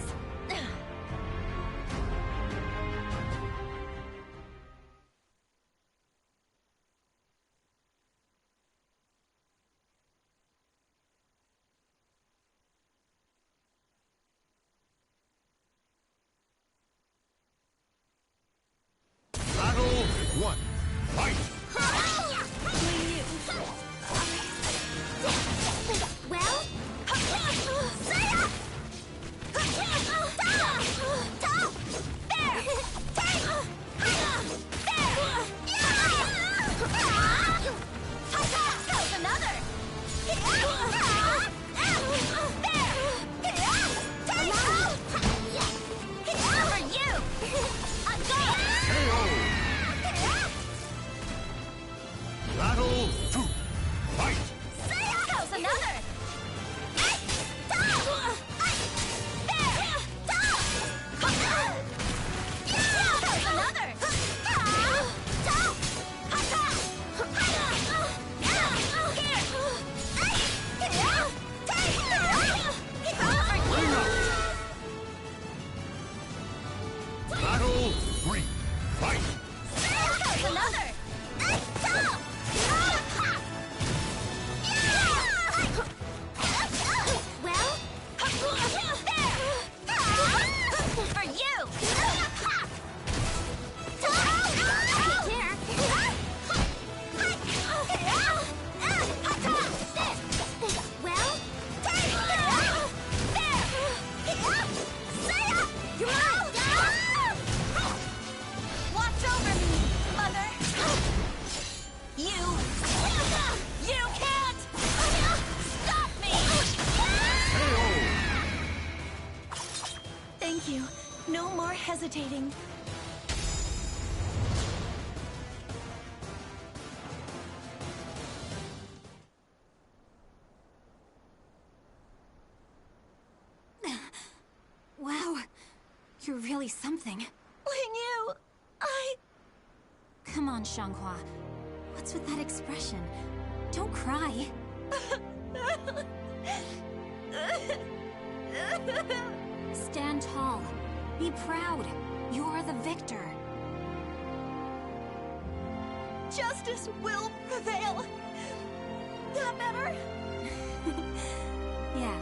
hesitating. Wow, you're really something. Ling Yu, Come on, Xianghua. What's with that expression? Don't cry. Stand tall. Be proud. You are the victor. Justice will prevail. That better? Yeah,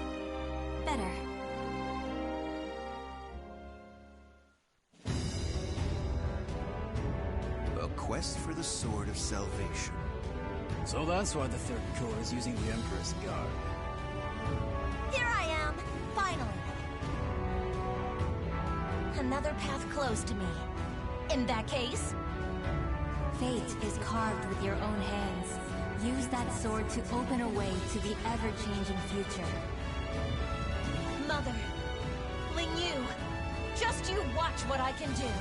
better. A quest for the Sword of Salvation. So that's why the Third Corps is using the Emperor's Guard. Here I am, finally. Another path closed to me. In that case... Fate is carved with your own hands. Use that sword to open a way to the ever-changing future. Mother, Ling Yu, just you watch what I can do.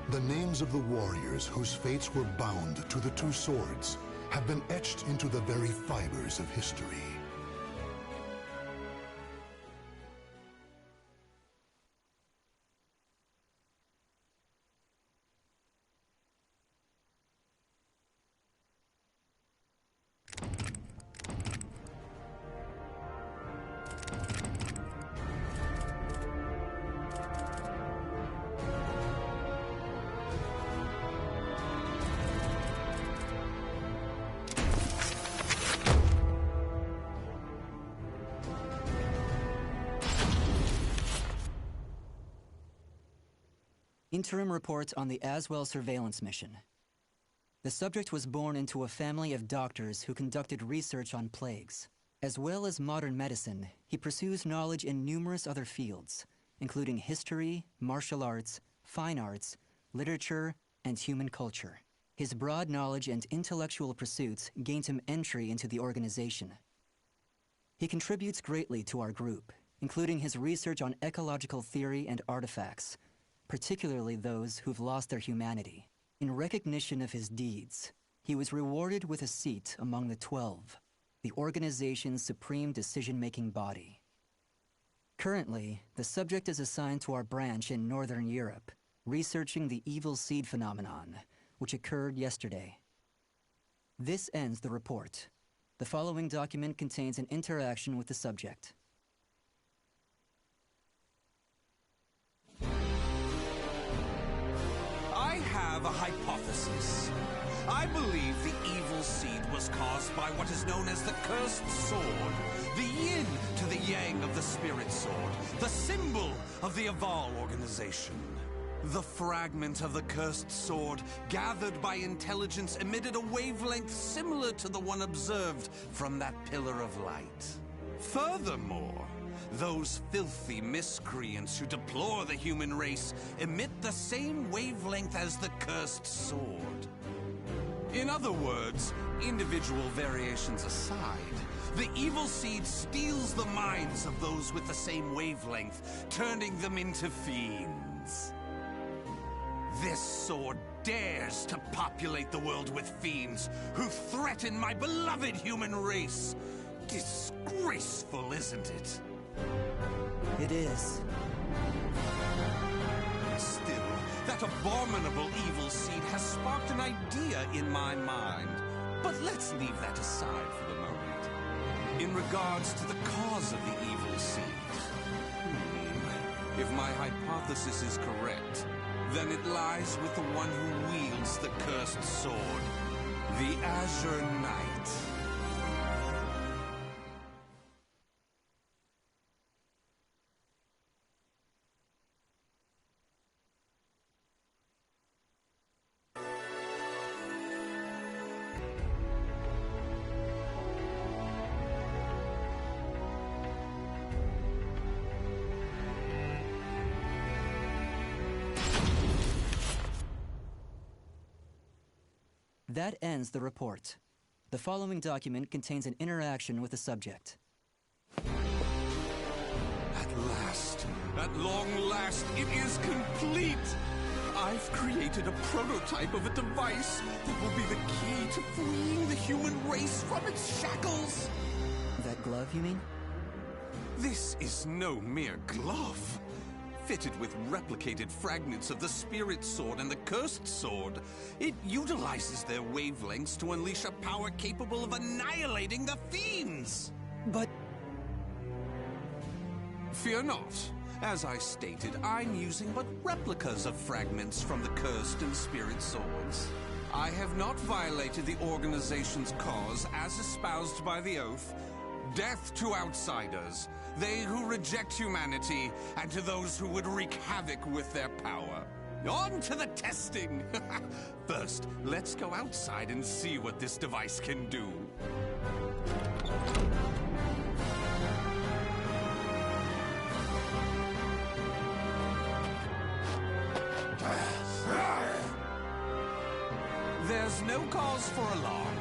The names of the warriors whose fates were bound to the two swords have been etched into the very fibers of history. Interim report on the Aswell surveillance mission. The subject was born into a family of doctors who conducted research on plagues. As well as modern medicine, he pursues knowledge in numerous other fields, including history, martial arts, fine arts, literature, and human culture. His broad knowledge and intellectual pursuits gained him entry into the organization. He contributes greatly to our group, including his research on ecological theory and artifacts, particularly those who've lost their humanity. In recognition of his deeds, he was rewarded with a seat among the 12, the organization's supreme decision-making body. Currently, the subject is assigned to our branch in Northern Europe, researching the evil seed phenomenon, which occurred yesterday. This ends the report. The following document contains an interaction with the subject. I have a hypothesis. I believe the evil seed was caused by what is known as the Cursed Sword, the yin to the yang of the Spirit Sword, the symbol of the Aval organization. The fragment of the Cursed Sword, gathered by intelligence, emitted a wavelength similar to the one observed from that pillar of light. Furthermore, those filthy miscreants who deplore the human race emit the same wavelength as the Cursed Sword. In other words, individual variations aside, the evil seed steals the minds of those with the same wavelength, turning them into fiends. This sword dares to populate the world with fiends who threaten my beloved human race. Disgraceful, isn't it? It is. Still, that abominable evil seed has sparked an idea in my mind. But let's leave that aside for the moment. In regards to the cause of the evil seed, if my hypothesis is correct, then it lies with the one who wields the Cursed Sword, the Azure Knight. That ends the report. The following document contains an interaction with the subject. At long last, it is complete! I've created a prototype of a device that will be the key to freeing the human race from its shackles! That glove, you mean? This is no mere glove. Fitted with replicated fragments of the Spirit Sword and the Cursed Sword, it utilizes their wavelengths to unleash a power capable of annihilating the fiends! But... Fear not. As I stated, I'm using but replicas of fragments from the Cursed and Spirit Swords. I have not violated the organization's cause as espoused by the Oath. Death to outsiders, they who reject humanity, and to those who would wreak havoc with their power. On to the testing! First, let's go outside and see what this device can do. There's no cause for alarm.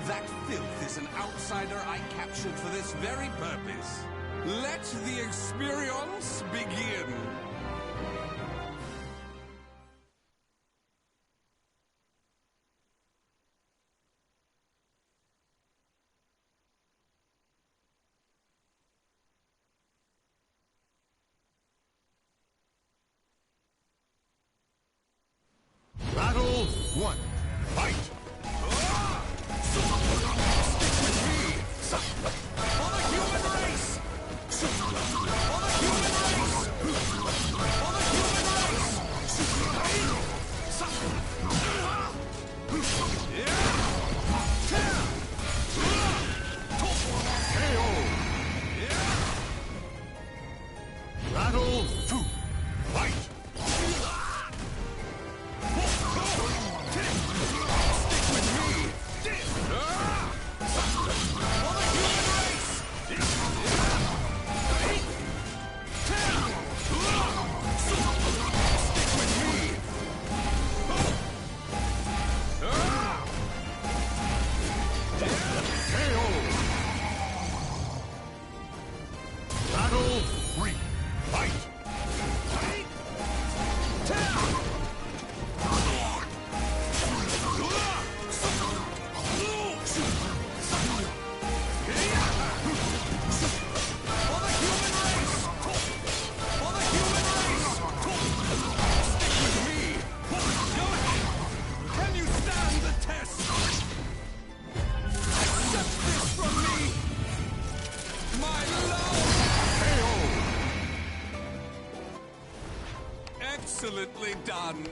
That filth is an outsider I captured for this very purpose. Let the experience begin. Battle 1. Fight! For the human race! For the human race! For the human Battle 3. Fight! Excellently done.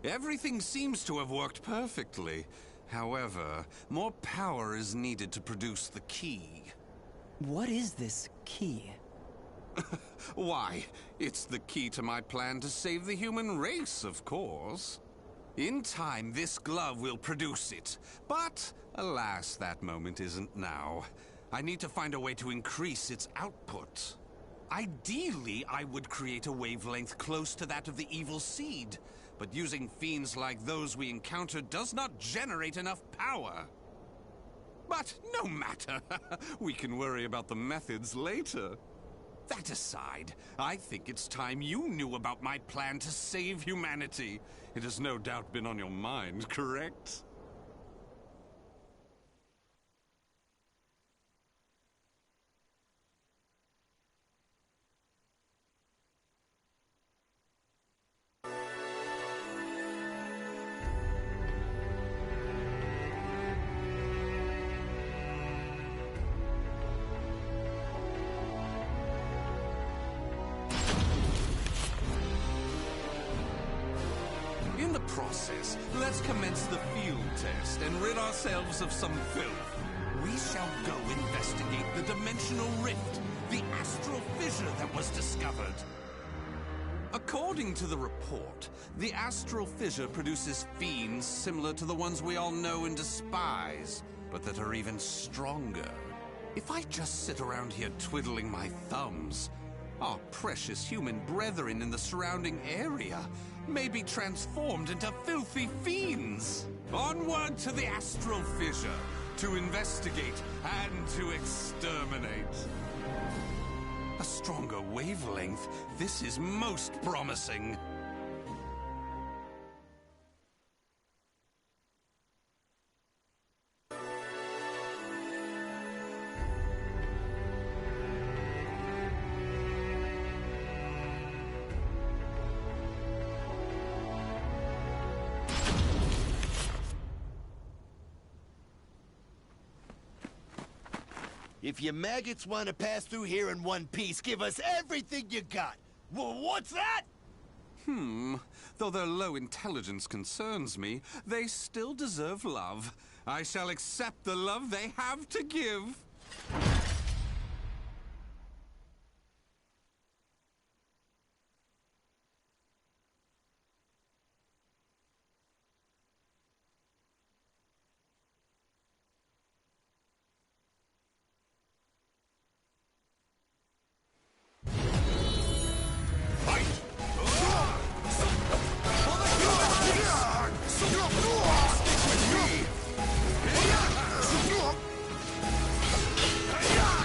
Everything seems to have worked perfectly. However, more power is needed to produce the key. What is this key? Why, it's the key to my plan to save the human race, of course. In time, this glove will produce it. But, alas, that moment isn't now. I need to find a way to increase its output. Ideally, I would create a wavelength close to that of the evil seed. But using fiends like those we encountered does not generate enough power. But no matter. We can worry about the methods later. That aside, I think it's time you knew about my plan to save humanity. It has no doubt been on your mind, correct? In the process, let's commence the field test and rid ourselves of some filth. We shall go investigate the dimensional rift, the astral fissure that was discovered. According to the report, the astral fissure produces fiends similar to the ones we all know and despise, but that are even stronger. If I just sit around here twiddling my thumbs, our precious human brethren in the surrounding area may be transformed into filthy fiends. Onward to the astral fissure, to investigate and to exterminate. A stronger wavelength. This is most promising. If you maggots want to pass through here in one piece, give us everything you got. Well, what's that? Though their low intelligence concerns me, they still deserve love. I shall accept the love they have to give. Yeah!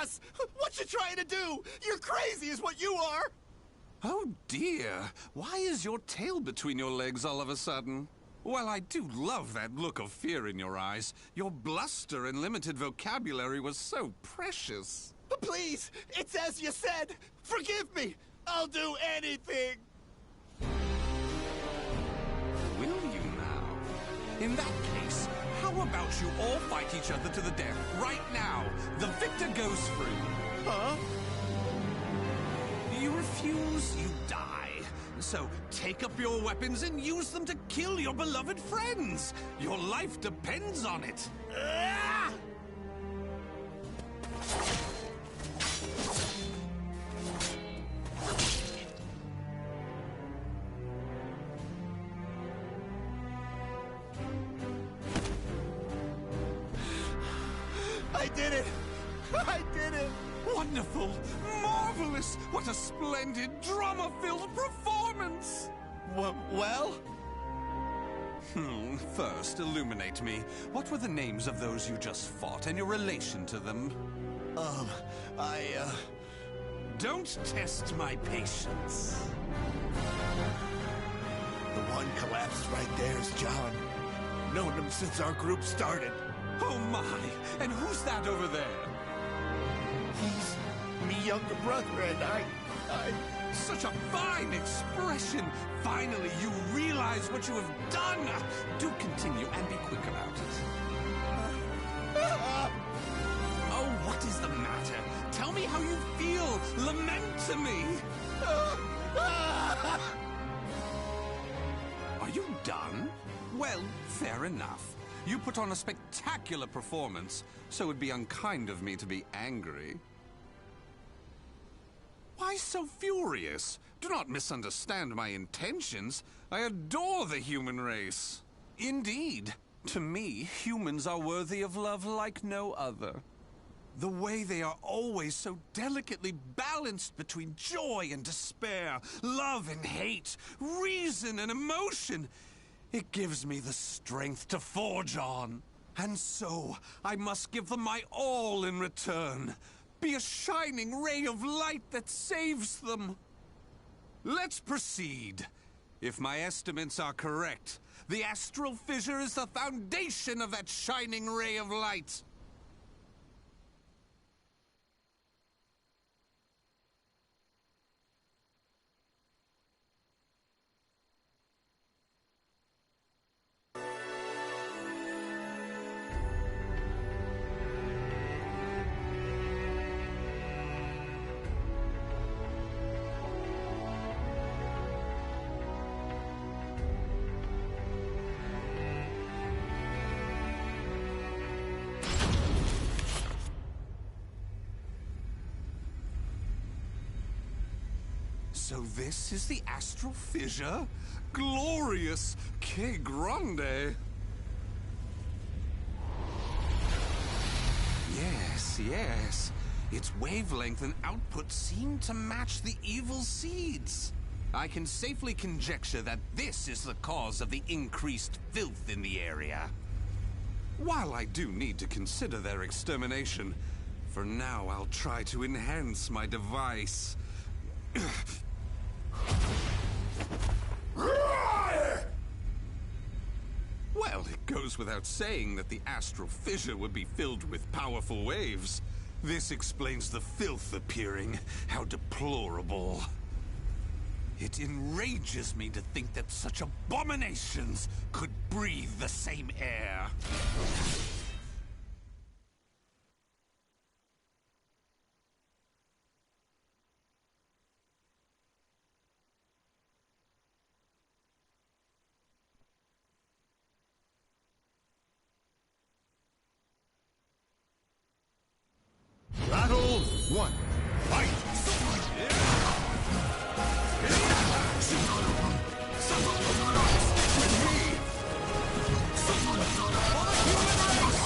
boss! What you trying to do? You're crazy is what you are! Oh dear, why is your tail between your legs all of a sudden? Well, I do love that look of fear in your eyes. Your bluster and limited vocabulary was so precious. Please, it's as you said. Forgive me. I'll do anything. Will you now? In that case, how about you all fight each other to the death right now? The victor goes free. Huh? You refuse, you die. So take up your weapons and use them to kill your beloved friends. Your life depends on it. Ah! I did it! I did it! Wonderful! Marvelous! What a splendid, drama-filled performance! Well? First, illuminate me. What were the names of those you just fought and your relation to them? Don't test my patience. The one collapsed right there's John. Known him since our group started. Oh my! And who's that over there? He's me younger brother, and I... Such a fine expression! Finally, you realize what you have done! Do continue and be quick about it. Oh, what is the matter? Tell me how you feel! Lament to me! Are you done? Well, fair enough. You put on a spectacular performance, so it'd be unkind of me to be angry. Why so furious? Do not misunderstand my intentions. I adore the human race. Indeed, to me, humans are worthy of love like no other. The way they are always so delicately balanced between joy and despair, love and hate, reason and emotion. It gives me the strength to forge on. And so, I must give them my all in return. Be a shining ray of light that saves them. Let's proceed. If my estimates are correct, the astral fissure is the foundation of that shining ray of light. So this is the astral fissure? Glorious! Que grande! Yes. Its wavelength and output seem to match the evil seeds. I can safely conjecture that this is the cause of the increased filth in the area. While I do need to consider their extermination, for now I'll try to enhance my device. Well, it goes without saying that the astral fissure would be filled with powerful waves. This explains the filth appearing. How deplorable. It enrages me to think that such abominations could breathe the same air. Battle 1. Fight! With me! For the human race!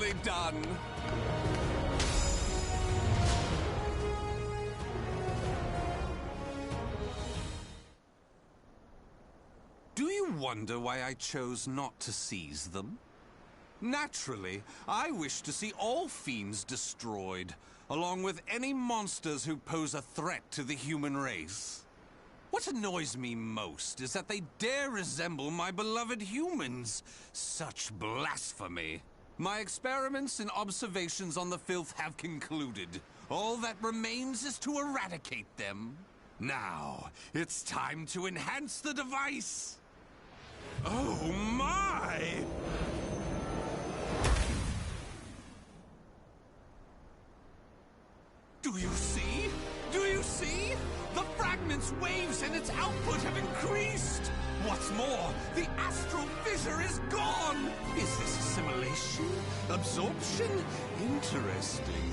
Nicely done! Do you wonder why I chose not to seize them? Naturally, I wish to see all fiends destroyed, along with any monsters who pose a threat to the human race. What annoys me most is that they dare resemble my beloved humans. Such blasphemy. My experiments and observations on the filth have concluded. All that remains is to eradicate them. Now, it's time to enhance the device. Oh my! Do you see? Do you see? The fragment's waves and its output have increased! What's more, the astral fissure is gone! Is this assimilation? Absorption? Interesting.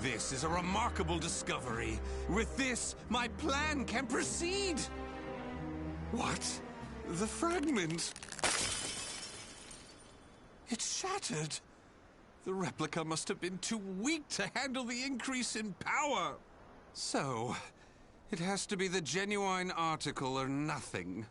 This is a remarkable discovery. With this, my plan can proceed! What? The fragment? It shattered! The replica must have been too weak to handle the increase in power. So, it has to be the genuine article or nothing.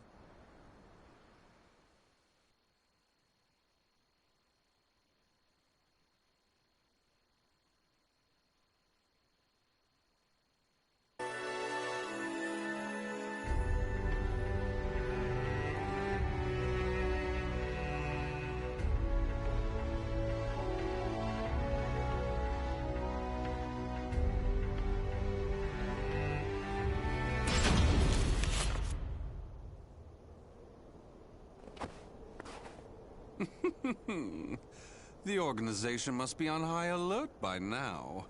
The organization must be on high alert by now.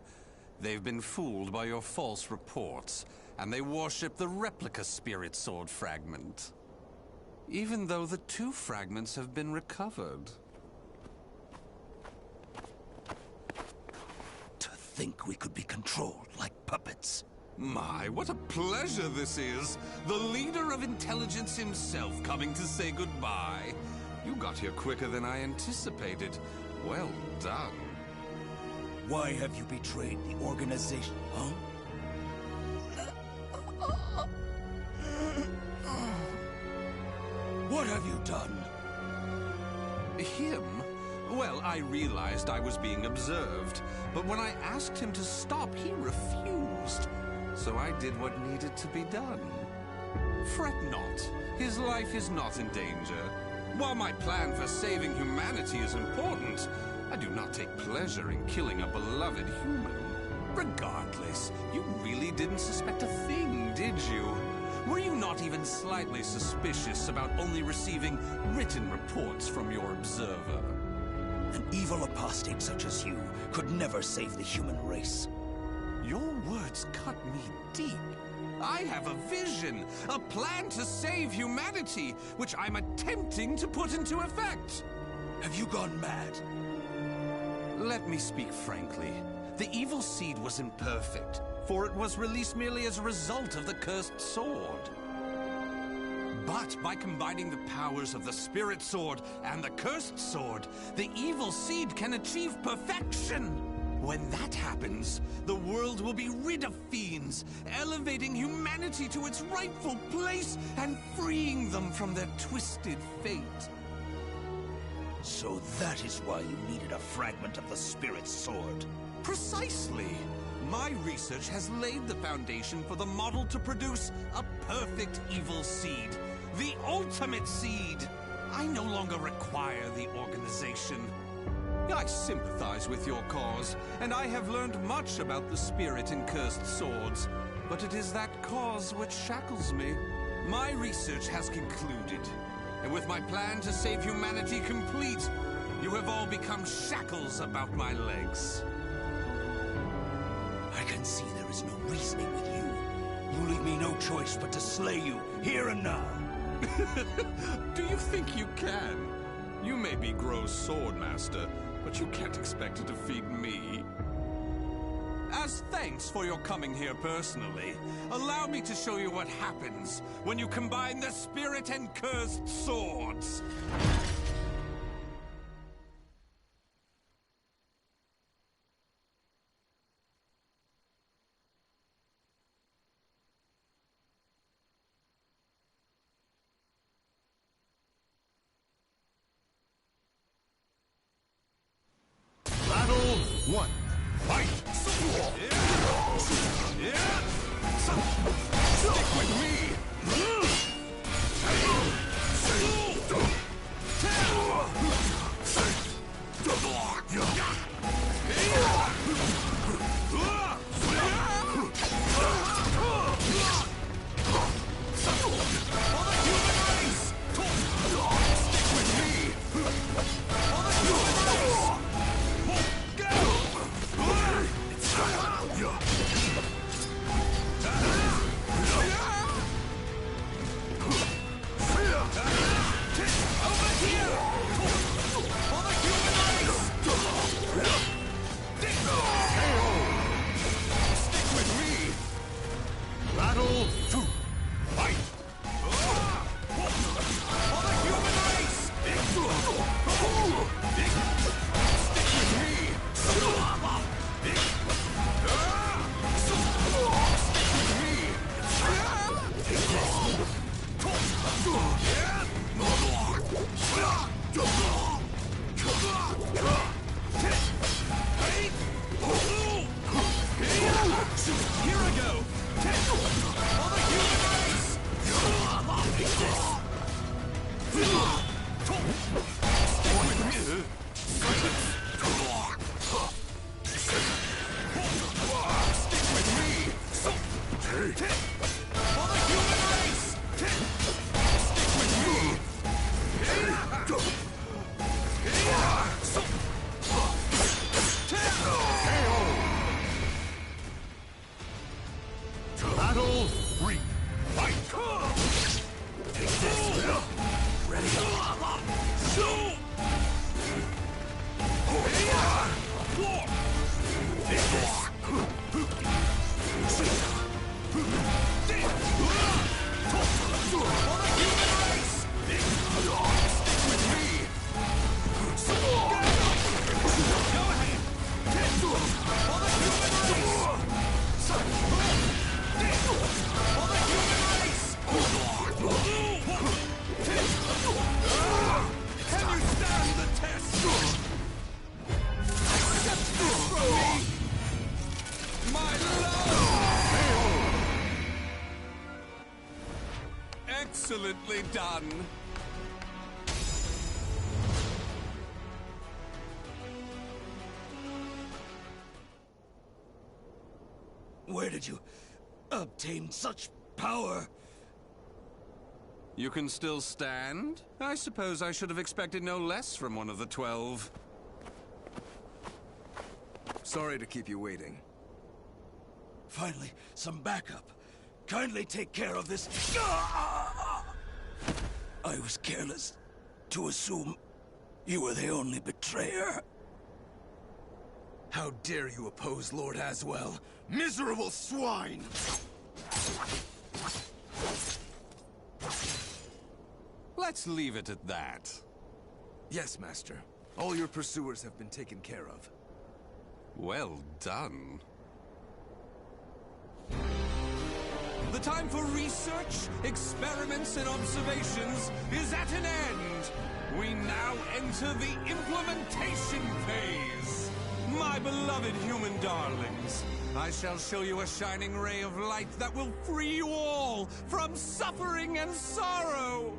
They've been fooled by your false reports, and they worship the replica spirit sword fragment. Even though the two fragments have been recovered. To think we could be controlled like puppets. My, what a pleasure this is! The leader of intelligence himself coming to say goodbye. You got here quicker than I anticipated. Well done. Why have you betrayed the organization, huh? What have you done? Him? Well, I realized I was being observed, but when I asked him to stop, he refused. So I did what needed to be done. Fret not. His life is not in danger. While my plan for saving humanity is important, I do not take pleasure in killing a beloved human. Regardless, you really didn't suspect a thing, did you? Were you not even slightly suspicious about only receiving written reports from your observer? An evil apostate such as you could never save the human race. Your words cut me deep. I have a vision, a plan to save humanity, which I'm attempting to put into effect. Have you gone mad? Let me speak frankly. The evil seed was imperfect, for it was released merely as a result of the cursed sword. But by combining the powers of the spirit sword and the cursed sword, the evil seed can achieve perfection. When that happens, the world will be rid of fiends, elevating humanity to its rightful place and freeing them from their twisted fate. So that is why you needed a fragment of the spirit sword. Precisely. My research has laid the foundation for the model to produce a perfect evil seed. The ultimate seed. I no longer require the organization. I sympathize with your cause, and I have learned much about the spirit in cursed swords. But it is that cause which shackles me. My research has concluded, and with my plan to save humanity complete, you have all become shackles about my legs. I can see there is no reasoning with you. You leave me no choice but to slay you, here and now. Do you think you can? You may be Gro's swordmaster, but you can't expect to defeat me. As thanks for your coming here personally, allow me to show you what happens when you combine the spirit and cursed swords. Excellently done! Where did you obtain such power? You can still stand? I suppose I should have expected no less from one of the 12. Sorry to keep you waiting. Finally, some backup. Kindly take care of this. I was careless to assume you were the only betrayer. How dare you oppose Lord Aswell? Miserable swine! Let's leave it at that. Yes, Master. All your pursuers have been taken care of. Well done. The time for research, experiments, and observations is at an end. We now enter the implementation phase. My beloved human darlings, I shall show you a shining ray of light that will free you all from suffering and sorrow.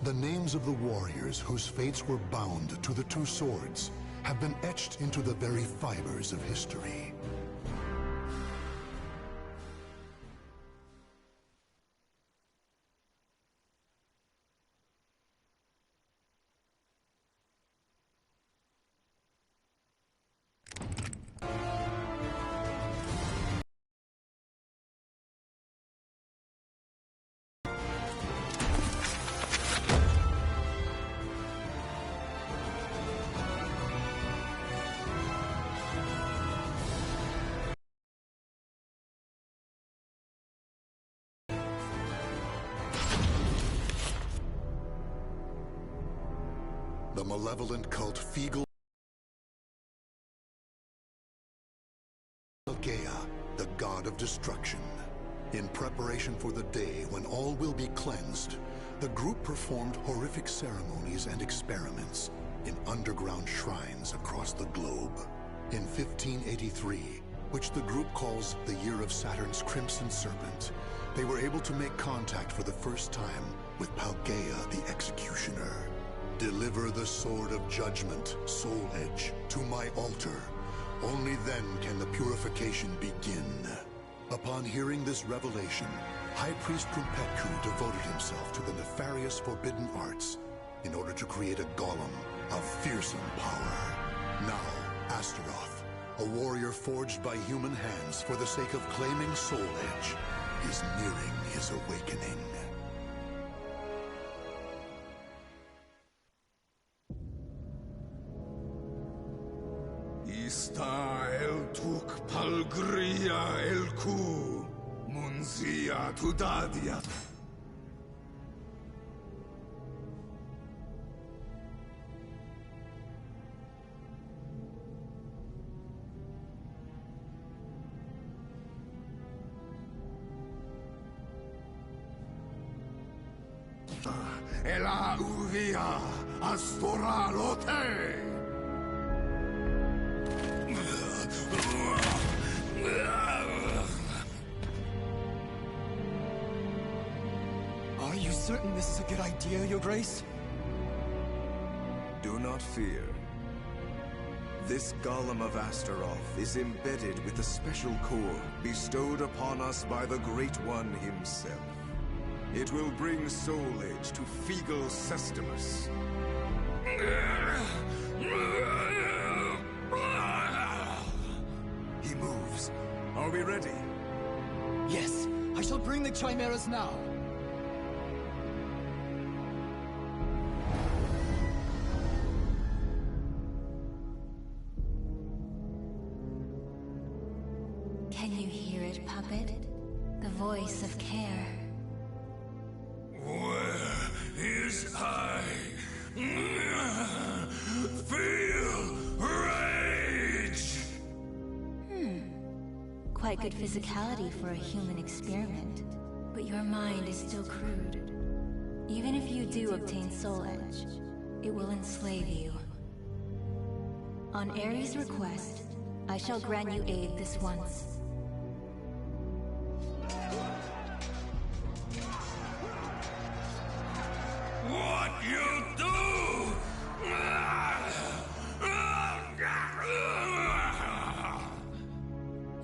The names of the warriors whose fates were bound to the two swords have been etched into the very fibers of history. The malevolent cult Feegle Gaia, the god of destruction. In preparation for the day when all will be cleansed, the group performed horrific ceremonies and experiments in underground shrines across the globe. In 1583, which the group calls the Year of Saturn's Crimson Serpent, they were able to make contact for the first time with Paldea the Executioner. Deliver the Sword of Judgment, Soul Edge, to my altar. Only then can the purification begin. Upon hearing this revelation, High Priest Grumpetku devoted himself to the nefarious forbidden arts in order to create a golem of fearsome power. Now, Astaroth, a warrior forged by human hands for the sake of claiming Soul Edge, is nearing his awakening. Ista el tuk palgria el ku, munzia tudadia. Ela uvia astoralote. Are you certain this is a good idea, Your Grace? Do not fear. This Golem of Astaroth is embedded with a special core bestowed upon us by the Great One himself. It will bring Soul Edge to Feegle Sestimus. He moves. Are we ready? Yes, I shall bring the chimeras now. Can you hear it, puppet? The voice of care. Where is I? Feel rage! Quite good physicality for a human experiment. But your mind is still crude. Even if you do obtain Soul Edge, it will enslave you. On Ares' request, I shall grant you aid this once. What you do?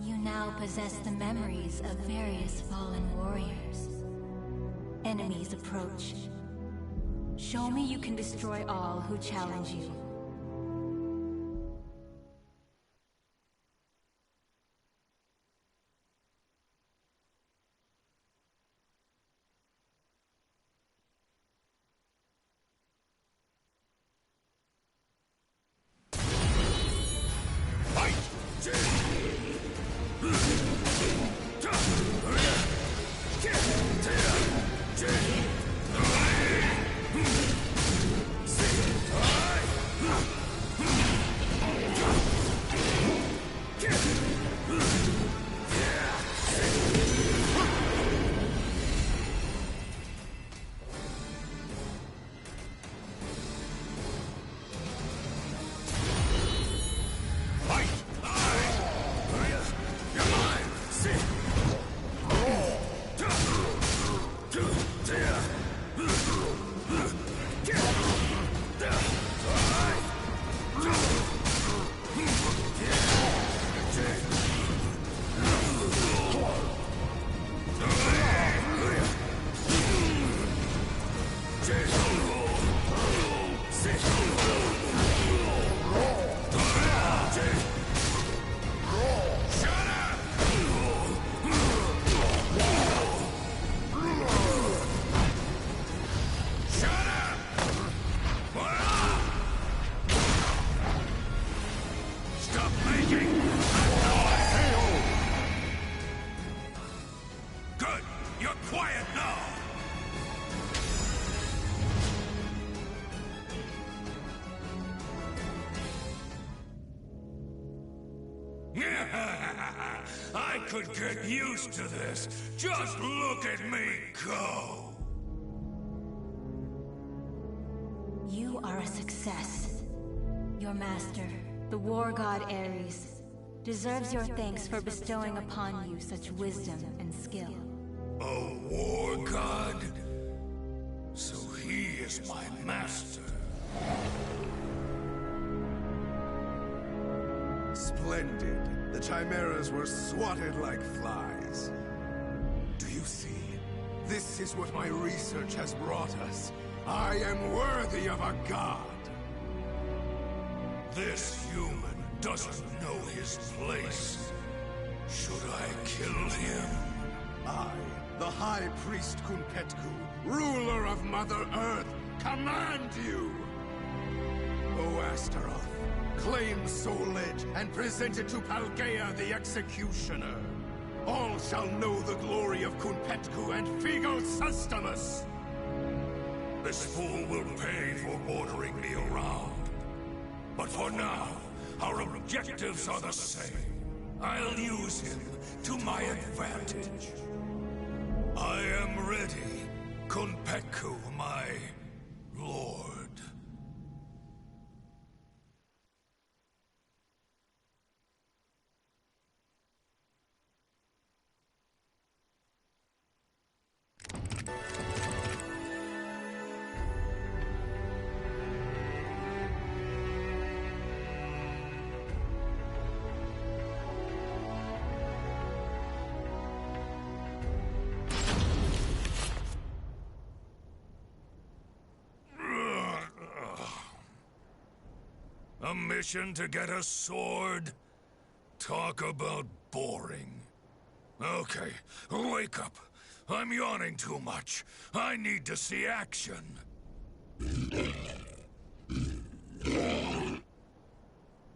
You now possess the memories of various fallen warriors. Enemies approach. Show me you can destroy all who challenge you. I could get used to this. Just look at me go. You are a success. Your master, the war god Ares, deserves your thanks for bestowing upon you such wisdom and skill. A war god? So he is my master. Splendid. The chimeras were swatted like flies. Do you see? This is what my research has brought us. I am worthy of a god. This human doesn't know his place. Should I kill him? I, the High Priest Kunpetku, ruler of Mother Earth, command you! O Astaroth, claim Soul Edge and present it to Palgaea the Executioner. All shall know the glory of Kunpetku and Figo Sustamus! This fool will pay for ordering me around. But for now, our objectives are the same. I'll use him to my advantage. I am ready, Kunpetku, my lord. A mission to get a sword? Talk about boring. Okay, wake up. I'm yawning too much. I need to see action.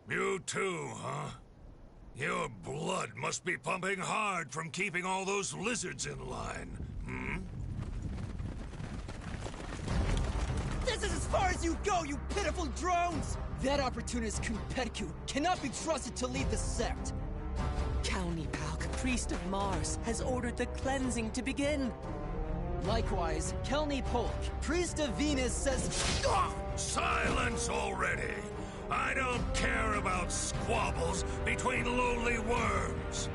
You too, huh? Your blood must be pumping hard from keeping all those lizards in line, hmm? This is as far as you go, you pitiful drones! That opportunist Kunpetku cannot be trusted to lead the sect. Kalnipalk, priest of Mars, has ordered the cleansing to begin. Likewise, Kelni Polk, priest of Venus, says... Silence already! I don't care about squabbles between lowly worms.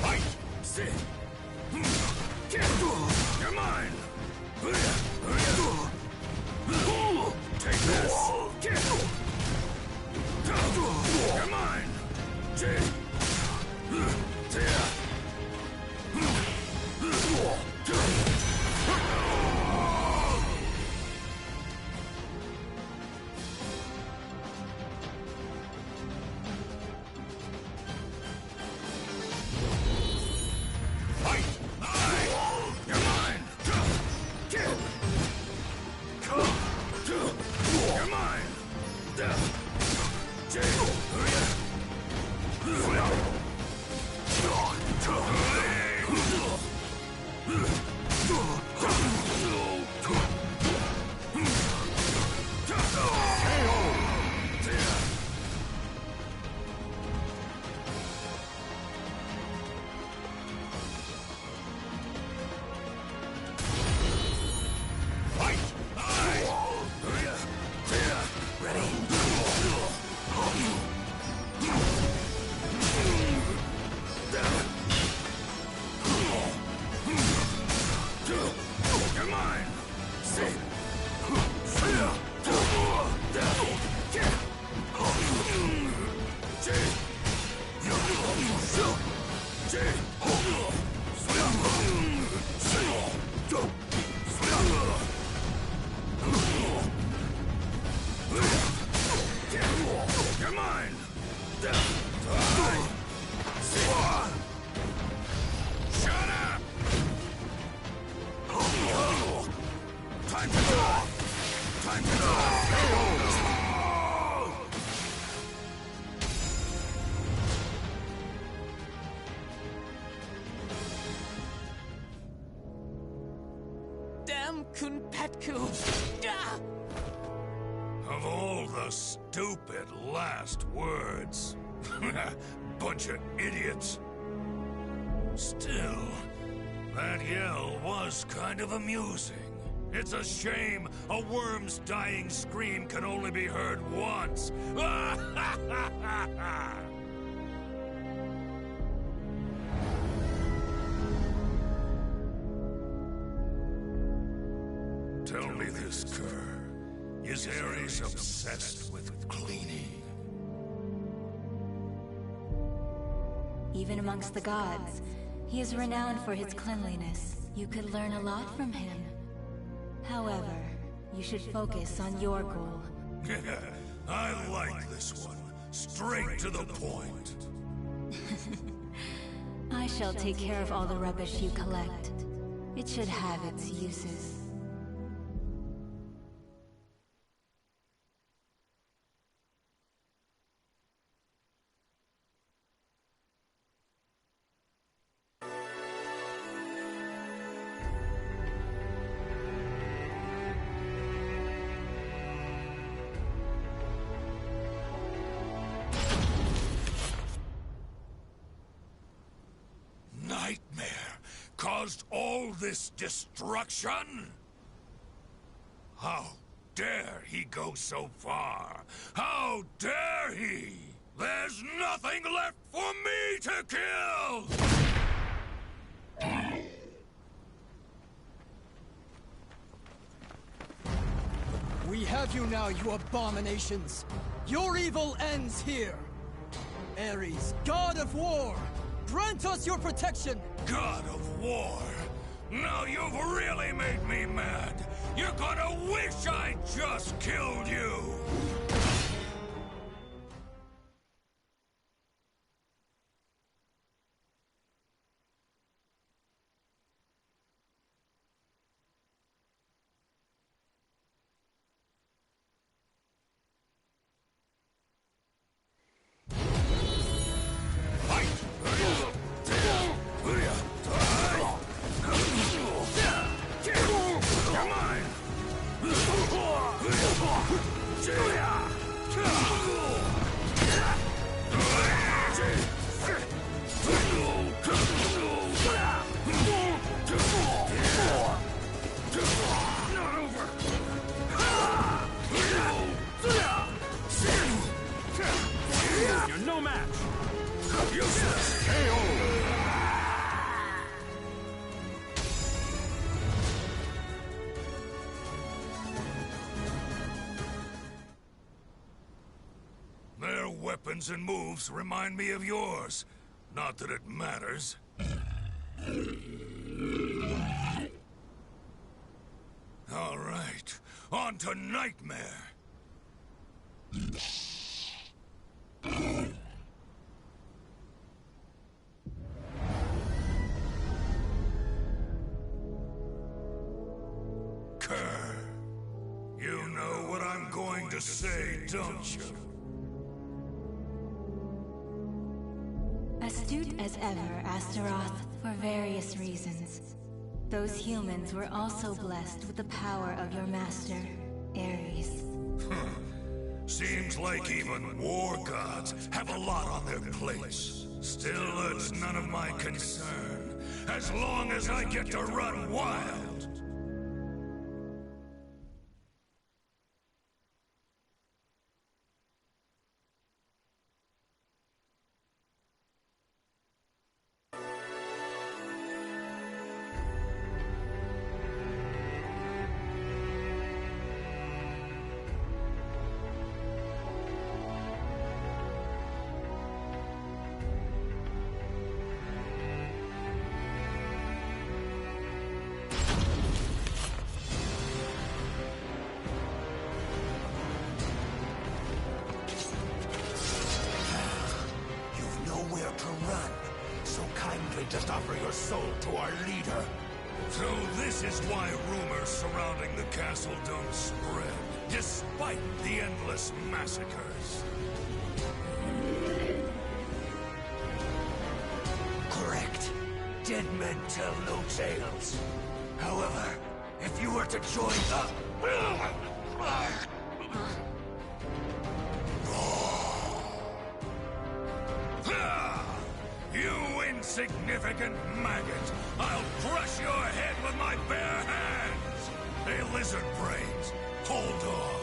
Fight! Sit! You're mine! Take this! You're mine! Fight! You're mine! You're mine! Fight! You're mine! Sit! You're mine! Shut up! Time to die! Time to die! Damn Kunpetku! Ah! Of all the stupid last words. Bunch of idiots. Still, that yell was kind of amusing. It's a shame a worm's dying scream can only be heard once. Tell me this, Kerr. Is Ares obsessed with cleaning? Even amongst the gods, he is renowned for his cleanliness. You could learn a lot from him. However, you should focus on your goal. I like this one. Straight to the point. I shall take care of all the rubbish you collect. It should have its uses. Nightmare caused all this destruction? How dare he go so far? How dare he? There's nothing left for me to kill! We have you now, you abominations! Your evil ends here! Ares, god of war! Grant us your protection! God of War! Now you've really made me mad! You're gonna wish I just killed you! You're mine! weapons and moves remind me of yours. Not that it matters. All right, on to Nightmare. Kerr, you know what I'm going to say, don't you? Astute as ever, Astaroth, for various reasons. Those humans were also blessed with the power of your master, Ares. Seems like even war gods have a lot on their plates. Still, it's none of my concern, as long as I get to run wild. Just offer your soul to our leader. So this is why rumors surrounding the castle don't spread, despite the endless massacres. Correct. Dead men tell no tales. However, if you were to join up... You insignificant maggot! I'll crush your head with my bare hands! Hey, lizard brains, hold off!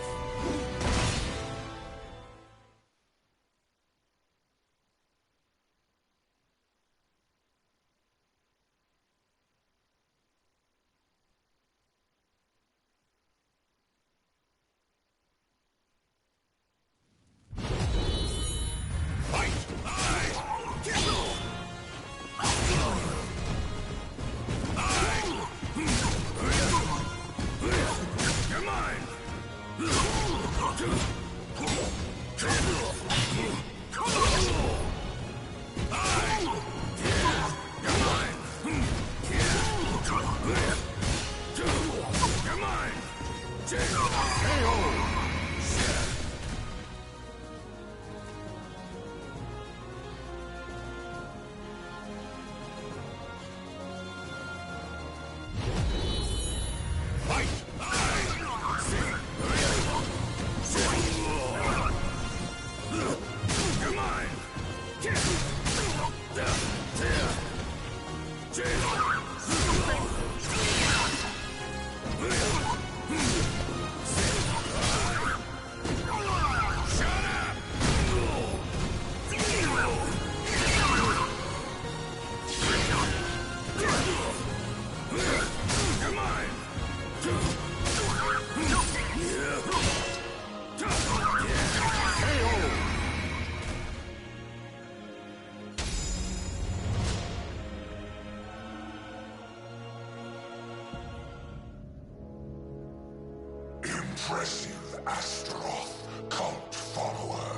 Impressive Astaroth cult follower.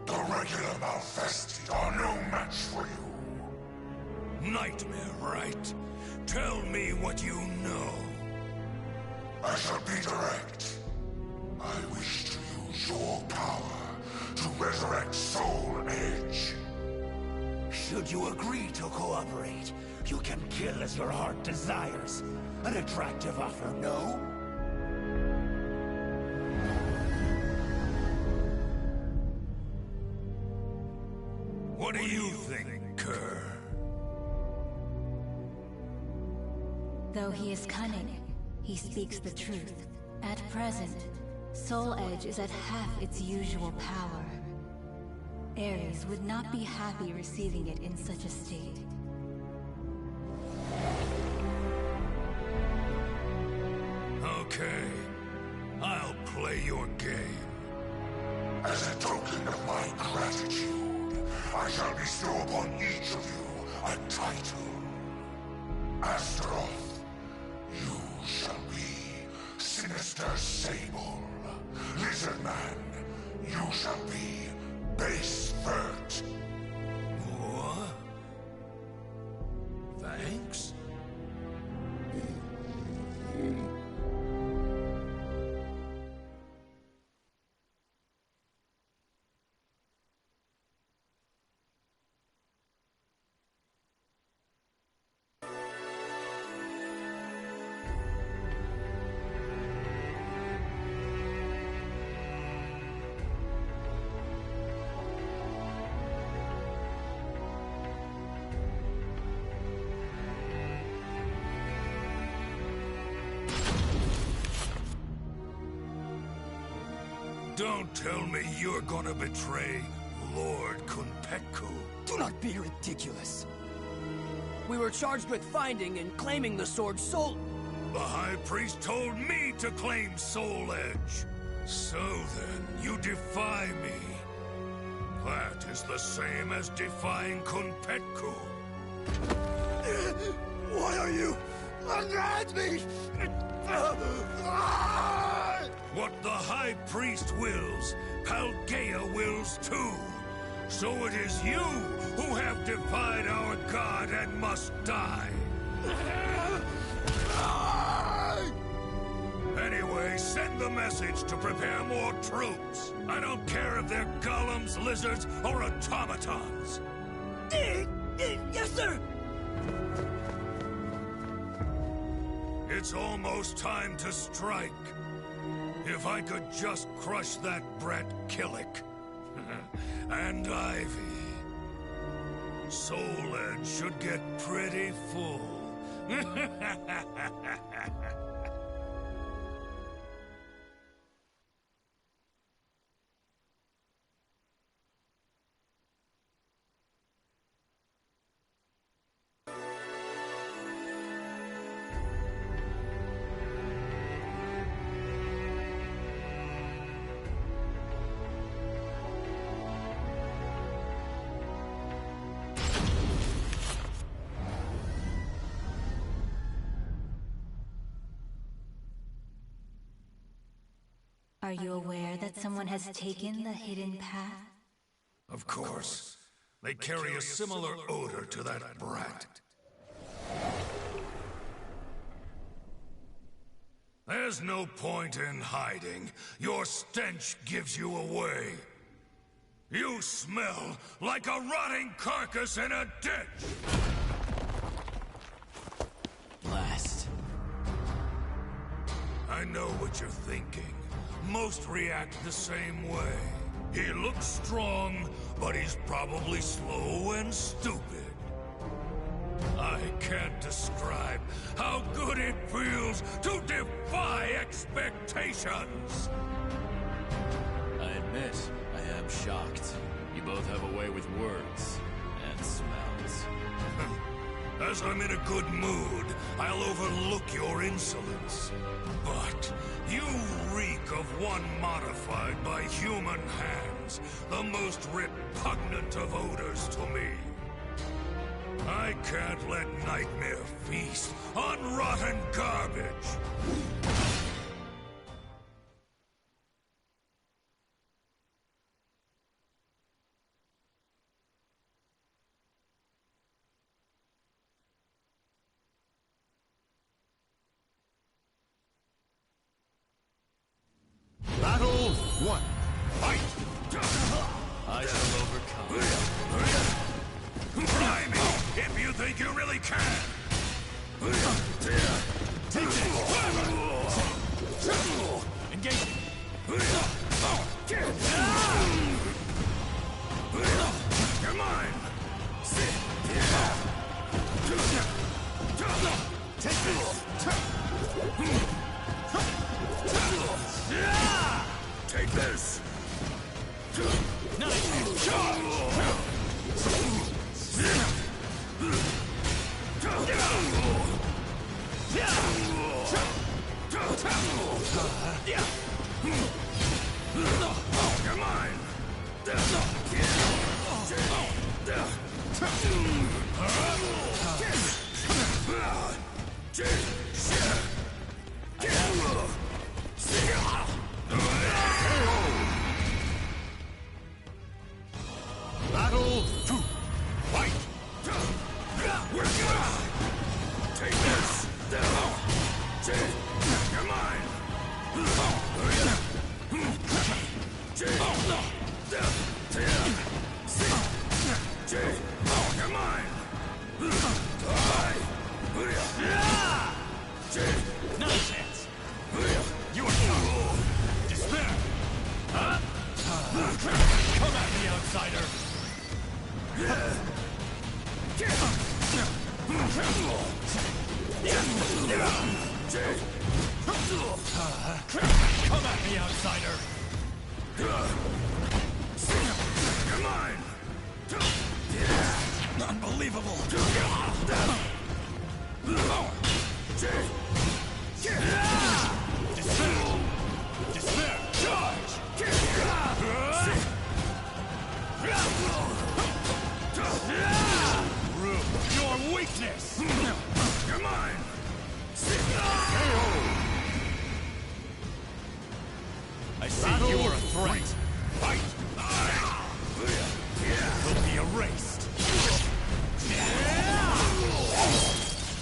The regular Malfesti are no match for you. Nightmare, right? Tell me what you know. I shall be direct. I wish to use your power to resurrect Soul Edge. Should you agree to cooperate, you can kill as your heart desires. An attractive offer, no? What do you think, Kerr? Though he is cunning, he speaks the truth. At present, Soul Edge is at half its usual power. Ares would not be happy receiving it in such a state. Okay, I'll play your game. As a token of my gratitude, I shall bestow upon each of you a title. Astaroth, you shall be Sinister Sable. Lizard Man, you shall be Base Vert. What? Thanks? Don't tell me you're gonna betray Lord Kunpetku. Do not be ridiculous. We were charged with finding and claiming the sword Soul... The High Priest told me to claim Soul Edge. So then, you defy me. That is the same as defying Kunpetku. Why are you... unhand me? What the High Priest wills, Paldea wills too. So it is you who have defied our god and must die. Anyway, send the message to prepare more troops. I don't care if they're golems, lizards, or automatons. Yes, sir! It's almost time to strike. If I could just crush that brat Killick. And Ivy. Soul Edge should get pretty full. Are you aware that someone has taken the hidden path? Of course. They carry a similar odor to that brat. There's no point in hiding. Your stench gives you away. You smell like a rotting carcass in a ditch! Blast. I know what you're thinking. Most react the same way. He looks strong, but he's probably slow and stupid. I can't describe how good it feels to defy expectations! I admit, I am shocked. You both have a way with words and smells. As I'm in a good mood, I'll overlook your insolence. But you reek of one modified by human hands, the most repugnant of odors to me. I can't let Nightmare feast on rotten garbage. Battle 1. Fight! I shall overcome. Try me, if you think you really can! Take this! Engage! You're mine! Take this! Take this! Nice! You're mine! Battle 2. Fight! Take this! You're mine! You're mine! Nonsense! You are done! Despair! Huh? Come at me, outsider! Come at me, outsider! You're mine! Unbelievable! Despair! Despair! Charge! Your weakness! You're mine! I see you are a threat. Fight! Will be erased.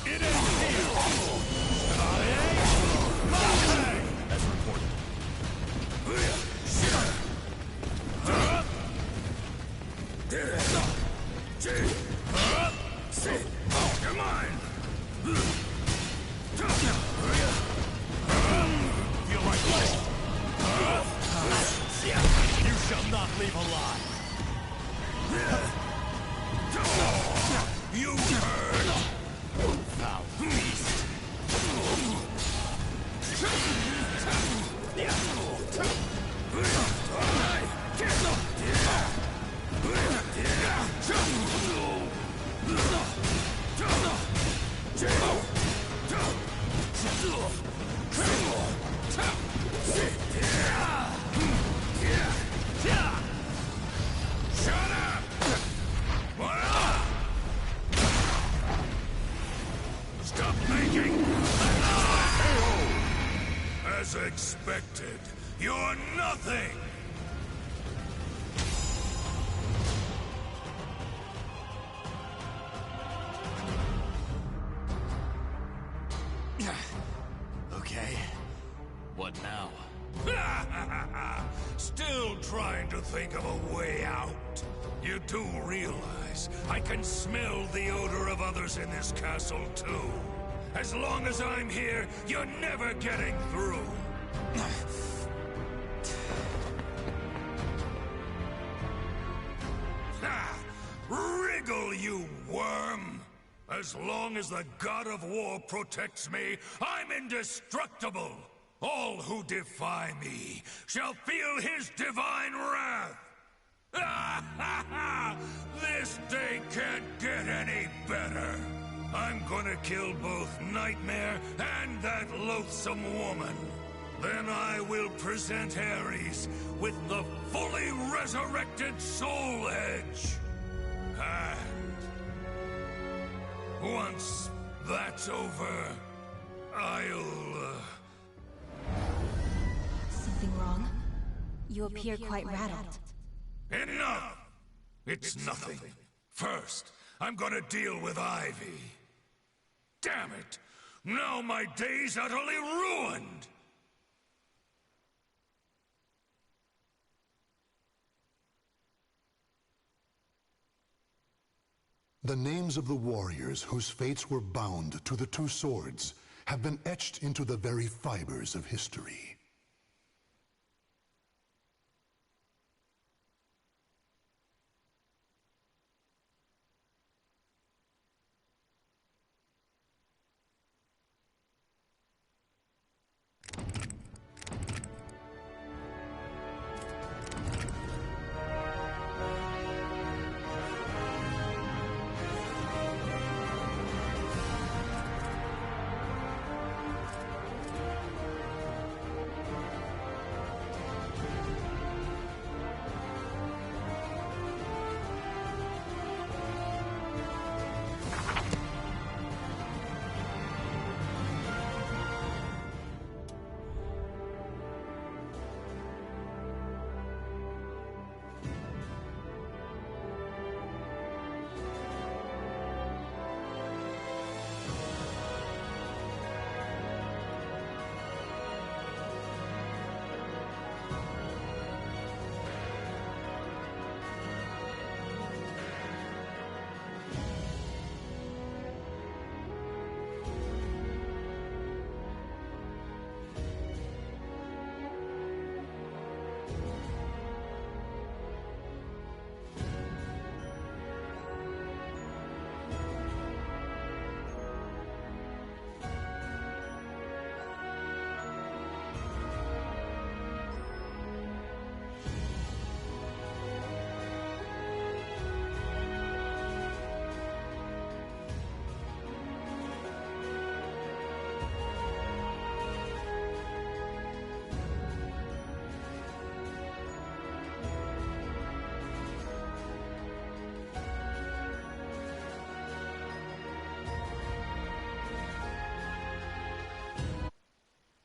It is here! As reported. You're mine! Feel like you shall not leave alive. You heard! Foul beast! Stop making... As expected, you're nothing! Okay. What now? Still trying to think of a way out. You do realize I can smell the odor of others in this castle, too. As long as I'm here, you're never getting through. Wriggle, you worm! As long as the God of War protects me, I'm indestructible! All who defy me shall feel his divine wrath! This day can't get any better! I'm gonna kill both Nightmare and that loathsome woman. Then I will present Ares with the fully resurrected Soul Edge. And once that's over, I'll... Something wrong? You appear quite rattled. Enough! It's nothing. First, I'm gonna deal with Ivy. Damn it! Now my day's utterly ruined! The names of the warriors whose fates were bound to the two swords have been etched into the very fibers of history.